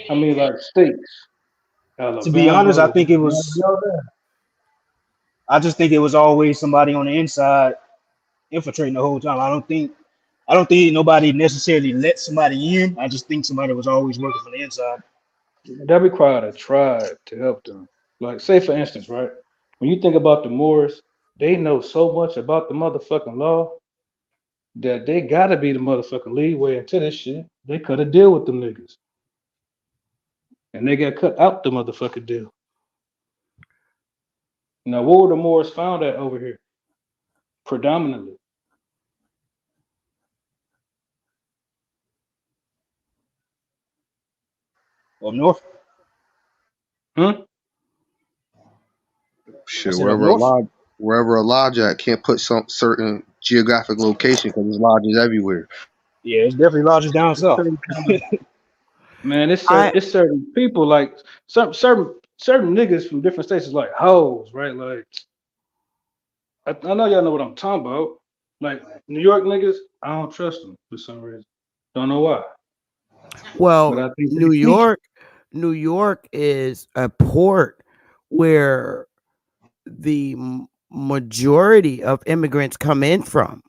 I mean like states, To be honest, I Alabama, think it Louisiana, was. all that. I just think it was always somebody on the inside infiltrating the whole time. I don't think nobody necessarily let somebody in. I just think somebody was always working from the inside. That required a tribe to help them. Like, say for instance, right? When you think about the Moors, they know so much about the motherfucking law that they gotta be the motherfucking leadway into this shit. They cut a deal with them niggas. And they got cut out the motherfucking deal. Now, where were the Moors found at over here? Predominantly. Up north. Hmm? I Shit, said up north. wherever Elijah at, can't put some certain geographic location because there's lodges everywhere. Yeah, it's definitely lodges down It's south. certain kind of, man, I it's certain people like certain niggas from different states is like hoes, right? Like I know y'all know what I'm talking about. Like New York niggas, I don't trust them for some reason. Don't know why, but well, I think New they sneaky. York, New York is a port where the majority of immigrants come in from.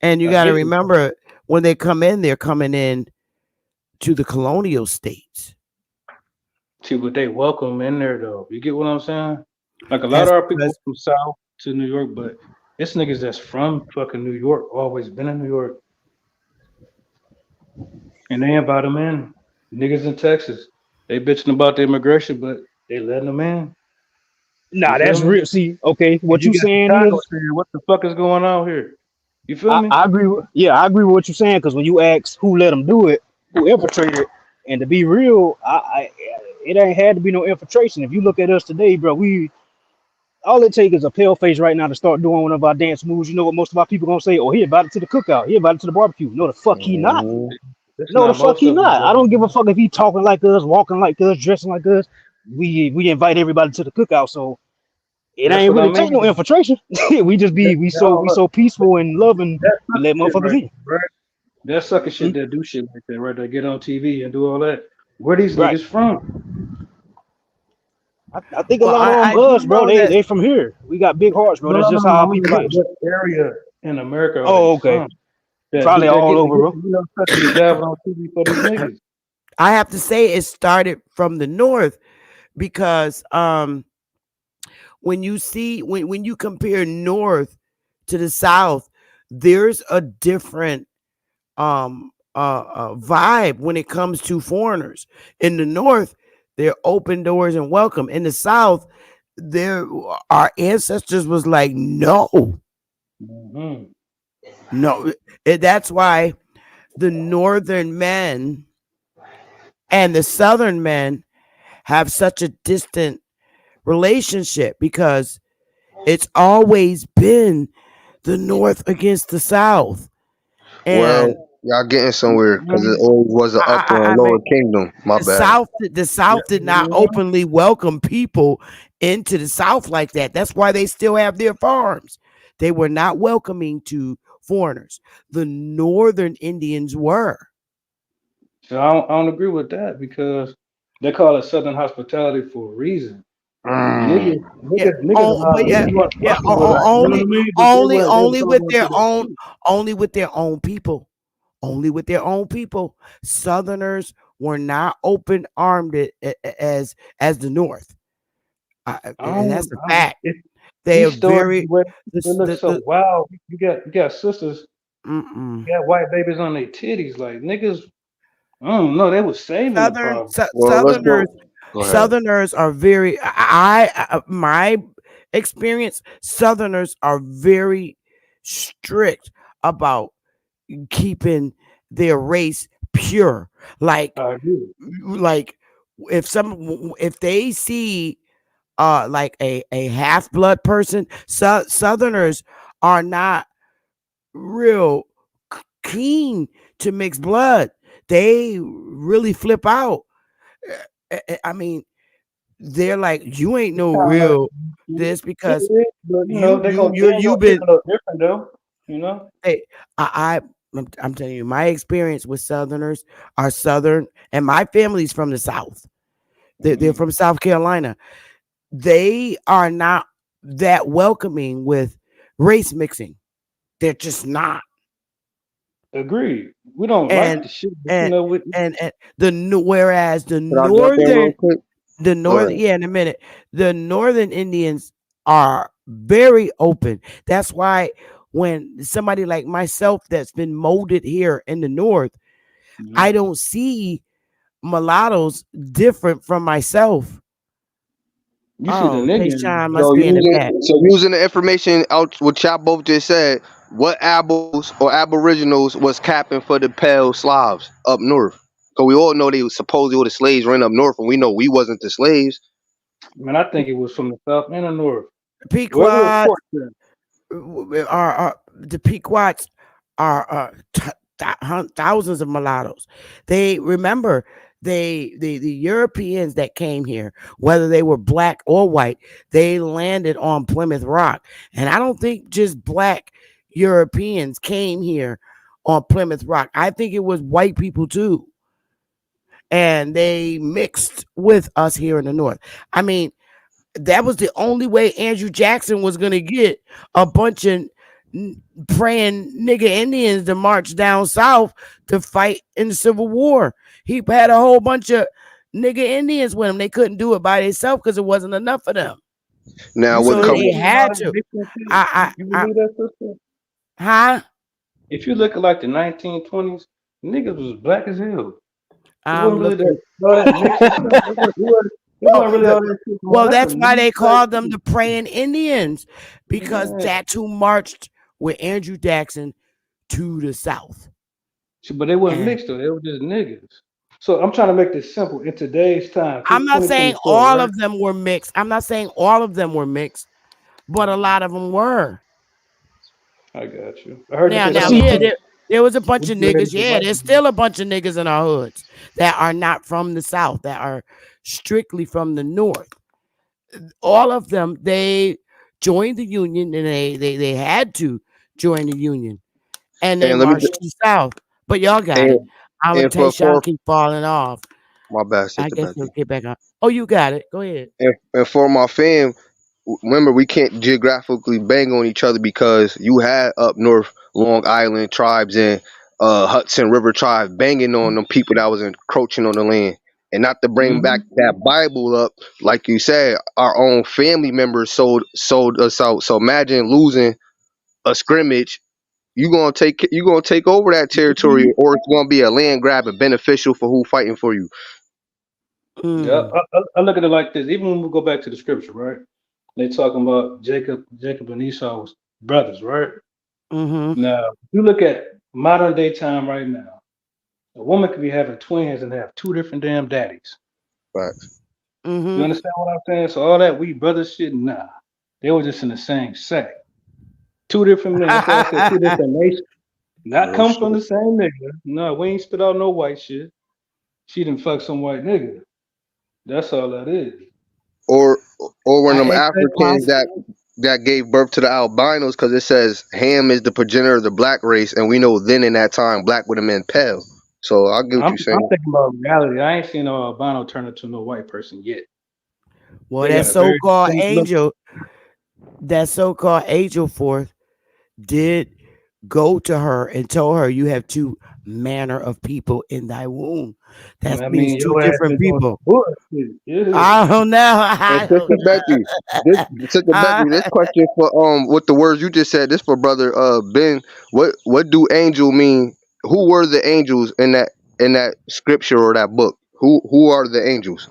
And you I got to get it. remember when they come in, they're coming in to the colonial states. Too, but they welcome in there though. You get what I'm saying? Like a lot That's of our people because, from South to New York, but it's niggas that's from fucking New York, always been in New York, and they invite them in. Niggas in Texas, they bitching about the immigration, but they letting them in. You Nah, feel that's me? real. See, okay, And what you you got saying Chicago is, saying, "What the fuck is going on here?" You feel me? I agree. Yeah, I agree with what you're saying because when you ask who let them do it, who infiltrated, and to be real, it ain't had to be no infiltration. If you look at us today, bro, we all it takes is a pale face right now to start doing one of our dance moves. You know what most of our people gonna say? Oh, he invited to the cookout. He invited to the barbecue. No, the fuck he not. Mhm. It's No, the not fuck most he of them, not. but I don't give a fuck if he talking like us, walking like us, dressing like us. We invite everybody to the cookout, so it that's ain't what I really take mean. no infiltration. we just be we Look, so peaceful and loving. that We sucker let shit motherfuckers right in. there, right? That sucker Hmm? shit that do shit like that, right? That get on TV and do all that. Where these Right. niggas from? I think a well, lot of I them do us, bro. know that, They from here. We got big hearts, bro. No, That's no, no, just no. how I our mean, people like. what area in America are they Oh, okay. from? That Probably that all get over, bro. you know such a job on TV for these niggas. I have to say it started from the north because when you see when you compare north to the south, there's a different vibe when it comes to foreigners. In the north, they're open doors and welcome. In the south, there our ancestors was like no, Mm-hmm. no. That's why the northern men and the southern men have such a distant relationship because it's always been the north against the south. And Well, y'all getting somewhere because it always was an upper I and mean, lower kingdom. My bad. the South did not openly welcome people into the South like that. That's why they still have their farms. They were not welcoming to foreigners. The Northern Indians were. So I don't agree with that because they call it Southern hospitality for a reason. Mm. Niggas allowed But New yeah, York yeah, fucking with us. You know what I mean? But they was all going to that shit. only with their own people. Only with their own people. Southerners were not open armed as the North, I and don't, that's a I, fact. it, They are these stories very where they this look so wild. You got sisters, mm-mm. you got white babies on their titties. Like niggas, I don't know. They was saving the problem. Well, let's go. Go ahead. Southerners are very my experience. Southerners are very strict about keeping their race pure. I agree. Like if they see like a half blood person, Southerners are not real keen to mix blood. They really flip out. I mean, they're like, you ain't no Kind of like real this it because is, but they ain't you've gonna treat been. it no different though. You know. Hey, I'm telling you, my experience with Southerners are Southern, and my family's from the South. They're Mm-hmm. from South Carolina. They are not that welcoming with race mixing. They're just not. Agreed. We don't like And the shit, but and we and the whereas Can I jump in real quick? the Go northern, ahead. yeah, in a minute, the northern Indians are very open. That's why when somebody like myself that's been molded here in the north, Mhm. I don't see mulattoes different from myself. You see the Oh, nigga in Tayshawn there. must be in the back. So using the information out what y'all both just said, what Abos or Aboriginals was capping for the pale Slavs up north? Because we all know they was supposedly were the slaves ran up north, and we know we wasn't the slaves. Man, I think it was from the south and the north. Wherever the Pequot court said. are the Pequots are thousands of mulattoes. They remember the Europeans that came here, whether they were black or white, they landed on Plymouth Rock, and I don't think just black Europeans came here on Plymouth Rock. I think it was white people too, and they mixed with us here in the north. I mean, that was the only way Andrew Jackson was going to get a bunch of praying nigga Indians to march down south to fight in the Civil War. He had a whole bunch of nigga Indians with him. They couldn't do it by themselves because it wasn't enough for them. Now You what So believe come? they they did all had that to. mixing shit? I, You I, I, believe that, sister? huh? If you look at like the 1920s, niggas was black as hell. It I'm wasn't really looking. that all that mixing stuff. It Oh, wasn't really all that shit going on. well, That's a that's why new they type called them shit. the praying Indians because Man. that's who marched with Andrew Jackson to the south. But they wasn't And mixed though. They were just niggas. So I'm trying to make this simple. In today's time, I'm not saying 2024, all right? of them were mixed. I'm not saying all of them were mixed, but a lot of them were. I got you. I heard you Now, say But now, something see, yeah, about there was a bunch we of ready niggas. to Yeah, white there's people. still a bunch of niggas in our hoods that are not from the South, that are strictly from the North. All of them, they joined the Union and they had to join the Union and they And let me marched to the South. But y'all got it. and I'm going and to tell you, for Sean for keep falling off. my bad, I sister guess he'll Becky. get back on. Oh, you got it. Go ahead. And for my fam, remember we can't geographically bang on each other because you had up north Long Island tribes and Hudson River tribes banging on them people that was encroaching on the land. And not to bring Mm-hmm. back that Bible up, like you said, our own family members sold us out. So imagine losing a scrimmage. You gonna take over that territory, or it's gonna be a land grab and beneficial for who fighting for you. Yeah, Mm, I look at it like this. Even when we go back to the scripture, right? They talking about Jacob and Esau was brothers, right? mm-hmm. Now, if you look at modern day time right now, a woman could be having twins and have two different damn daddies. Right. You Mm-hmm. understand what I'm saying? So all that we brothers shit, nah. They were just in the same sack. Two different men. That's why I said two different nations. Not Real come shit. from the same nigga. No, we ain't spit out no white shit. She didn't fuck some white nigga. That's all that is. Or or when them Ain't that Africans awesome? that gave birth to the albinos, because it says Ham is the progenitor of the black race, and we know then in that time black would have been pale. So I get what I'm you're saying. thinking about reality. I ain't seen no albino turn into no white person yet. Well, They got a very distinct look. that so-called angel forth did go to her and told her you have two manner of people in thy womb. That I means mean, two your ass different been doing some people. bullshit. Yeah. I don't know. And I don't Sister know. Becky, this question for with the words you just said, this for brother Ben. What do angel mean? Who were the angels in that scripture or that book? Who are the angels?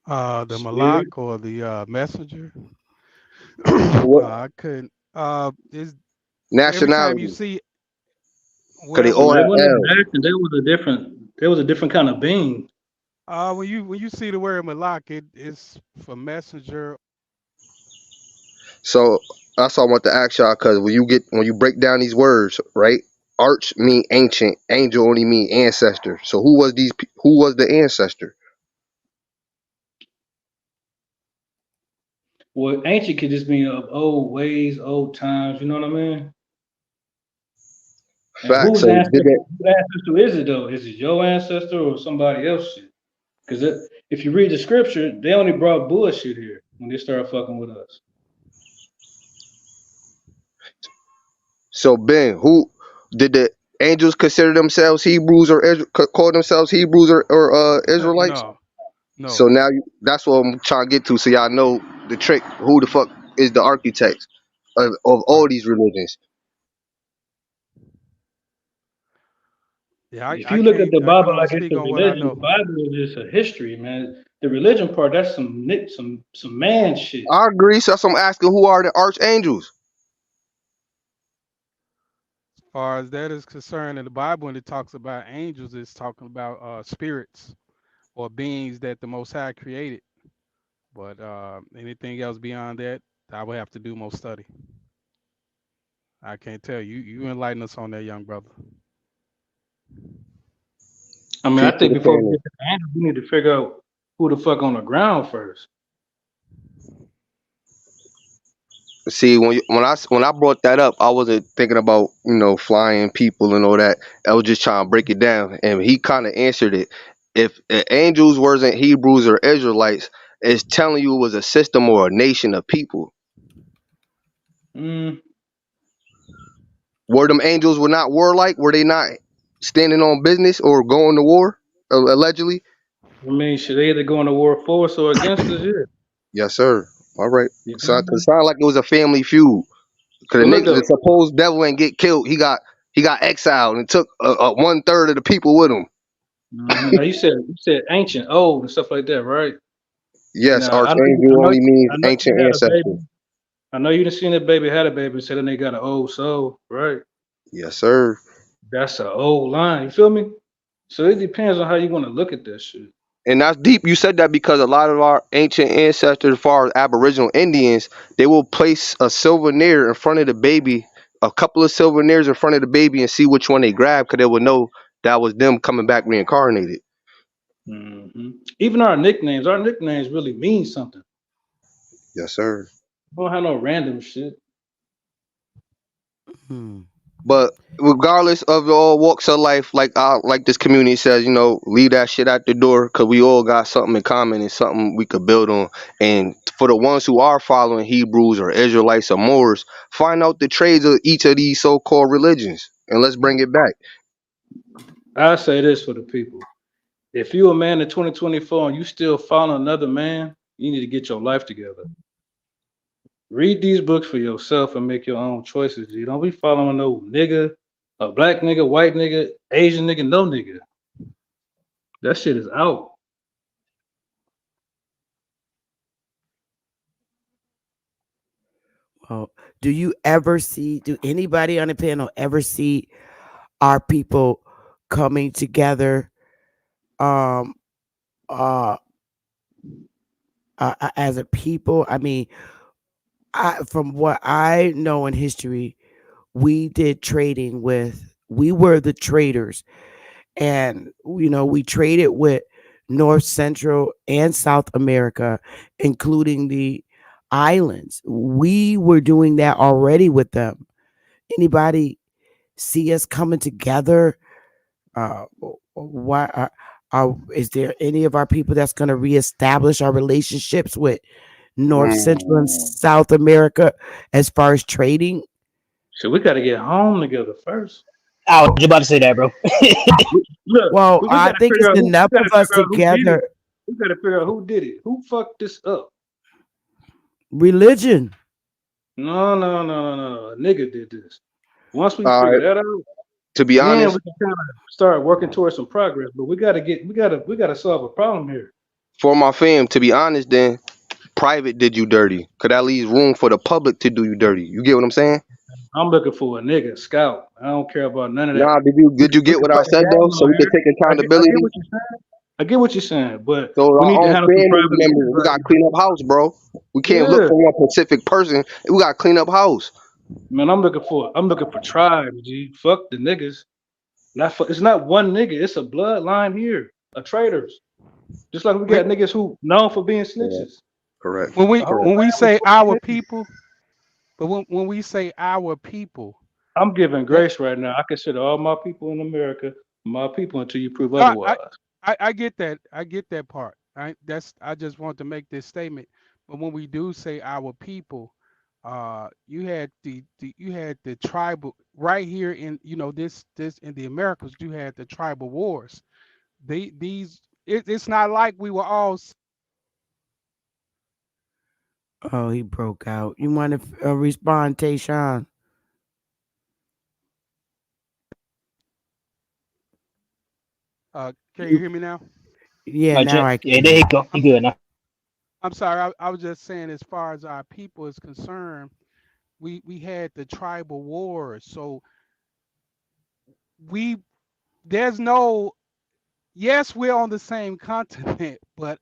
The Spirit. Malak or the messenger. What I couldn't. Is every time you nationality? see Cause they wherever all No, you it have wasn't L. American. There was a different kind of being. when you see the word Malak, it is for messenger. So that's all I want to ask y'all. Cause when you break down these words, right? Arch mean ancient, angel only mean ancestor. So who was the ancestor? Well, ancient could just mean of old ways, old times. You know what I mean? And Fact. So did that? whose ancestor is it though? Is it your ancestor or somebody else shit? Because if you read the scripture, they only brought bullshit here when they started fucking with us. So Ben, who did the angels consider themselves Hebrews or call themselves Hebrews or Israelites? No, So no. now that's what I'm trying to get to. So y'all know the trick. Who the fuck is the architects of all Right. these religions? Yeah, If I you look at can't. the I can Bible only like it's speak a on what I religion, the know. Bible is just a history, man. The religion part, that's some man shit. I agree. So that's what I'm asking. Who are the archangels? As far as that is concerned, in the Bible, when it talks about angels, it's talking about spirits or beings that the Most High created. But anything else beyond that, I would have to do more study. I can't tell you. You enlighten us on that, young brother. I mean, Peace I to think the before we panel. get to the answer, we need to figure out who the fuck on the ground first. See, when I brought that up, I wasn't thinking about flying people and all that. I was just trying to break it down, and he kind of answered it. If angels wasn't Hebrews or Israelites, it's telling you it was a system or a nation of people. Mm, Were them angels were not warlike? Were they not standing on business or going to war? Allegedly. I mean, should they either go into war for us or against us? Yeah. Yes, sir. All right. You So feel it me? sounded like it was a family feud. Cause But look the though, supposed devil ain't get killed. He got exiled and took 1/3 of the people with him. now you said ancient, old, and stuff like that, right? Yes, Now archangel only means I know you ancient had a ancestor. baby. I know you done seen that baby had a baby, said then they got an old soul, right? Yes, sir. That's an old line. You feel me? So it depends on how you want to look at that shit. And that's deep. You said that because a lot of our ancient ancestors, as far as Aboriginal Indians, they will place a souvenir in front of the baby, a couple of souvenirs in front of the baby, and see which one they grab, because they would know that was them coming back reincarnated. Even our nicknames really mean something. Yes, sir. We don't have no random shit. Hmm. But regardless of all walks of life, like this community says, leave that shit at the door, because we all got something in common and something we could build on. And for the ones who are following Hebrews or Israelites or Moors, find out the trades of each of these so-called religions, and let's bring it back. I say this for the people. If you a man in 2024 and you still following another man, you need to get your life together. Read these books for yourself and make your own choices. You don't be following no nigga, a black nigga, white nigga, Asian nigga, no nigga. That shit is out. Well, do anybody on the panel ever see our people coming together um uh, as a people? I mean, from what I know in history, we were the traders, and we traded with North, Central, and South America, including the islands. We were doing that already with them. Anybody see us coming together? Why is there any of our people that's going to reestablish our relationships with North, Central, and Mm. South America as far as trading? So we got to get home together first. I was about to say that, bro. Look, Well, we I got to think figure it's out who. We enough got to of us figure out who did it. together. We got to figure out who did it. Who fucked this up? Religion. No. A nigga did this. Once we All figure right. that out, To be then honest, we can kind of start working towards some progress. But we gotta solve a problem here. for my fam, to be honest, then private did you dirty. Could that leave room for the public to do you dirty? You get what I'm saying? I'm looking for a nigga scout. I don't care about none of that. Nah, did you We get can what I play the said though? game So on we could here. take I get accountability. what you're saying. I get what you're saying, but So we our need to own handle some family private business members, we right gotta clean up house, bro. We can't look now. Yeah, for one specific person. We gotta clean up house. man. I'm looking for tribes. G. Fuck the niggas. It's not one nigga. It's a bloodline here. A traitors. Just like we got niggas who known for being Yeah. snitches. Correct. When we The whole when Correct. we thing was say our fucking Indians. people, but when we say our people, I'm giving that grace right now. I consider all my people in America my people until you prove no, otherwise. I get that. I get that part. I just want to make this statement. But when we do say our people, you had the tribal right here in this in the Americas. You had the tribal wars. It's not like we were all Oh, he broke out. You want to respond, Tayshawn? Can you You, hear me now? yeah, My now check. I Yeah, can. there you go. You good now? I'm sorry. I was just saying, as far as our people is concerned, we had the tribal wars. So we there's no yes, we're on the same continent, but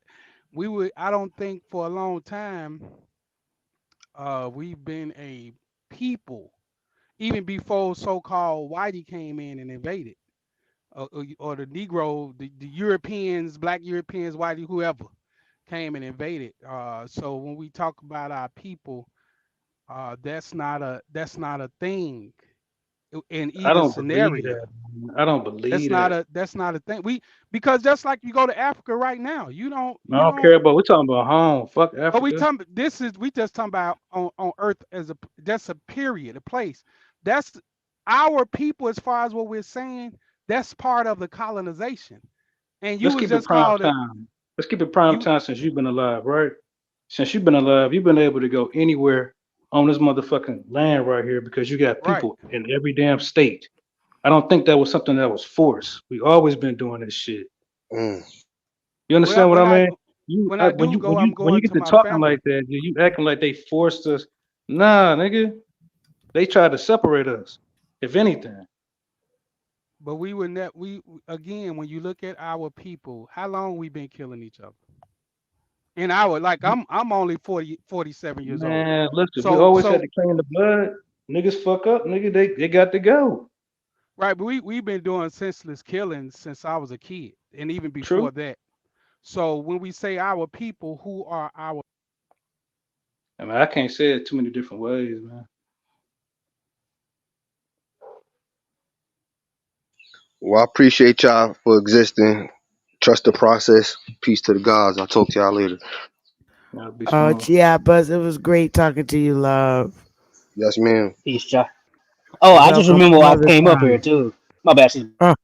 I don't think for a long time we've been a people, even before so-called whitey came in and invaded, or the Negro, the Europeans, black Europeans, whitey, whoever came and invaded. So when we talk about our people, that's not a thing in I either don't believe scenario. that. Man. I don't believe that. That's not a thing. Because just like you go to Africa right now, you don't I you don't don't care about. We're talking about home. Fuck but Africa. we just talking about on earth as that's a period, a place. That's our people as far as what we're saying, that's part of the colonization. And you Let's was keep it just prime called it time. Let's keep it prime you time since you've been alive, right? Since you've been alive, you've been able to go anywhere on this motherfucking land right here because you got right. people in every damn state. I don't think that was something that was forced. We always been doing this shit. Mm. You Well, understand what I mean? You when I when do you when go, you I'm when you going get to to my talking like family. that, you acting like they forced us. Nah, nigga, they tried to separate us. If anything, But we were net we again, when you look at our people, how long we been killing each other? And I'm only 47 years old. man, listen, we So always had so to clean the blood. Niggas fuck up, nigga. They got to go. right, but we've been doing senseless killings since I was a kid, and even True. before that. So when we say our people, who are our I mean, I can't say it too many different ways, man. Well, I appreciate y'all for existing. Trust the process. Peace to the gods. I'll talk to y'all later. Gotta be Oh, smart. Chiapas, it was great talking to you, love. Yes, ma'am. Peace, Josh. Oh, I just Welcome remember some why I other came up here time. too. My bad. Sis. Oh,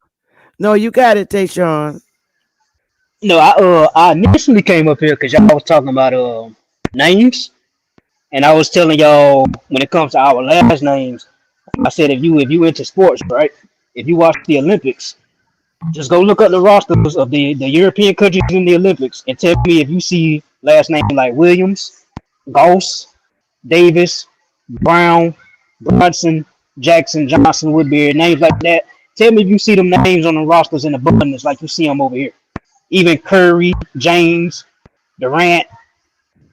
no, you got it, Tayshawn. No, I initially came up here because y'all was talking about names, and I was telling y'all when it comes to our last names, I said if you into sports, right? If you watch the Olympics, just go look up the rosters of the European countries in the Olympics and tell me if you see last name like Williams, Goss, Davis, Brown, Brunson, Jackson, Johnson, Woodbury, names like that. Tell me if you see them names on the rosters in abundance like you see them over here. Even Curry, James, Durant.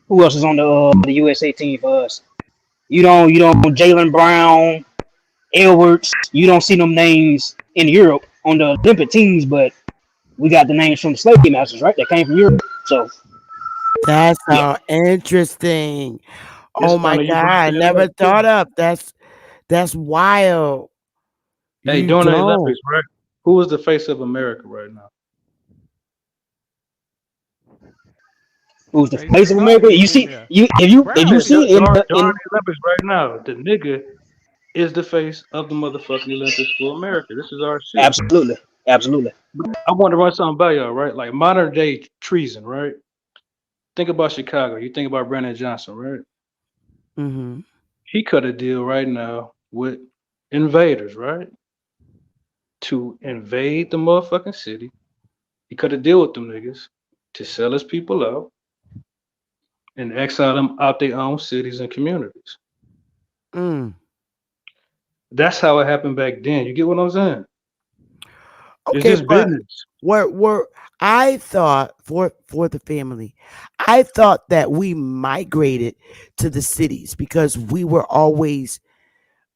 Who else is on the USA team for us? You don't Jalen Brown, Edwards. You don't see them names in Europe on the Olympic teams, but we got the names from the slave masters, right? That came from Europe. So That's yeah, how interesting. It's Oh my funny you God, brought I that up never too. thought up. That's wild. Hey, You during the don't. Olympics, right? Who is the face of America right now? who's the face of face of God America? You is in see, there? you if you Brown Hey, is see in the during in the Olympics right now, the nigga is the face of the motherfucking Olympics for America. This is our shit. absolutely, absolutely. I want to run something by y'all, right? Like modern day treason, right? Think about Chicago. You think about Brandon Johnson, right? Mm-hmm. He cut a deal right now with invaders, right? To invade the motherfucking city. He cut a deal with them niggas to sell his people out and exile them out their own cities and communities. Mm. That's how it happened back then. You get what I'm saying? It's Okay, just but business. were I thought for the family, I thought that we migrated to the cities because we were always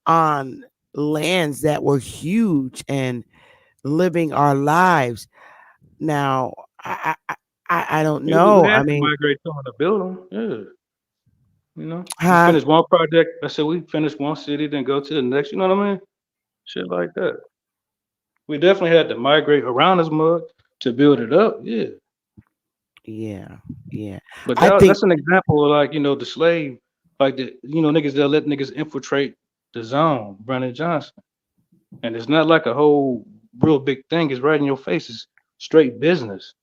on lands that were huge and living our lives. Now, I don't Yeah, we know. had I to mean, migrate to them to build them. Yeah, we huh? finished one project. I said we finished one city, then go to the next. You know what I mean? Shit like that. We definitely had to migrate around this mud to build it up. Yeah, Yeah, yeah. but I think that's an example of like the slave, like the niggas that let niggas infiltrate the zone, Brandon Johnson, and it's not like a whole real big thing. It's right in your face. It's straight business.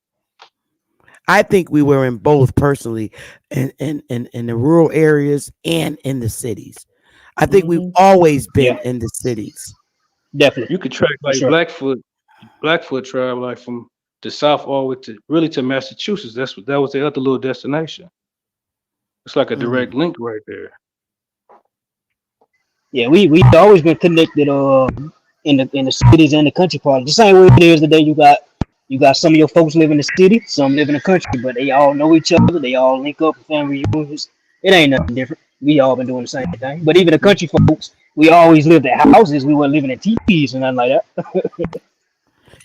we were in both personally, in the rural areas and in the cities. I think we've Hmm. always Yeah, been in the cities. definitely You could track for like sure. Blackfoot tribe, like from the south all the way to really to Massachusetts. That was their other little destination. It's like a Mm. direct link right there. Yeah, we always been connected in the cities and the country part. The same way it is today. You got some of your folks live in the city, some live in the country, but they all know each other. They all link up for family reunions. It ain't nothing different. We all been doing the same thing. But even the country folks, we always lived at houses. We weren't living in teepees and nothing like that.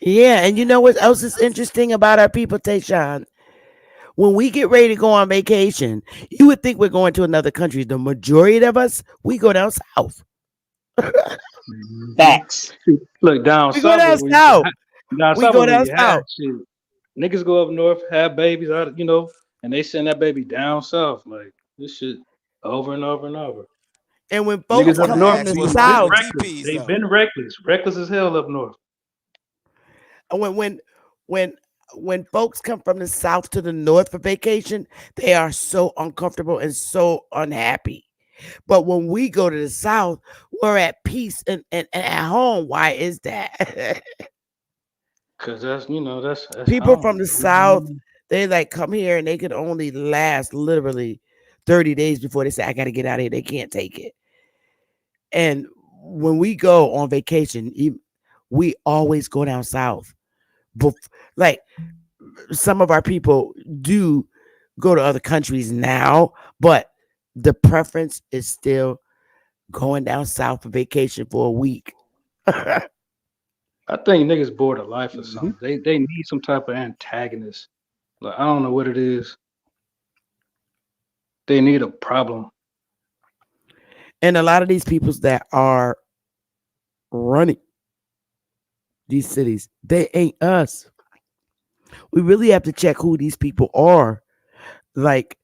Yeah, and you know what else is interesting about our people, Tayshawn? When we get ready to go on vacation, you would think we're going to another country. The majority of us, we go down south. Hmm. Facts. Look down We go south down where you south. down We south go where down you had south. shit. Niggas go up north, have babies, and they send that baby down south. Like this shit over and over and over. And when I folks Niggas up want to come north from ask the be what's wrong been with south, reckless. TPs They though. been reckless as hell up north. when when when when folks come from the south to the north for vacation, they are so uncomfortable and so unhappy. But when we go to the south, we're at peace and at home. Why is that? Cause that's People from home. the south, they like come here and they can only last literally 30 days before they say, I gotta get out of here. They can't take it. And when we go on vacation, we always go down south. Like some of our people do go to other countries now, but the preference is still going down south for vacation for a week. I think niggas bored of life or Hmm. something. They need some type of antagonist. Like I don't know what it is. They need a problem. And a lot of these peoples that are running these cities, they ain't us. We really have to check who these people are. Like,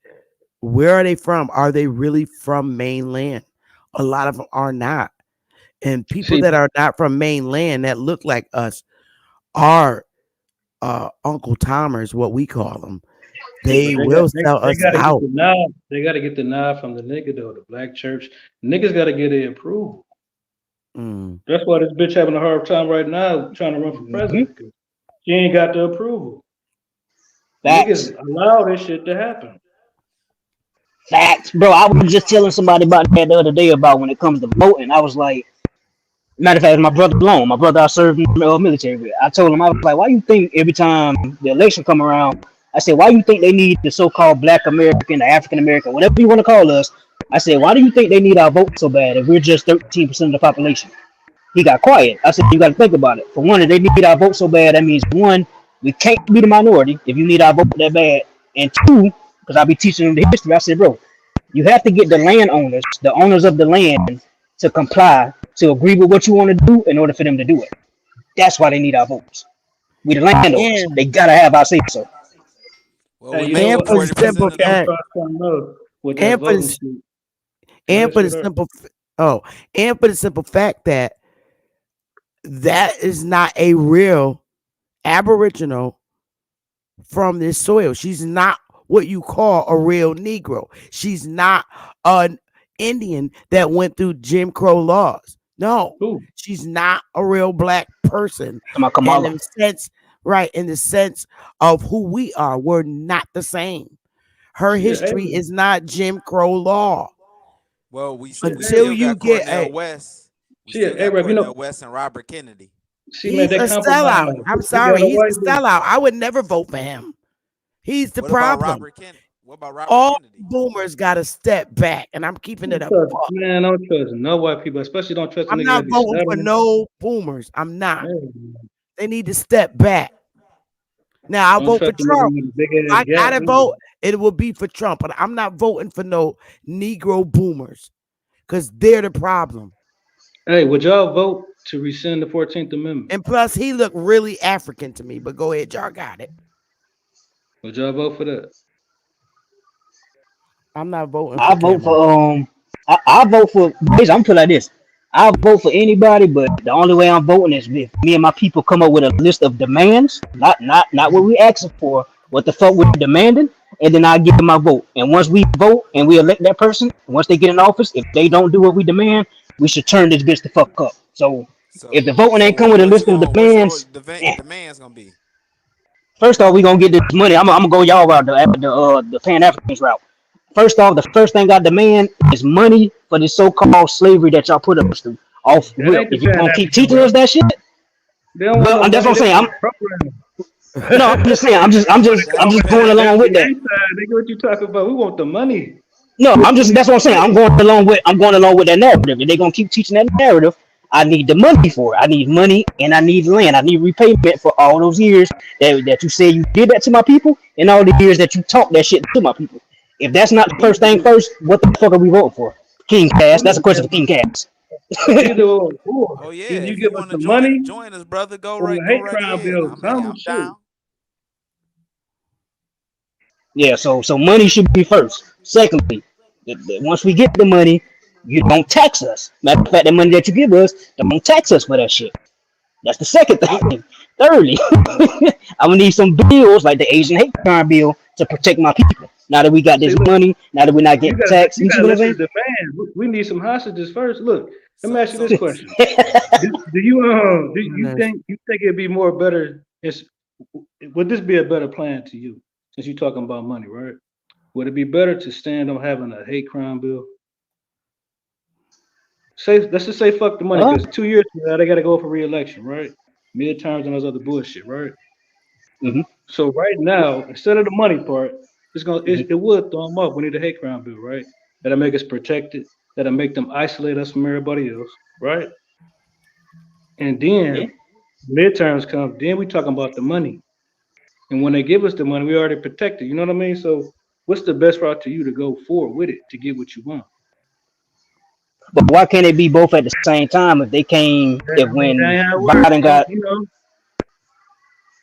where are they from? Are they really from mainland? A lot of them are not. And people See, that are not from mainland that look like us are Uncle Tomers, what we call them. but They they got will they, sell they us gotta get out. the nod. They gotta get the nod from the nigga though, the black church. Niggas gotta get their approval. Mm. That's why this bitch having a hard time right now trying to run for Hmm. president. 'Cause she ain't got the approval. Facts. Niggas allow this shit to happen. Facts, bro. I was just telling somebody about that the other day about when it comes to voting. I was like, matter of fact, my brother Blown, my brother I served in the military with. I told him, I was like, why you think every time the election come around, I said, why you think they need the so-called Black American, the African American, whatever you want to call us? I said, why do you think they need our vote so bad if we're just 13% of the population? He got quiet. I said, you got to think about it. For one, if they need our vote so bad, that means one, we can't be the minority if you need our vote that bad. And two, because I'll be teaching them the history, I said, bro, you have to get the landowners, the owners of the land, to comply, to agree with what you want to do in order for them to do it. That's why they need our votes. We the landowners. And They gotta have our say so. Well, Hey, we you know make and up what? for the 40% simple of the Came fact, across something else with that and for voting the shit. Go and ahead, for the sweetheart. simple oh, and for the simple fact that that is not a real Aboriginal from this soil. She's not what you call a real Negro. She's not an Indian that went through Jim Crow laws. No, Who? she's not a real black person. To my And Kamala. in the sense, right, in the sense of who we are, we're not the same. Her She an history Arab. is not Jim Crow law. Well, She an we Until still Arab. you got get Cornell West. We She still an got Arab. Cornell West and Robert Kennedy. See, man, he's they a sellout. compromise. I'm He got sorry, a he's white a bitch. sellout. I would never vote for him. He's the What about problem. Robert Kennedy? What about Robert All Kennedy? boomers got to step back, and I'm keeping it Don't a trust, buck. man, don't trust no white people, especially don't trust a I'm nigga not that be voting for stuttering. no boomers. I'm not. Man, They need to step back. Now I'll Don't vote for trust the nigga Trump. with a big If ass I gap gotta either. vote, it will be for Trump. But I'm not voting for no Negro boomers because they're the problem. Hey, would y'all vote to rescind the 14th Amendment? And plus, he looked really African to me. But go ahead, y'all got it. Would y'all vote for that? I'm not voting I for vote Cameron. for I vote for I'm put like this. I'll vote for anybody, but the only way I'm voting is if me and my people come up with a list of demands, not what we asking for, what the fuck we're demanding, and then I give them my vote. And once we vote and we elect that person, once they get in office, if they don't do what we demand, we should turn this bitch the fuck up. So So, if the voting so ain't come with a what list you of going? What's your demands, eh, demands gonna be? first off we gonna get this money. I'm gonna go y'all route, the Pan Africans route. First off, the first thing I demand is money for this so-called slavery that y'all put us through. Off That rip. ain't the If you're Pan gonna keep African, teaching bro. us that shit, They don't want well, no that's money. what I'm They saying. want a program. No, I'm just saying. That's I'm the just going bad. That's along the with that. gay side. Nigga, what you talking about? We want the money. No, We need that's what I'm some saying. money. I'm going along with that narrative. If they're gonna keep teaching that narrative, I need the money for it. I need money and I need land. I need repayment for all those years that you said you did that to my people and all the years that you taught that shit to my people. If that's not the We first thing need, first, what the fuck are we voting for? King we Cass. That's a need question that for King Cass. either or. Oh yeah, Either you if you give us want to the money join us, brother, or a go hate right crime ahead. bill. Some I'm shit. down. Yeah, so money should be first. Secondly, once we get the money, you don't tax us. Matter of fact, the money that you give us, don't tax us for that shit. That's the second thing. Thirdly, I'm gonna need some bills like the Asian hate crime bill to protect my people. Now that we got See, this look, money, now that we're not getting taxed, you you see gotta what I'm listen to saying? the man. We need some hostages first. Look, let me So ask you this so question: Do you it'd be more better? Would this be a better plan to you? Since you're talking about money, right? Would it be better to stand on having a hate crime bill? Let's just say fuck the money, Huh? because 2 years from now they got to go for re-election, right? Midterms and those other bullshit, right? Hmm. So right now, instead of the money part, Hmm. it would throw them off. We need a hate crime bill, right? That'll make us protected. That'll make them isolate us from everybody else, right? And Yeah. then midterms come, then we talking about the money. And when they give us the money, we already protected. You know what I mean? So what's the best route to you to go forward with it to get what you want? But why can't it be both at the same time if they came if That when ain't how it works. Biden So, got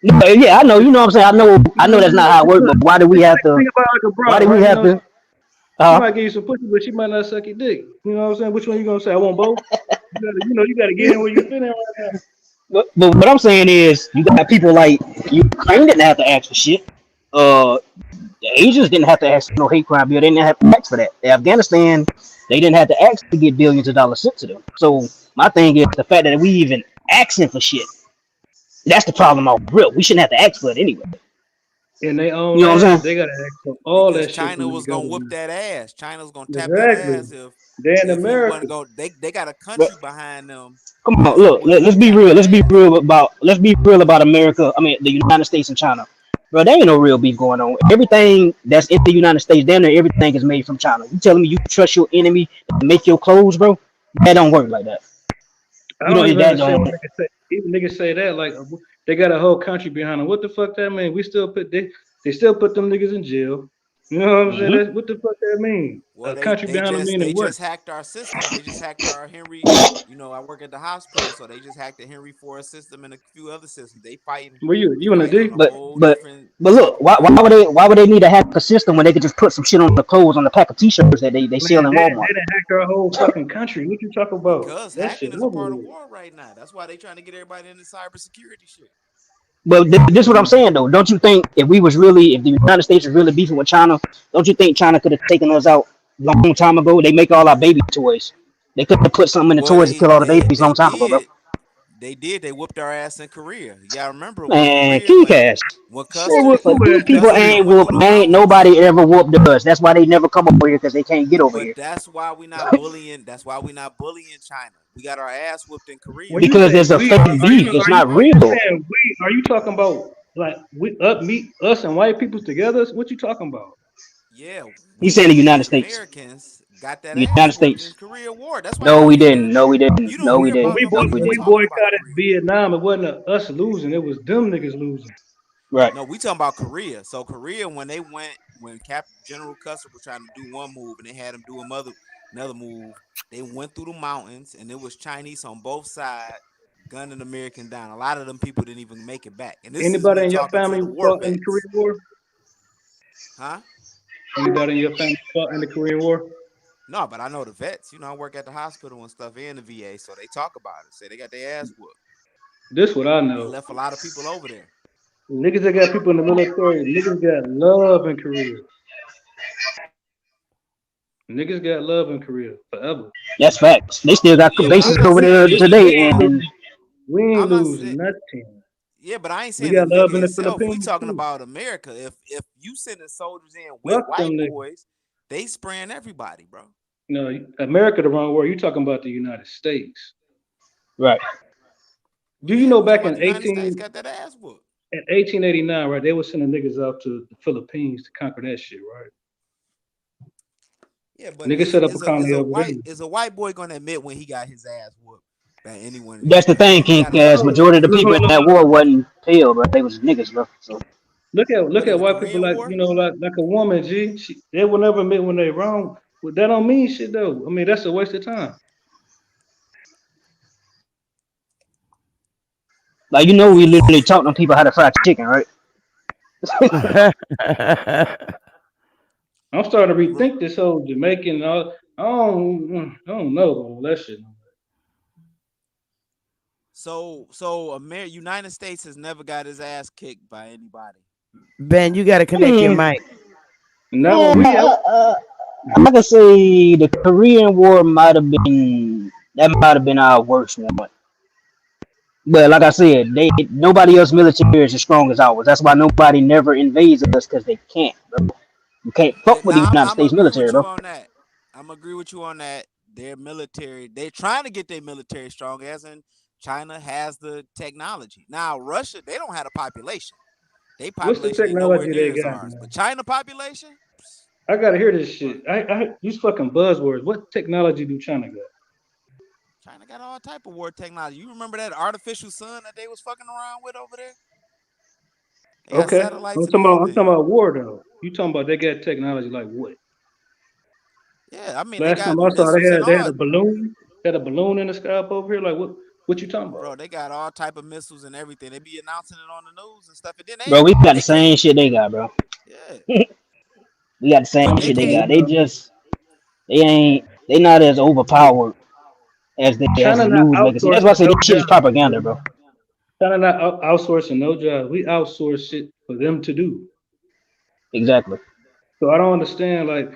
no, yeah, I know, you know what I'm saying. I know that's not how it works, but why do we it's have like to think about it like a why broad, do we right? have to She uh might give you some pussy, but she might not suck your dick. You know what I'm saying? Which one you gonna say? I want both. You gotta get in where you fit in right now. but what I'm saying is you got people like Ukraine didn't have to ask for shit. The Asians didn't have to ask for no hate crime bill. They didn't have to ask for that. Afghanistan, they didn't have to ask to get billions of dollars sent to them. So my thing is the fact that we even asking for shit. That's the problem off real. We shouldn't have to ask for it anyway. In their own You know what I'm land, saying? they gotta ask for all because that shit China from the was gonna whoop government. that ass. China was gonna tap that Exactly. ass They in if we America. wasn't go. They got a But country behind them come on, that's look, willing to let's be tap real. that ass. Let's be real about America. I mean, the United States and China. Bro, there ain't no real beef going on. Everything that's in the United States, damn near everything is made from China. You telling me you trust your enemy to make your clothes, bro? That don't work like that. I You don't know even that understand don't. what niggas say. Even niggas say that like they got a whole country behind them. What the fuck that mean? We still put they still put them niggas in jail. You know what I'm saying? Hmm. What the fuck that mean? Well, A country behind them meaning they what? just hacked our system. They just hacked our Henry. You know, I work at the hospital, so they just hacked the Henry Ford system and a few other systems. Were They you in the fighting on D? a But whole but different but look, why would they need to hack a system when they could just put some shit on the clothes on the pack of T-shirts that they Man, sell in Walmart? they done hacked our whole fucking country. What you talking about? because That shit hacking is a over part of with. war right now. That's why they trying to get everybody into cybersecurity shit. But this is what I'm saying though. Don't you think if the United States was really beefing with China, don't you think China could have taken us out long time ago? They make all our baby toys. They could have put something in the Well, toys to kill all the babies long time ago, bro. they did. They whooped our ass in Korea. Yeah, I remember in Man, Korea King Cash. when Who Custer But these asked you people to Custer do? ain't doing whoop. them Ain't numbers. nobody ever whooped us. That's why they never come over here because they can't get over here. But that's why we not bullying. That's why we not bullying China. We got our ass whooped in Korea. When you Because say it's a we, fake beef. It's not are you real. saying we? Are you talking about like we meet us and white people together? What you talking about? Yeah, He's saying the we United as States. Americans got that The ass United whooped in States. Korea War. That's why No, you don't we hear didn't. No, we didn't. you don't No, we hear didn't. about No, nobody we When we didn't. talking about boycotted Korea. Vietnam, it wasn't us losing; it was them niggas losing. Right. No, we talking about Korea. So Korea, when they went, when General Custer was trying to do one move and they had him do another move, they went through the mountains and it was Chinese on both sides gunning American down. A lot of them people didn't even make it back. And this is Anybody me in your talking to family the war fought in the Korean vets, War? huh? Anybody in your family fought in the Korean War? No, but I know the vets. You know, I work at the hospital and stuff and the VA, so they talk about it. Say they got their ass whooped. This what I They know. left a lot of people over there. Niggas that got people in the military, niggas got love in Korea. Niggas got love in Korea forever. That's facts. They still got Yeah, but I'm bases not over saying there we We we today, going. and ain't I'm not lose saying. nothing. Yeah, but I ain't We saying the got love nigga in the itself. We Philippines talking too. about America. If you sending soldiers in with Fuck them white niggas. boys, they spraying everybody, bro. No, America the wrong word. You talking about the United States. right. Do you Yeah, know we talking back about in the United States got that ass whooped. 1889, right? They were sending niggas out to the Philippines to conquer that shit, right? Yeah, but Niggas set up a colony over there. is a white boy gonna admit when he got his ass whooped by anyone in That's his the family? thing, He King. got to As admit No, that. majority of the people in look, that war wasn't pale, but they was niggas, bro. So look What at in the white people Korean like, War? you know, like a woman, G. They will never admit when they wrong. Well, that don't mean shit though. I mean, that's a waste of time. like we literally taught them people how to fry chicken, right? I'm starting to Rem- rethink this whole Jamaican. I don't know all that shit. United States has never got his ass kicked by anybody. Ben, you got to I connect your mean, mic. Not when we out. I could say the Korean War might have been our worst one. But like I said, nobody else military is as strong as ours. That's why nobody never invades us because they can't, bro. You can't fuck with the Now United I'm States agree military, with you bro. on that. I'm agree with you on that. Their military, they're trying to get their military strong, as in China has the technology. Now Russia, they don't have a population. Their What's the population ain't nowhere technology they near as got, ours. But man? China population, I gotta hear this bro, shit. I these fucking buzzwords. What technology do China got? China got all type of war technology. You remember that artificial sun that they was fucking around with over there? They got Okay, satellites and everything. I'm talking about war though. You talking about they got technology like what? Yeah, I mean they Last got time I saw missiles and they had all. a balloon. They had a balloon in the sky up over here. Like what you talking about? Bro, they got all type of missiles and everything. They be announcing it on the news and stuff. And then Bro, we got the same shit they got, bro. yeah, We got the same but I'm they shit they saying, can't. got. They not as overpowered as China the not news make it seem. That's why I outsourcing say no this shit is jobs, propaganda, bro. bro. China not outsourcing no jobs. We outsource shit for them to do. Exactly. So I don't understand. Like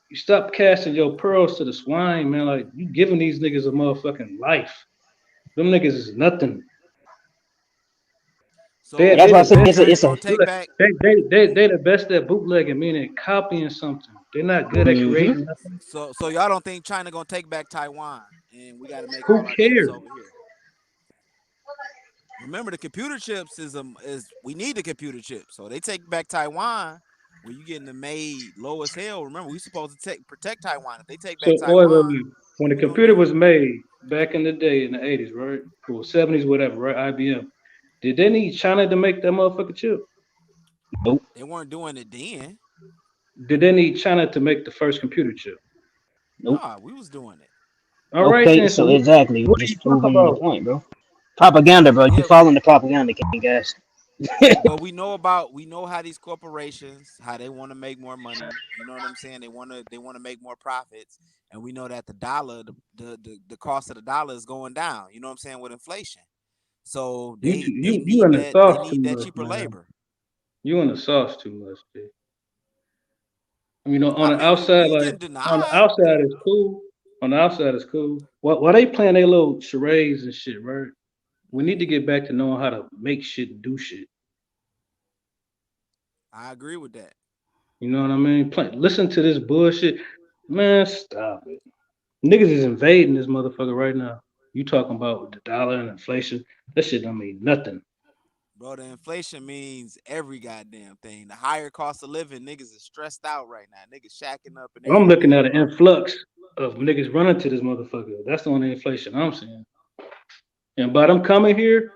you stop casting your pearls to the swine, man. Like you giving these niggas a motherfucking life. Them niggas is nothing. So That's They why I the say is best. it's a, China it's a gonna take back? They the best at bootlegging, meaning copying something. They're not good at hmm creating nothing. So y'all don't think China gonna take back Taiwan and we got to make Who all our chips cares? over here? Remember the computer chips is we need the computer chips. So they take back Taiwan. When you getting them made low as hell. Remember we supposed to protect Taiwan. If they take So back Taiwan, when what the we gonna computer do? was made back in the day in the 80s, right? Or 70s, whatever, right? IBM. Did they need China to make that motherfucking chip? nope, They weren't doing it then. Did they need China to make the first computer chip? nope. Nah, we was doing it. All right Okay, then. So so exactly, what are you just talking proving the about? point, bro. Propaganda, bro. You Yeah, following the propaganda, King, guys. but we know how these corporations how they want to make more money. You know what I'm saying? They want to make more profits, and we know that the dollar, the cost of the dollar is going down. You know what I'm saying with inflation. So they You need in the that they sauce too need that much, cheaper man. labor. You in the sauce too much, dude. You know, I on the mean, outside, we like can on the deny it. outside it's cool. On the outside it's cool. While they playing their little charades and shit, right? We need to get back to knowing how to make shit and do shit. I agree with that. You know what I mean? Listen to this bullshit. Man, stop it. Niggas is invading this motherfucker right now. You talking about the dollar and inflation. That shit don't mean nothing. Bro, the inflation means every goddamn thing. The higher cost of living, niggas is stressed out right now. Niggas shacking up and I'm looking everything, at an bro. influx of niggas running to this motherfucker. That's the only inflation I'm seeing. And by them coming here,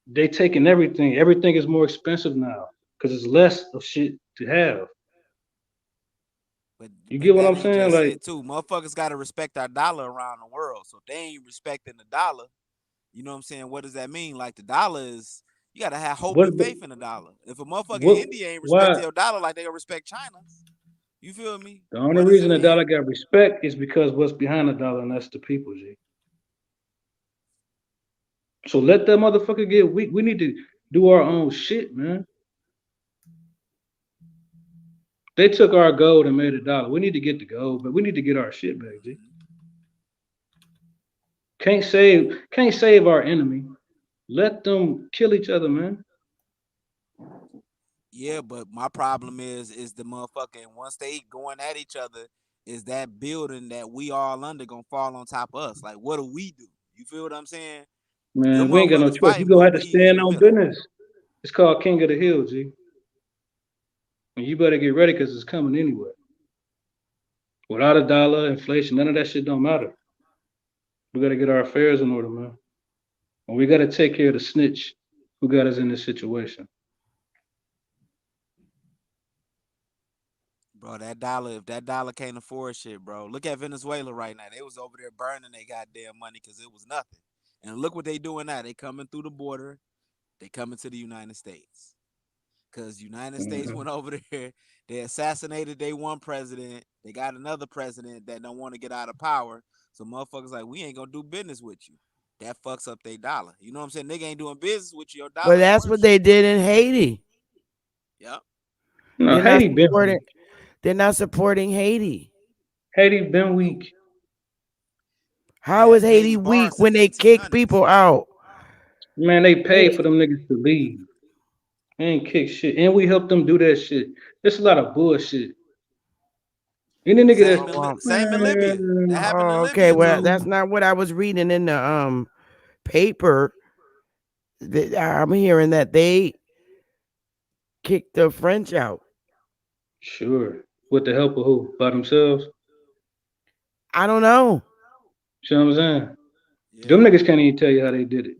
they taking everything. Everything is more expensive now because it's less of shit to have. But You but get what that I'm ain't saying? just Like, it too. Motherfuckers gotta respect our dollar around the world. So if they ain't respecting the dollar, you know what I'm saying? What does that mean? Like the dollar is you gotta have hope what, and faith in the dollar. If a motherfucker in what, India ain't why? respecting your dollar like they gonna respect China's, you feel me? The only What does reason it the dollar mean? got respect is because what's behind the dollar, and that's the people, G. So let that motherfucker get weak. We need to do our own shit, man. They took our gold and made a dollar. We need to get the gold, but we need to get our shit back, G. Can't save our enemy. Let them kill each other, man. Yeah, but my problem is the motherfucking once they going at each other, is that building that we all under gonna fall on top of us? Like, what do we do? You feel what I'm saying? Them Man, we ain't got no motherfuckers choice. You fighting, gonna but have to we in stand the on middle. business. It's called King of the Hill, G. And you better get ready because it's coming anyway. Without a dollar, inflation, none of that shit don't matter. We gotta get our affairs in order, man. And we gotta take care of the snitch who got us in this situation. Bro, that dollar, if that dollar can't afford shit, bro. Look at Venezuela right now. They was over there burning their goddamn money because it was nothing. And look what they doing now. They coming through the border. They coming to the United States. Cause United States Hmm. went over there. They assassinated their one president. They got another president that don't want to get out of power. So motherfuckers like, we ain't gonna do business with you. That fucks up their dollar. You know what I'm saying? Nigga ain't doing business with you. Your Well, dollar ain't that's worth what they shit. did in Haiti. Yep. No, They're not Haiti been supporting. weak. They're not supporting Haiti. Haiti been Nope. weak. How is Haiti Haiti borrowed weak since when the they kick 1800s. people out? Man, they paid Haiti, for them niggas to leave. They ain't kick shit. And we helped them do that shit. There's a lot of bullshit. Any nigga that's Same oh, same in Libya. That man, happened in okay. Libya Well, too. that's not what I was reading in the paper. I'm hearing that they kicked the French out. sure. With the help of who? By themselves? I don't know. See what I'm saying? Them Yeah. niggas can't even tell you how they did it.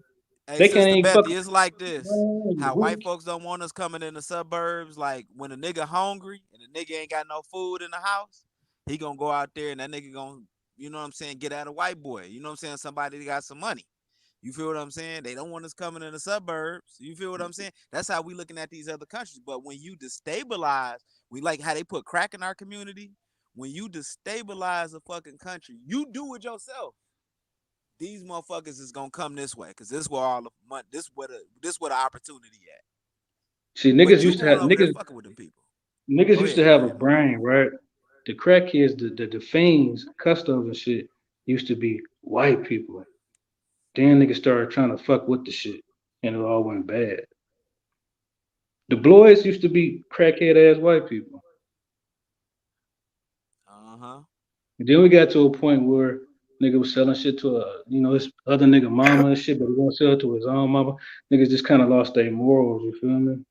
Hey, They can't Sister even fuck. Bethy, it's like this. Man, How white who? folks don't want us coming in the suburbs, like when a nigga hungry and the nigga ain't got no food in the house, he gonna go out there and that nigga gonna, you know what I'm saying, get at a white boy. You know what I'm saying? Somebody that got some money. You feel what I'm saying? They don't want us coming in the suburbs. You feel what I'm saying? That's how we looking at these other countries. But when you destabilize, we like how they put crack in our community. When you destabilize a fucking country, you do it yourself. These motherfuckers is gonna come this way because this where all the money, this where the opportunity at. See, But niggas you used to going have over there niggas. fucking with them people. Niggas Go used to ahead, go have a ahead, my bad. brain, right? The crackheads, the fiends, customs and shit used to be white people. Then niggas started trying to fuck with the shit, and it all went bad. The Bloids used to be crackhead ass white people. Uh huh. And then we got to a point where nigga was selling shit to his other nigga mama and shit, but he won't sell it to his own mama. Niggas just kind of lost their morals. You feel me?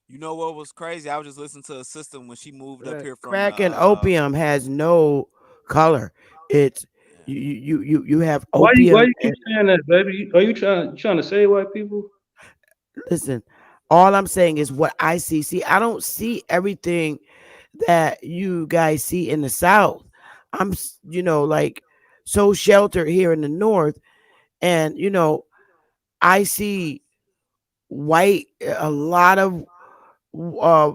You know what was crazy? I was just listening to a sister when she moved up here from the Crack and opium has no color. It's yeah. you have Why opium. you keep saying that, baby? Are you trying to say white people? Listen, all I'm saying is what I see. See, I don't see everything that you guys see in the South. Like so sheltered here in the North, and I see a lot of uh,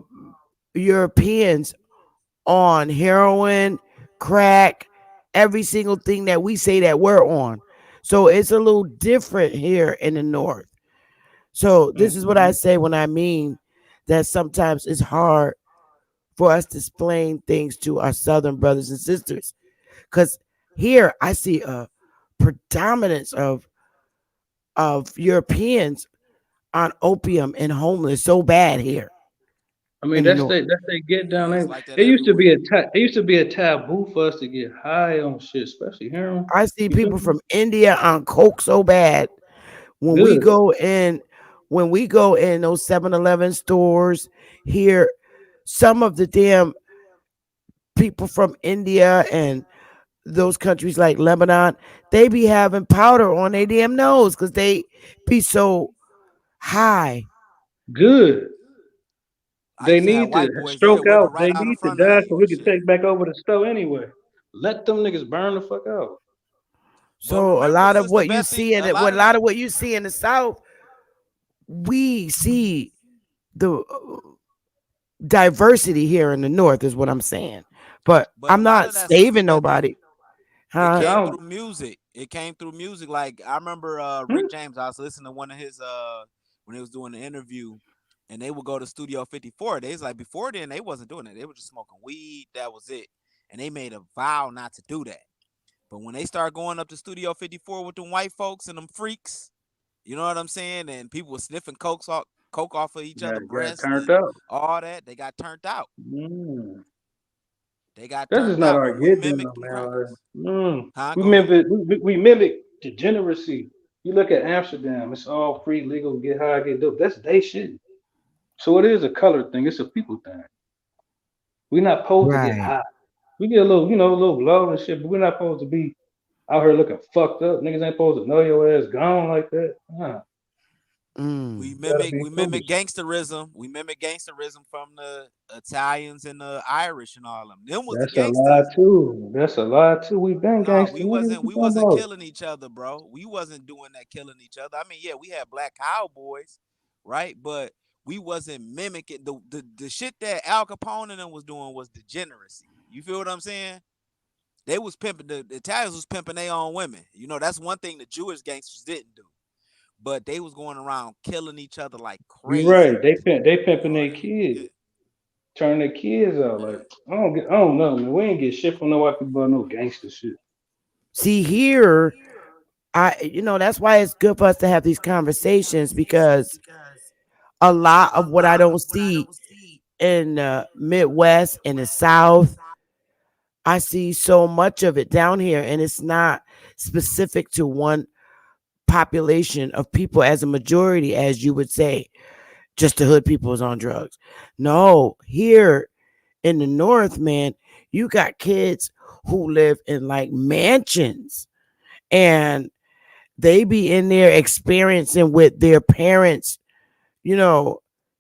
Europeans on heroin, crack, every single thing that we say that we're on. So it's a little different here in the North. So this is what I Mhm. say when I mean that sometimes it's hard for us to explain things to our Southern brothers and sisters. Because here I see a predominance of Europeans on opium and homeless so bad here I mean, in the North. that's they get down. Yeah, it's like that It used to be everywhere. it used to be a taboo for us to get high on shit, especially heroin. I see You feel people me? from India on coke so bad when we Good. go in those 7-Eleven stores here, some of the damn people from India and those countries like Lebanon, they be having powder on their damn nose because they be so. High. Good. I They used to have need to white boys there stroke working out. right They out in need to front of die me so we and can shit. take back over the stove anyway. Let them niggas burn the fuck out. But So a remember, lot of Sister what you Bessie, see in a it, lot what a of that. lot of what you see in the South, we see the diversity here in the North is what I'm saying. But But a I'm lot not of that, Sister saving Bessie, nobody. it Huh? came Y'all, through music. It came through music. Like I remember hmm? Rick James. I was listening to one of his when he was doing the interview, and they would go to Studio 54. They was like before then they wasn't doing it. They were just smoking weed. That was it. And they made a vow not to do that. But when they started going up to Studio 54 with them white folks and them freaks, you know what I'm saying? And people were sniffing coke off of each other's Got breasts turned and out. all that. They got turned out. Mm. They got That's just turned not out, our and we get them, mimicked them man. crackers. Mm. Huh? We Go ahead. mimic, we mimic degeneracy. You look at Amsterdam, it's all free, legal, get high, get dope. That's they shit. So it is a color thing. It's a people thing. We're not supposed to get Right. high. We get a little, a little low and shit, but we're not supposed to be out here looking fucked up. Niggas ain't supposed to know your ass gone like that. Nah, We Mm. you gotta mimic be we mimic foolish. gangsterism. We mimic gangsterism from the Italians and the Irish and all them. Them was the That's a lie gangsters. too. That's a lie too. We been Nah, gangster, we nigga. What wasn't you we talking wasn't about? killing each other, bro. We wasn't doing that killing each other. I mean, yeah, we had black cowboys, right? But we wasn't mimicking the shit that Al Capone and them was doing was degeneracy. You feel what I'm saying? They was pimping the Italians was pimping their own women. You know, that's one thing the Jewish gangsters didn't do. But they was going around killing each other like You crazy. right. They pimping Oh, their they was kids, yeah, turn their kids out. Like yeah. I don't know, man. We ain't get shit from no white people about no gangster shit. See here, that's why it's good for us to have these conversations because a lot of what I don't see in the Midwest and the South, I see so much of it down here, and it's not specific to one population of people as a majority, as you would say, just the hood people is on drugs. No, here in the North, man, you got kids who live in like mansions and they be in there experiencing with their parents, you know,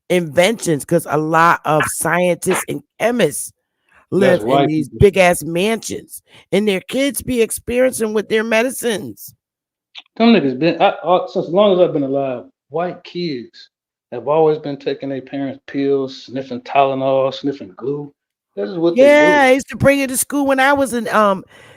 inventions because a lot of scientists and chemists That's live in white these people. big ass mansions and their kids be experiencing with their medicines. Them niggas been since as long as I've been alive. White kids have always been taking their parents' pills, sniffing Tylenol, sniffing glue. This is what they Yeah, do. I used to bring it to school when I was in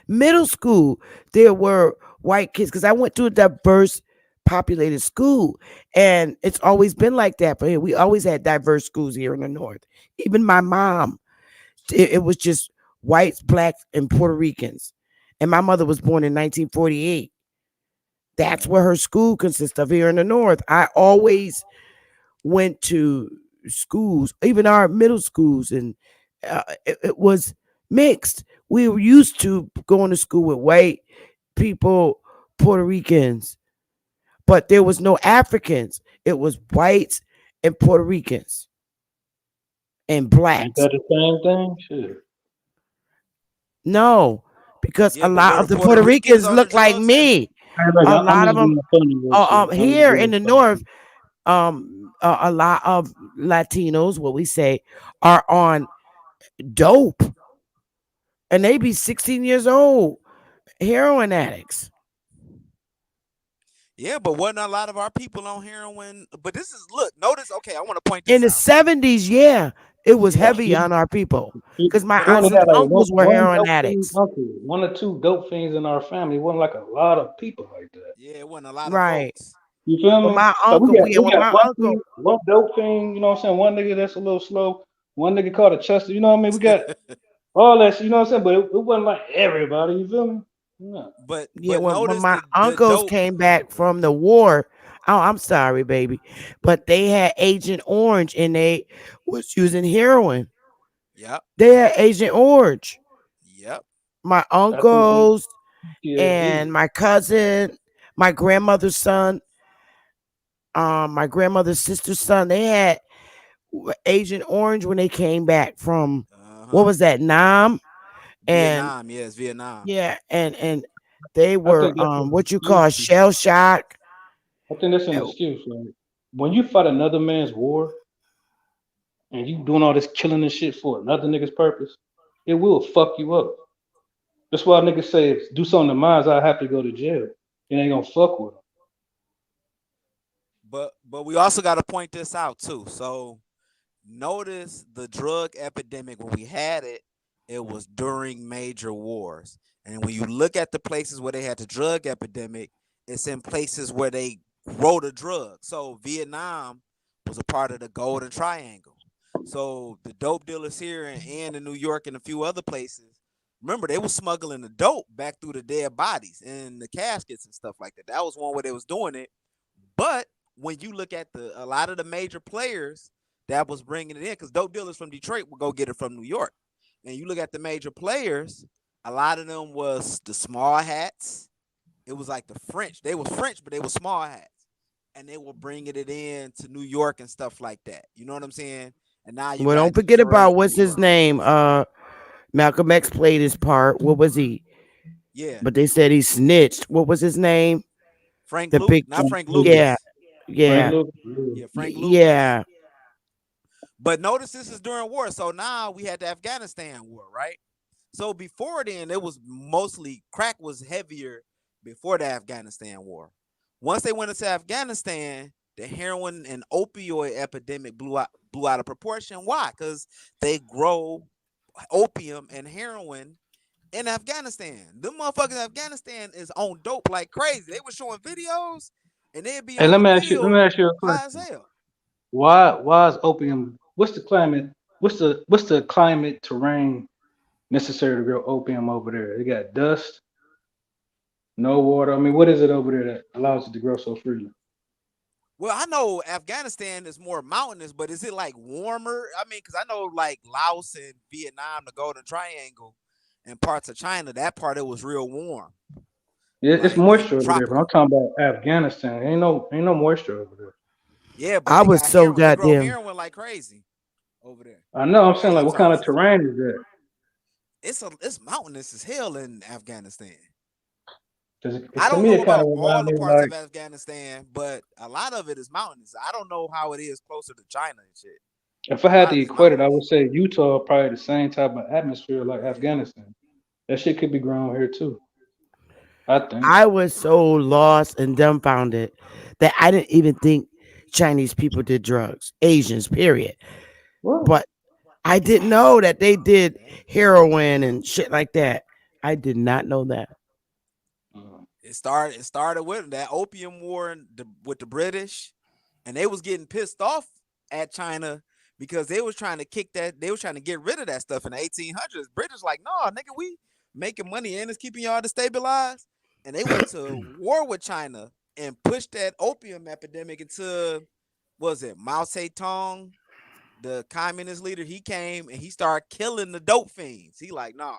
middle school. There were white kids because I went to a diverse populated school, and it's always been like that for here. We always had diverse schools here in the North. Even my mom, it was just whites, blacks, and Puerto Ricans. And my mother was born in 1948. That's Yeah. what her school consists of here in the North. I always went to schools, even our middle schools, and it was mixed. We were used to going to school with white people, Puerto Ricans, but there was no Africans. It was whites and Puerto Ricans and Ain't blacks. that the same thing? Shit. No, because Yeah, a but lot were of the the Puerto Puerto Ricans Ricans on the look like drugs? me. Hey, look, A I'm lot of just them being funny with shit. I'm just here in being the funny. North, a lot of Latinos, what we say, are on dope, and they be 16 years old, heroin addicts. Yeah, but wasn't a lot of our people on heroin? But this is look, notice. Okay, I want to point In this the out. 70s, yeah, it was Yeah, heavy on our people because my We aunts only and had like uncles were one heroin dope fiend addicts. uncle, one or two dope fiends in our family. It wasn't like a lot of people like that. yeah, it wasn't a lot of Right. folks. You feel Well, me? my Like uncle, we when got my one uncle, fiend, one dope fiend. You know what I'm saying? One nigga that's a little slow. One nigga called a Chester. You know what I mean? We got all that shit. You know what I'm saying? But it wasn't like everybody. You feel me? No. yeah, but when notice my the uncles dope. came back from the war, oh, I'm sorry, baby, but they had Agent Orange and they was using heroin. Yep, They had Agent Orange. yep. My I think it's uncles PTSD. and my cousin, my grandmother's son, my grandmother's sister's son, they had Agent Orange when they came back from Uh what huh. was that, Nam? And Vietnam, yes, Vietnam. yeah, and they I were think that's an what you call excuse. shell shock. I think that's an uh, excuse, right? when you fight another man's war and you doing all this killing and shit for another nigga's purpose, it will fuck you up. That's why niggas say if do something to mine, I have to go to jail. It ain't gonna fuck with them. But we also got to point this out too. So notice the drug epidemic when we had it, it was during major wars. And when you look at the places where they had the drug epidemic, it's in places where they grow the drug. So Vietnam was a part of the Golden Triangle. So the dope dealers here and in New York and a few other places, remember they were smuggling the dope back through the dead bodies and the caskets and stuff like that. That was one way they was doing it. But when you look at a lot of the major players that was bringing it in, because dope dealers from Detroit would go get it from New York, and you look at the major players, a lot of them was the small hats. It was like the French. They were French, but they were small hats, and they were bringing it in to New York and stuff like that. You know what I'm saying? And now you Well, got don't forget about Detroit, New what's his York. name. Malcolm X played his part. What was he? Yeah, But they said he snitched. What was his name? Frank The Luke, big, not Frank yeah, Lucas. Frank yeah, Lucas, yeah. Yeah, Frank Lucas. yeah. But notice this is during war. So now we had the Afghanistan war, right? So before then, it was mostly crack was heavier before the Afghanistan war. Once they went into Afghanistan, the heroin and opioid epidemic blew out of proportion. Why? Because they grow opium and heroin in Afghanistan. Them motherfuckers in Afghanistan is on dope like crazy. They were showing videos and they'd be Hey, on let the me ask you. Let me field ask you a high as question. hell. Why is opium? What's the climate? What's the climate terrain necessary to grow opium over there? They got dust, no water. I mean, what is it over there that allows it to grow so freely? Well, I know Afghanistan is more mountainous, but is it like warmer? I mean, because I know like Laos and Vietnam, the Golden Triangle, and parts of China, that part it was real warm, Yeah, it's like moisture over there, but I'm tropical. talking about Afghanistan. Ain't no moisture over there. Yeah, but I they was got so heroin. They grow goddamn. heroin like crazy over there. I know. I'm Go saying ahead. like, I'm what sorry. kind of terrain is that? It's mountainous as hell in Afghanistan. Because I to don't me, know it kind about of all reminds the me of parts like, of Afghanistan, but a lot of it is mountainous. I don't know how it is closer to China and shit. if I A had lot to of it's equate it, I mountainous. would say Utah probably the same type of atmosphere like Yeah. Afghanistan. That shit could be grown here too. I think. I was so lost and dumbfounded that I didn't even think Chinese people did drugs. Asians, period. What? But I didn't know that they did heroin and shit like that. I did not know that. Uh, It started with that opium war with the British, and they was getting pissed off at China because they was trying to kick that. They was trying to get rid of that stuff in the 1800s. British like, no, nigga, we making money and it's keeping y'all destabilized. And they went to war with China and pushed that opium epidemic into, was it Mao Zedong, the communist leader? He came and he started killing the dope fiends. He like, nah,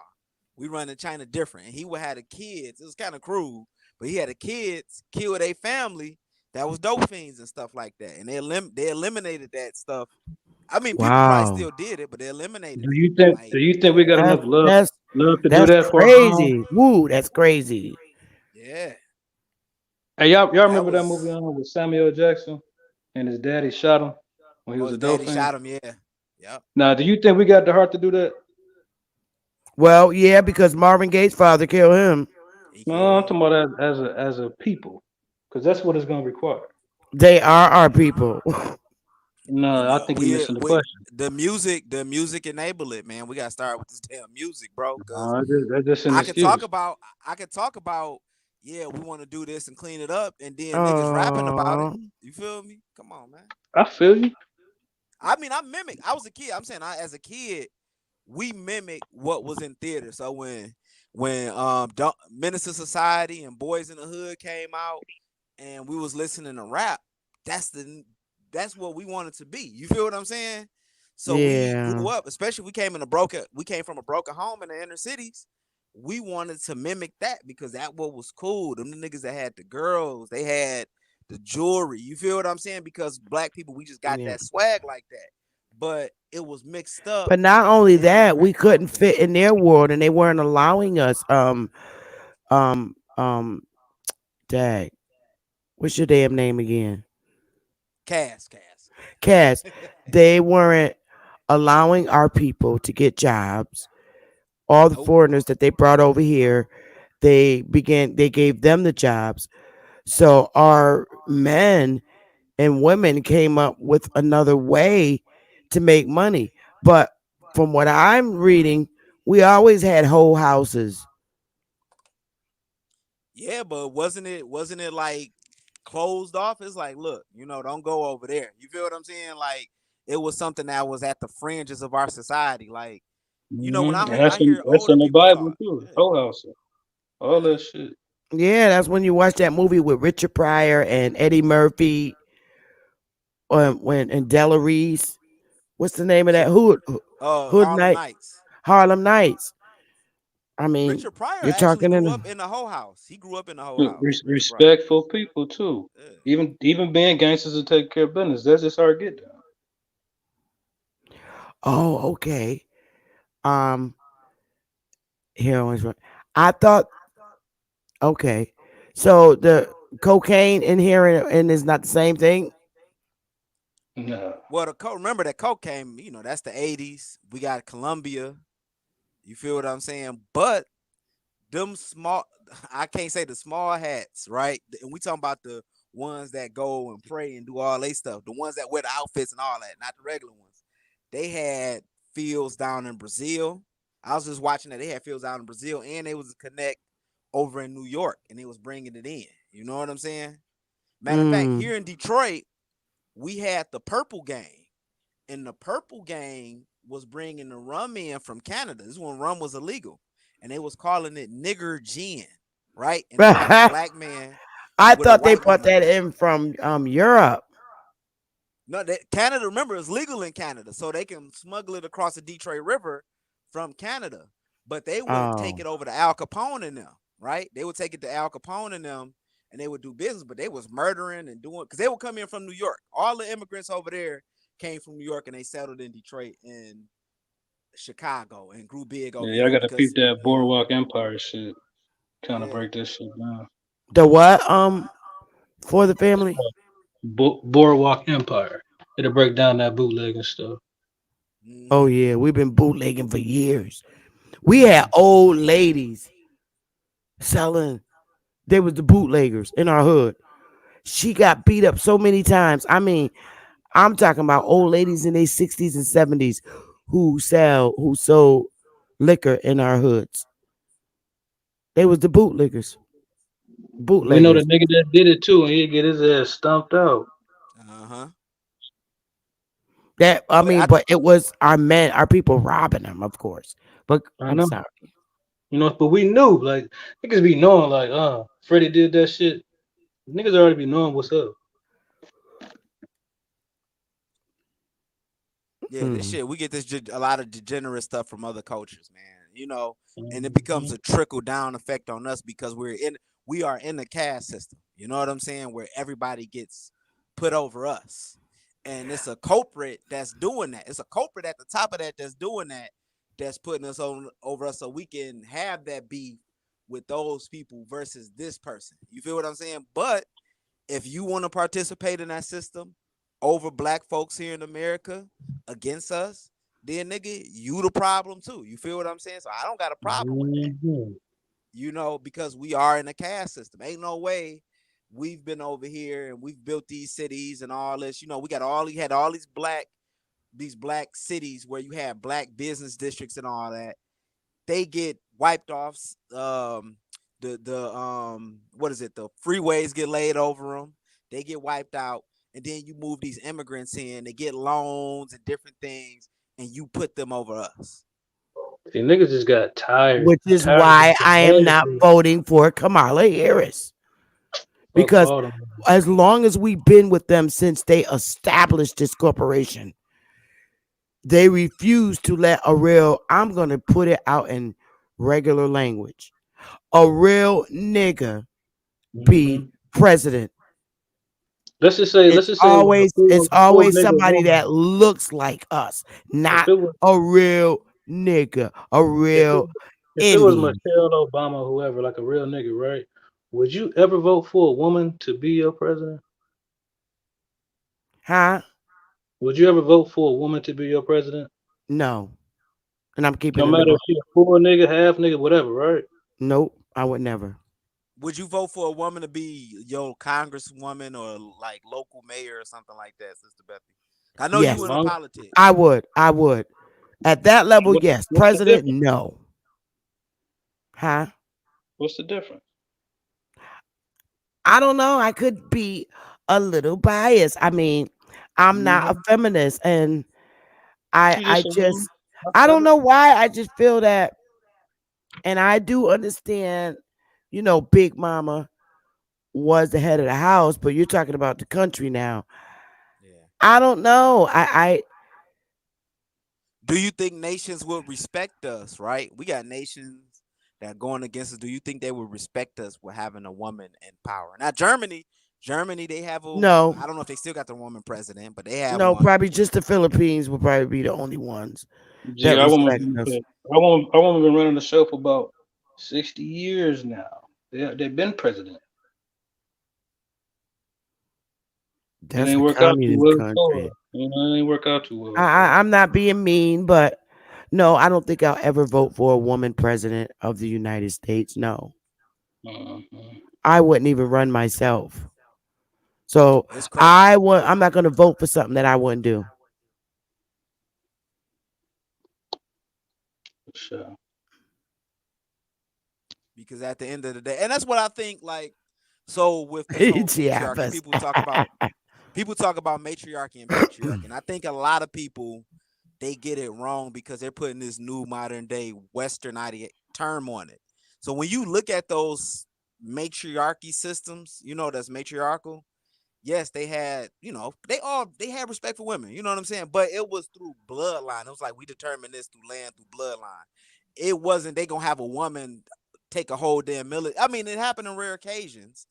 we run in China different. And he would have the kids. It was kind of cruel, but he had the kids kill their family that was dope fiends and stuff like that. And they eliminated that stuff. I mean, people probably Wow. still did it, but they eliminated do it. you think? Do Like, you think we got That's enough love, that's love to do that's that for our own? crazy. Woo, that's crazy. yeah, Hey, y'all that remember that movie was. with Samuel Jackson and his daddy shot him when he Oh, was a his daddy Dauphin? shot him. Yeah, yep. Now, do you think we got the heart to do that? Well, yeah, because Marvin Gaye's father killed him. He killed No, I'm him. talking about as a people, because that's what it's gonna require. They are our people. No, I No, think you're missing the we question. the music enable it, man. We gotta start with this damn music, bro. Cause No, that's just an I could talk excuse. about I could talk about yeah, we want to do this and clean it up, and then niggas rapping about it. Oh, You feel me? Come on, man. I feel you. I mean, I mimic. I was a kid. I'm saying, as a kid, we mimic what was in theater. So when Minister Society and Boys in the Hood came out, and we was listening to rap, that's the that's what we wanted to be. You feel what I'm saying? So we yeah. grew up, especially we came from a broken home in the inner cities. We wanted to mimic that because that what was cool. Them the niggas that had the girls, they had the jewelry. You feel what I'm saying? Because black people, we just got Yeah. that swag like that. But it was mixed up But not only in that, we couldn't fit in their world and they weren't allowing us um dag. What's your damn name again? Cass, they weren't allowing our people to get jobs. All the Nope. foreigners that they brought over here, they gave them the jobs. So our men and women came up with another way to make money. But from what I'm reading, we always had whole houses. Yeah, but wasn't it like closed off? It's like, look, don't go over there. You feel what I'm saying? Like it was something that was at the fringes of our society. Like, when And I hear that's older in the people Bible talk, too. yeah, Whole house, all yeah. that shit. Yeah, that's when you watch that movie with Richard Pryor and Eddie Murphy, when and Della Reese. What's the name of that Hood Harlem Night? Nights. Harlem Nights. I mean, Richard Pryor you're actually talking grew in. up in the whole house. He grew up in the whole house. Richard Pryor. Respectful people too. Yeah. Even being gangsters to take care of business. That's just our get down. Oh, okay. Um, here was. I thought. Okay, so the cocaine in here and is not the same thing. No. Well, remember that cocaine, that's the 80s. We got Colombia. You feel what I'm saying? But them small, I can't say the small hats, right? And we talking about the ones that go and pray and do all they stuff. The ones that wear the outfits and all that, not the regular ones. They had fields down in Brazil. I was just watching that. They had fields down in Brazil, and they was a connect over in New York, and they was bringing it in. You know what I'm saying? Matter of fact, Mm. here in Detroit, we had the Purple Gang, and the Purple Gang was bringing the rum in from Canada. This is when rum was illegal, and they was calling it nigger gin, right? And it was like a black man I with a thought they white brought woman. that in from Europe. No, Canada, remember, it's legal in Canada, so they can smuggle it across the Detroit River from Canada. But they would take Oh, it over to Al Capone and them, right? They would take it to Al Capone and them, and they would do business. But they was murdering and doing, because they would come in from New York. All the immigrants over there came from New York, and they settled in Detroit and Chicago and grew big over Yeah, I here gotta peep because that Boardwalk Empire shit. Kind of yeah. break this shit down. the what? For the It's family. called Boardwalk Empire. It'll break down that bootleg and stuff. Oh Mm-hmm. yeah, we've been bootlegging for years. We had Mm. old ladies selling. They was the bootleggers in our hood. She got beat up so many times. I mean, I'm talking about old ladies in their 60s and 70s who sold liquor in our hoods. They was the We know the bootleggers. nigga that did it too, and he'd get his ass stomped out. Uh-huh. That I But mean, but it was our men, our people robbing them, of course. But I I'm know. sorry. But we knew, like, niggas be knowing, like, Freddie did that shit. Niggas already be knowing what's up. yeah, this Mm. shit, we get a lot of degenerate stuff from other cultures, man. And it becomes Mhm. a trickle down effect on us because we are in the caste system. You know what I'm saying? Where everybody gets put over us. And it's a culprit that's doing that. It's a culprit at the top of that that's doing that, that's putting us on over us so we can have that beef with those people versus this person. You feel what I'm saying? But if you want to participate in that system over black folks here in America against us, then nigga, you the problem too. You feel what I'm saying? So I don't got a problem with that. Mhm. Because we are in a caste system. Ain't no way we've been over here and we've built these cities and all this. You had all these black cities where you had black business districts and all that. They get wiped off. The what is it? The freeways get laid over them. They get wiped out, and then you move these immigrants in. They get loans and different things, and you put them over us. See, niggas just got tired. Which is Tired of why the I am not bullshit. voting for Kamala Harris. Fuck Because all them. as long as we've been with them since they established this corporation, they refuse to let I'm going to put it out in regular language, a real nigga be Hmm. president. Let's just say It's a full always nigga somebody woman. that looks like us, If not it was a real nigga, a if it real if it was Indian. Michelle Obama, whoever, like a real nigga, right? Would you ever vote for a woman to be your president? Huh? Would you ever vote for a woman to be your president? No. And I'm keeping No it a matter if book. she a full nigga, half nigga, whatever, right? Nope. I would never. Would you vote for a woman to be your congresswoman or like local mayor or something like that, Sister Bethany? I know Yes. you As into long I politics. would. I would. At that level, yes. what's the President, difference? no. Huh? What's the difference? I don't know. I could be a little biased. I mean, I'm not a Mhm. feminist, and I She I just a woman. just I I feel don't it. know why. I just feel that, and I do understand. Big Mama was the head of the house, but you're talking about the country now. Yeah. I don't know. Do you think nations would respect us, right? We got nations that are going against us. Do you think they would respect us with having a woman in power? Now, Germany, they have a, no, I don't know if they still got the woman president, but they have no. one. Probably just the Philippines will probably be the only ones Gee, that our woman respect been us. our woman been running the show for about 60 years now. They've been president. It That's ain't a work out too communist well for her. country. It ain't work out too well for I'm not being mean, but no, I don't think I'll ever vote for a woman president of the United States. No, her. Mhm. I wouldn't even run myself. So It's crazy I'm not going to vote for something that I wouldn't do. For sure. because at the end of the day, and that's what I think. Like, so with this whole matriarchy, Chiapas. people talk about matriarchy and patriarchy, and I think a lot of people they get it wrong because they're putting this new modern day Western idea term on it. So when you look at those matriarchy systems, that's matriarchal. Yes, they had, they had respect for women. You know what I'm saying? But it was through bloodline. It was like we determined this through land, through bloodline. It wasn't they gonna have a woman take a whole damn military. I mean, it happened on rare occasions.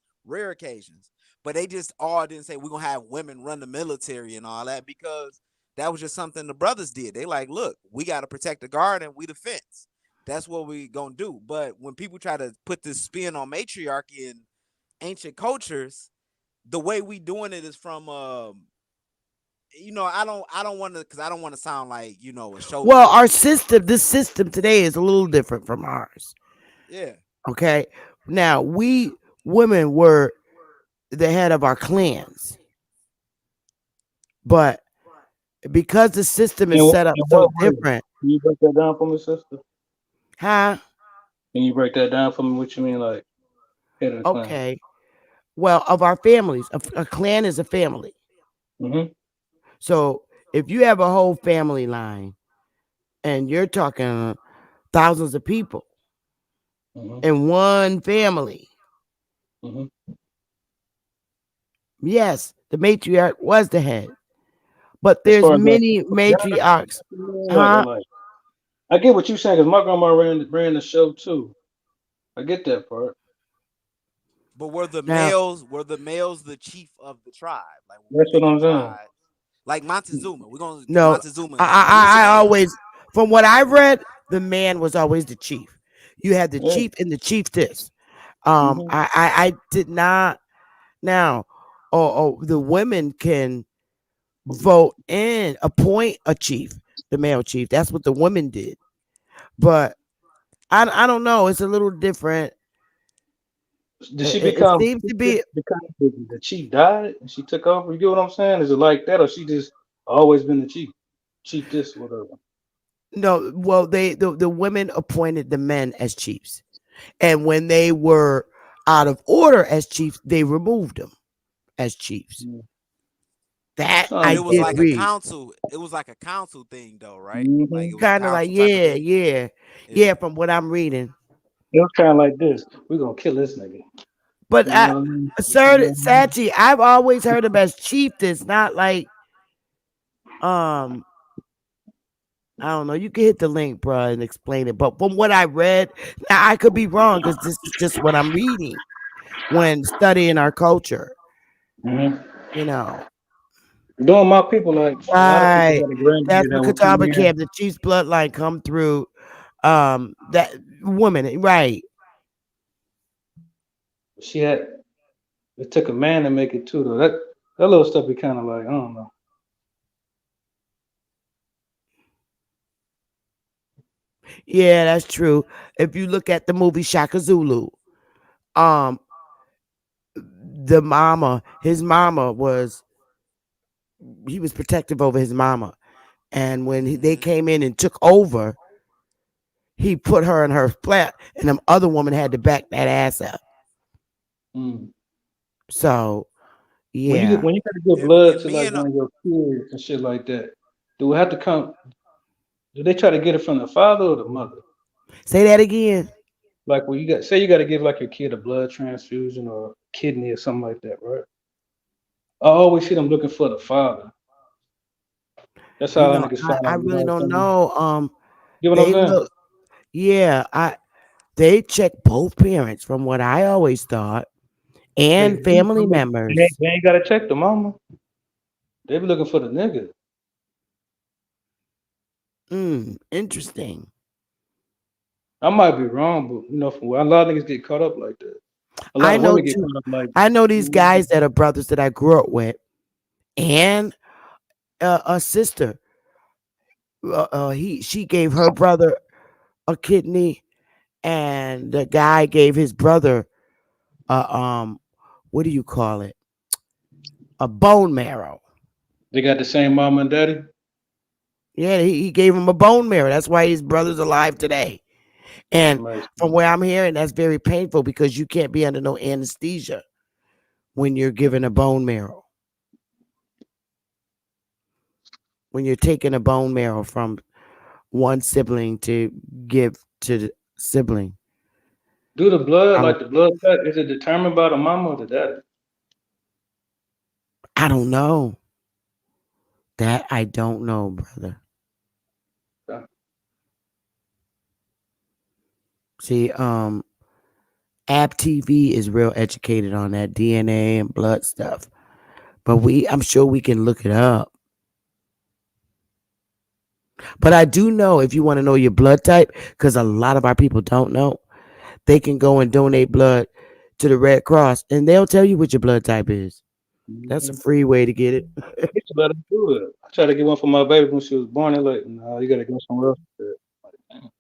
But they just all didn't say we're gonna have women run the military and all that because that was just something the brothers did. They like, look, we gotta protect the garden, we the fence. That's what we gonna do. But when people try to put this spin on matriarchy and ancient cultures, the way we doing it is from I don't want to because I don't want to sound like a Well, chauvinist. this system today is a little different from ours. Yeah. Okay. Now, we women were the head of our clans, but because the system is set up In so what way? different, Can you break that down for me, sister? huh? Can you break that down for me? What you mean, like head of the clan? Okay. Well, of our families, a clan is a family. Mm-hmm. So if you have a whole family line and you're talking thousands of people Mm-hmm. in one family, Mm-hmm. yes, the matriarch was the head, but As there's far as like many matriarchs, or huh? like I get what you're saying because my grandma ran the show too. I get that part. But were the Now, males the chief of the tribe? Like when we That's what think of I'm saying. tribe, like Montezuma. We're gonna no, Montezuma. He was the I man. always, from what I read, the man was always the chief. You had the Yeah. chief and the chiefess. Mm-hmm. I did not. Now, the women can vote and appoint a chief, the male chief. That's what the women did. But I don't know. It's a little different. Did she It become seems to be because the chief died and she took over? You get what I'm saying? Is it like that, or she just always been the chief? Chief this, whatever. no. Well, the women appointed the men as chiefs, and when they were out of order as chiefs, they removed them as chiefs. That But Sound I it was did like a read. council. It was like a council thing, though, right? Like mm-hmm. it was a Kind of like council type of thing. yeah. Yeah. From what I'm reading, It was kind of like this. We're gonna kill this nigga. but You know what I mean? Sir Sachi, I've always heard him as chiefess, not like um I don't know. You can hit the link, bro, and explain it. But from what I read, now I could be wrong because this is just what I'm reading when studying our culture. Mm-hmm. You know, Doing my people, like a lot of people right? got a grandbaby That's that what will come Catawba in. Camp, the Chiefs bloodline come through. That woman, right? She had it took a man to make it too, though. That little stuff be kind of like, I don't know. Yeah, that's true. If you look at the movie Shaka Zulu, um, his mama was he was protective over his mama, and when they Hmm. came in and took over, he put her in her flat, and them other woman had to back that ass up. Mm. So When yeah, you gotta give blood And to me like and one of your kids and shit like that, do it have to come? Do they try to get it from the father or the mother? say that again. Like when you got say you got to give like your kid a blood transfusion or kidney or something like that, right? I always see them looking for the father. That's You how know, niggas I, find I out. You really know what don't I'm saying? know. You know what They I'm saying? look, yeah, they check both parents from what I always thought, They and do. family members. They ain't gotta check the mama. They be looking for the nigga. Interesting. I might be wrong, but you know, from where a lot of niggas get caught up like that. A lot I of know women get too. caught up like, I know these mm, guys that are brothers that I grew up with, and a sister. She gave her brother a kidney, and the guy gave his brother what do you call it? A bone marrow. they got the same mama and daddy. Yeah, he gave him a bone marrow. That's why his brother's alive today. And Nice. from where I'm hearing, that's very painful because you can't be under no anesthesia when you're given a bone marrow. When you're taking a bone marrow from one sibling to give to the sibling. Do the blood I don't like the blood type? Is it determined by the mama or the daddy? I don't know. That I don't know, brother. Yeah. See, Ab TV is real educated on that DNA and blood stuff. But I'm sure we can look it up. But I do know if you want to know your blood type, because a lot of our people don't know, they can go and donate blood to the Red Cross and they'll tell you what your blood type is. That's a Mhm. free way to get it. I used to let them do it. I tried to get one for my baby when she was born. They're like, no, you gotta go somewhere else. Like, damn.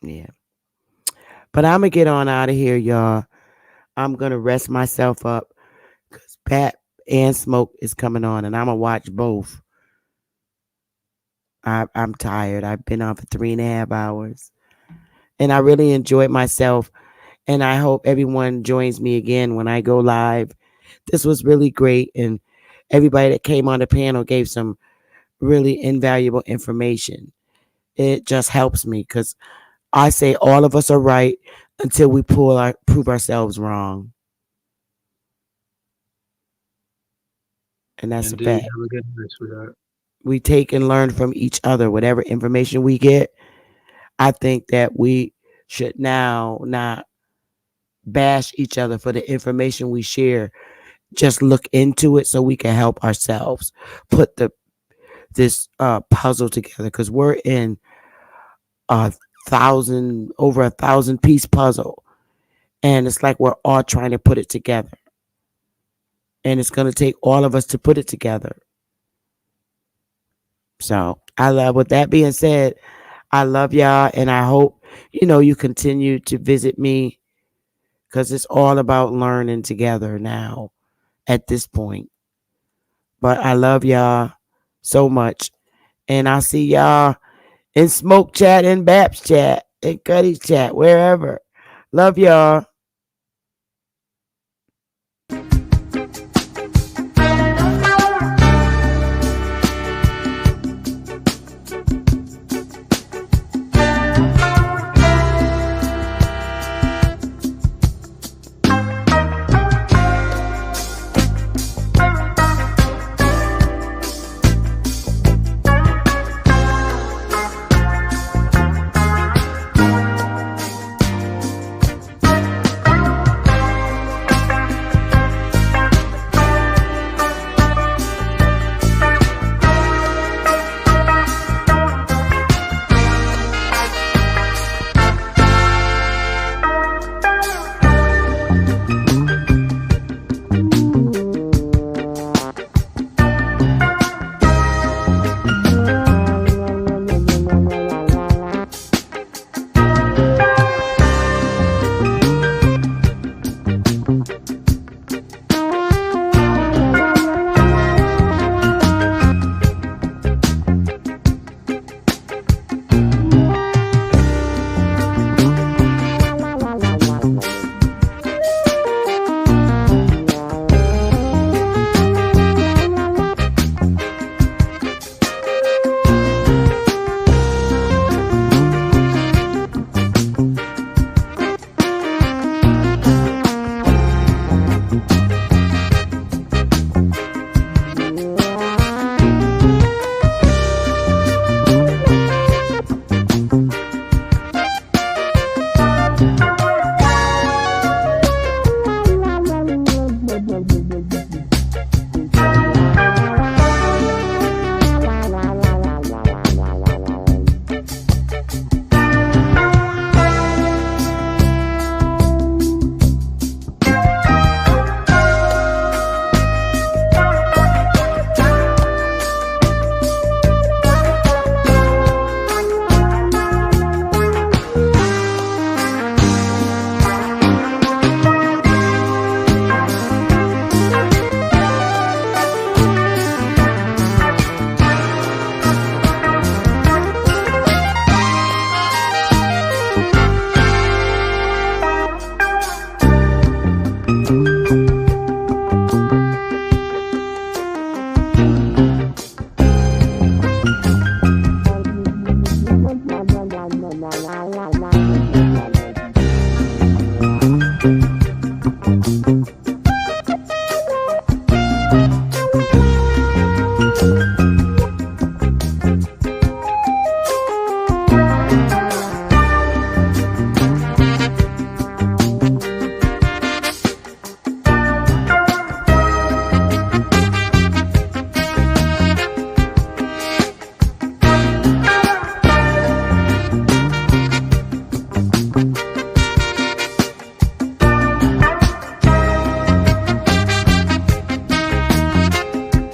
Yeah. But I'm going to get on out of here, y'all. I'm going to rest myself up because Pat and Smoke is coming on and I'm going to watch both. I'm tired. I've been on for 3.5 hours and I really enjoyed myself. And I hope everyone joins me again when I go live. This was really great. And everybody that came on the panel gave some really invaluable information. It just helps me because I say all of us are right until we prove ourselves wrong. And that's a Indeed, fact. have a good night, sweetheart. We take and learn from each other, whatever information we get. I think that we should now not bash each other for the information we share. Just look into it so we can help ourselves put this puzzle together because we're in a over 1,000 piece puzzle, and it's like we're all trying to put it together, and it's going to take all of us to put it together. So I love. With that being said, I love y'all, and I hope you continue to visit me because it's all about learning together now at this point. But I love y'all so much, and I'll see y'all in Smoke Chat and Baps Chat and Cuddy's Chat, wherever. Love y'all.